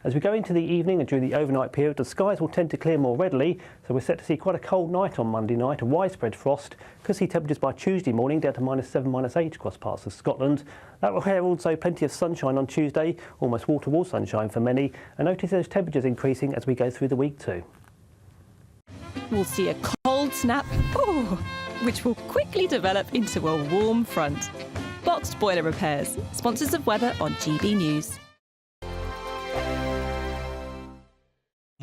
As we go into the evening and during the overnight period, the skies will tend to clear more readily, so we're set to see quite a cold night on Monday night, a widespread frost. Could see temperatures by Tuesday morning down to -7, -8 across parts of Scotland. That will have also plenty of sunshine on Tuesday, almost wall-to-wall sunshine for many, and notice those temperatures increasing as we go through the week too. We'll see a cold snap, which will quickly develop into a warm front. Boxed Boiler Repairs, sponsors of weather on GB News.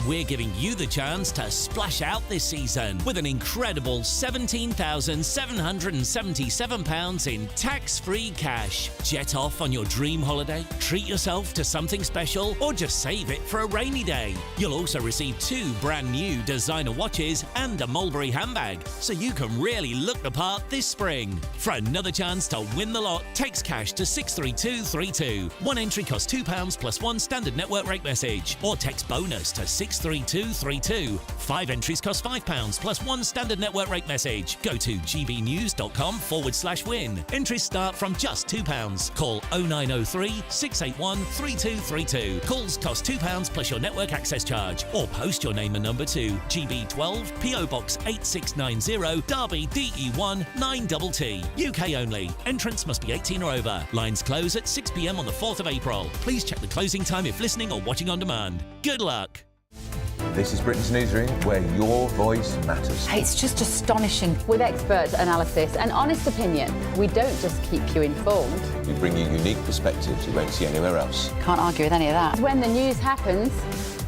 We're giving you the chance to splash out this season with an incredible £17,777 in tax-free cash. Jet off on your dream holiday, treat yourself to something special, or just save it for a rainy day. You'll also receive 2 brand new designer watches and a Mulberry handbag, so you can really look the part this spring. For another chance to win the lot, text cash to 63232. One entry costs £2 plus 1 standard network rate message, or text bonus to 63232. 5 entries cost £5 plus 1 standard network rate message. Go to gbnews.com/win. Entries start from just £2. Call 0903 681 3232. Calls cost £2 plus your network access charge, or post your name and number to GB12 PO Box 8690 Derby DE1 9TT. UK only. Entrance must be 18 or over. Lines close at 6 p.m. on the 4th of April. Please check the closing time if listening or watching on demand. Good luck. This is Britain's Newsroom, where your voice matters. It's just astonishing. With expert analysis and honest opinion, we don't just keep you informed. We bring you unique perspectives you won't see anywhere else. Can't argue with any of that. When the news happens,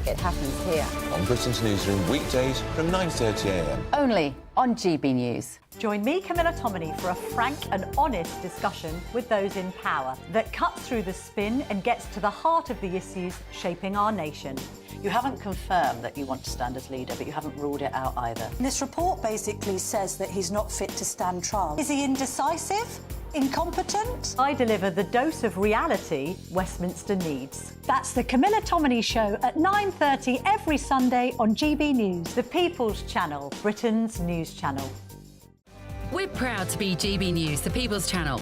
it happens here. On Britain's Newsroom, weekdays from 9:30 a.m. Only on GB News. Join me, Camilla Tominey, for a frank and honest discussion with those in power that cuts through the spin and gets to the heart of the issues shaping our nation. You haven't confirmed that you want to stand as leader, but you haven't ruled it out either. This report basically says that he's not fit to stand trial. Is he indecisive? Incompetent? I deliver the dose of reality Westminster needs. That's the Camilla Tominey Show at 9:30 every Sunday on GB News, the People's Channel, Britain's news channel. We're proud to be GB News, the People's Channel.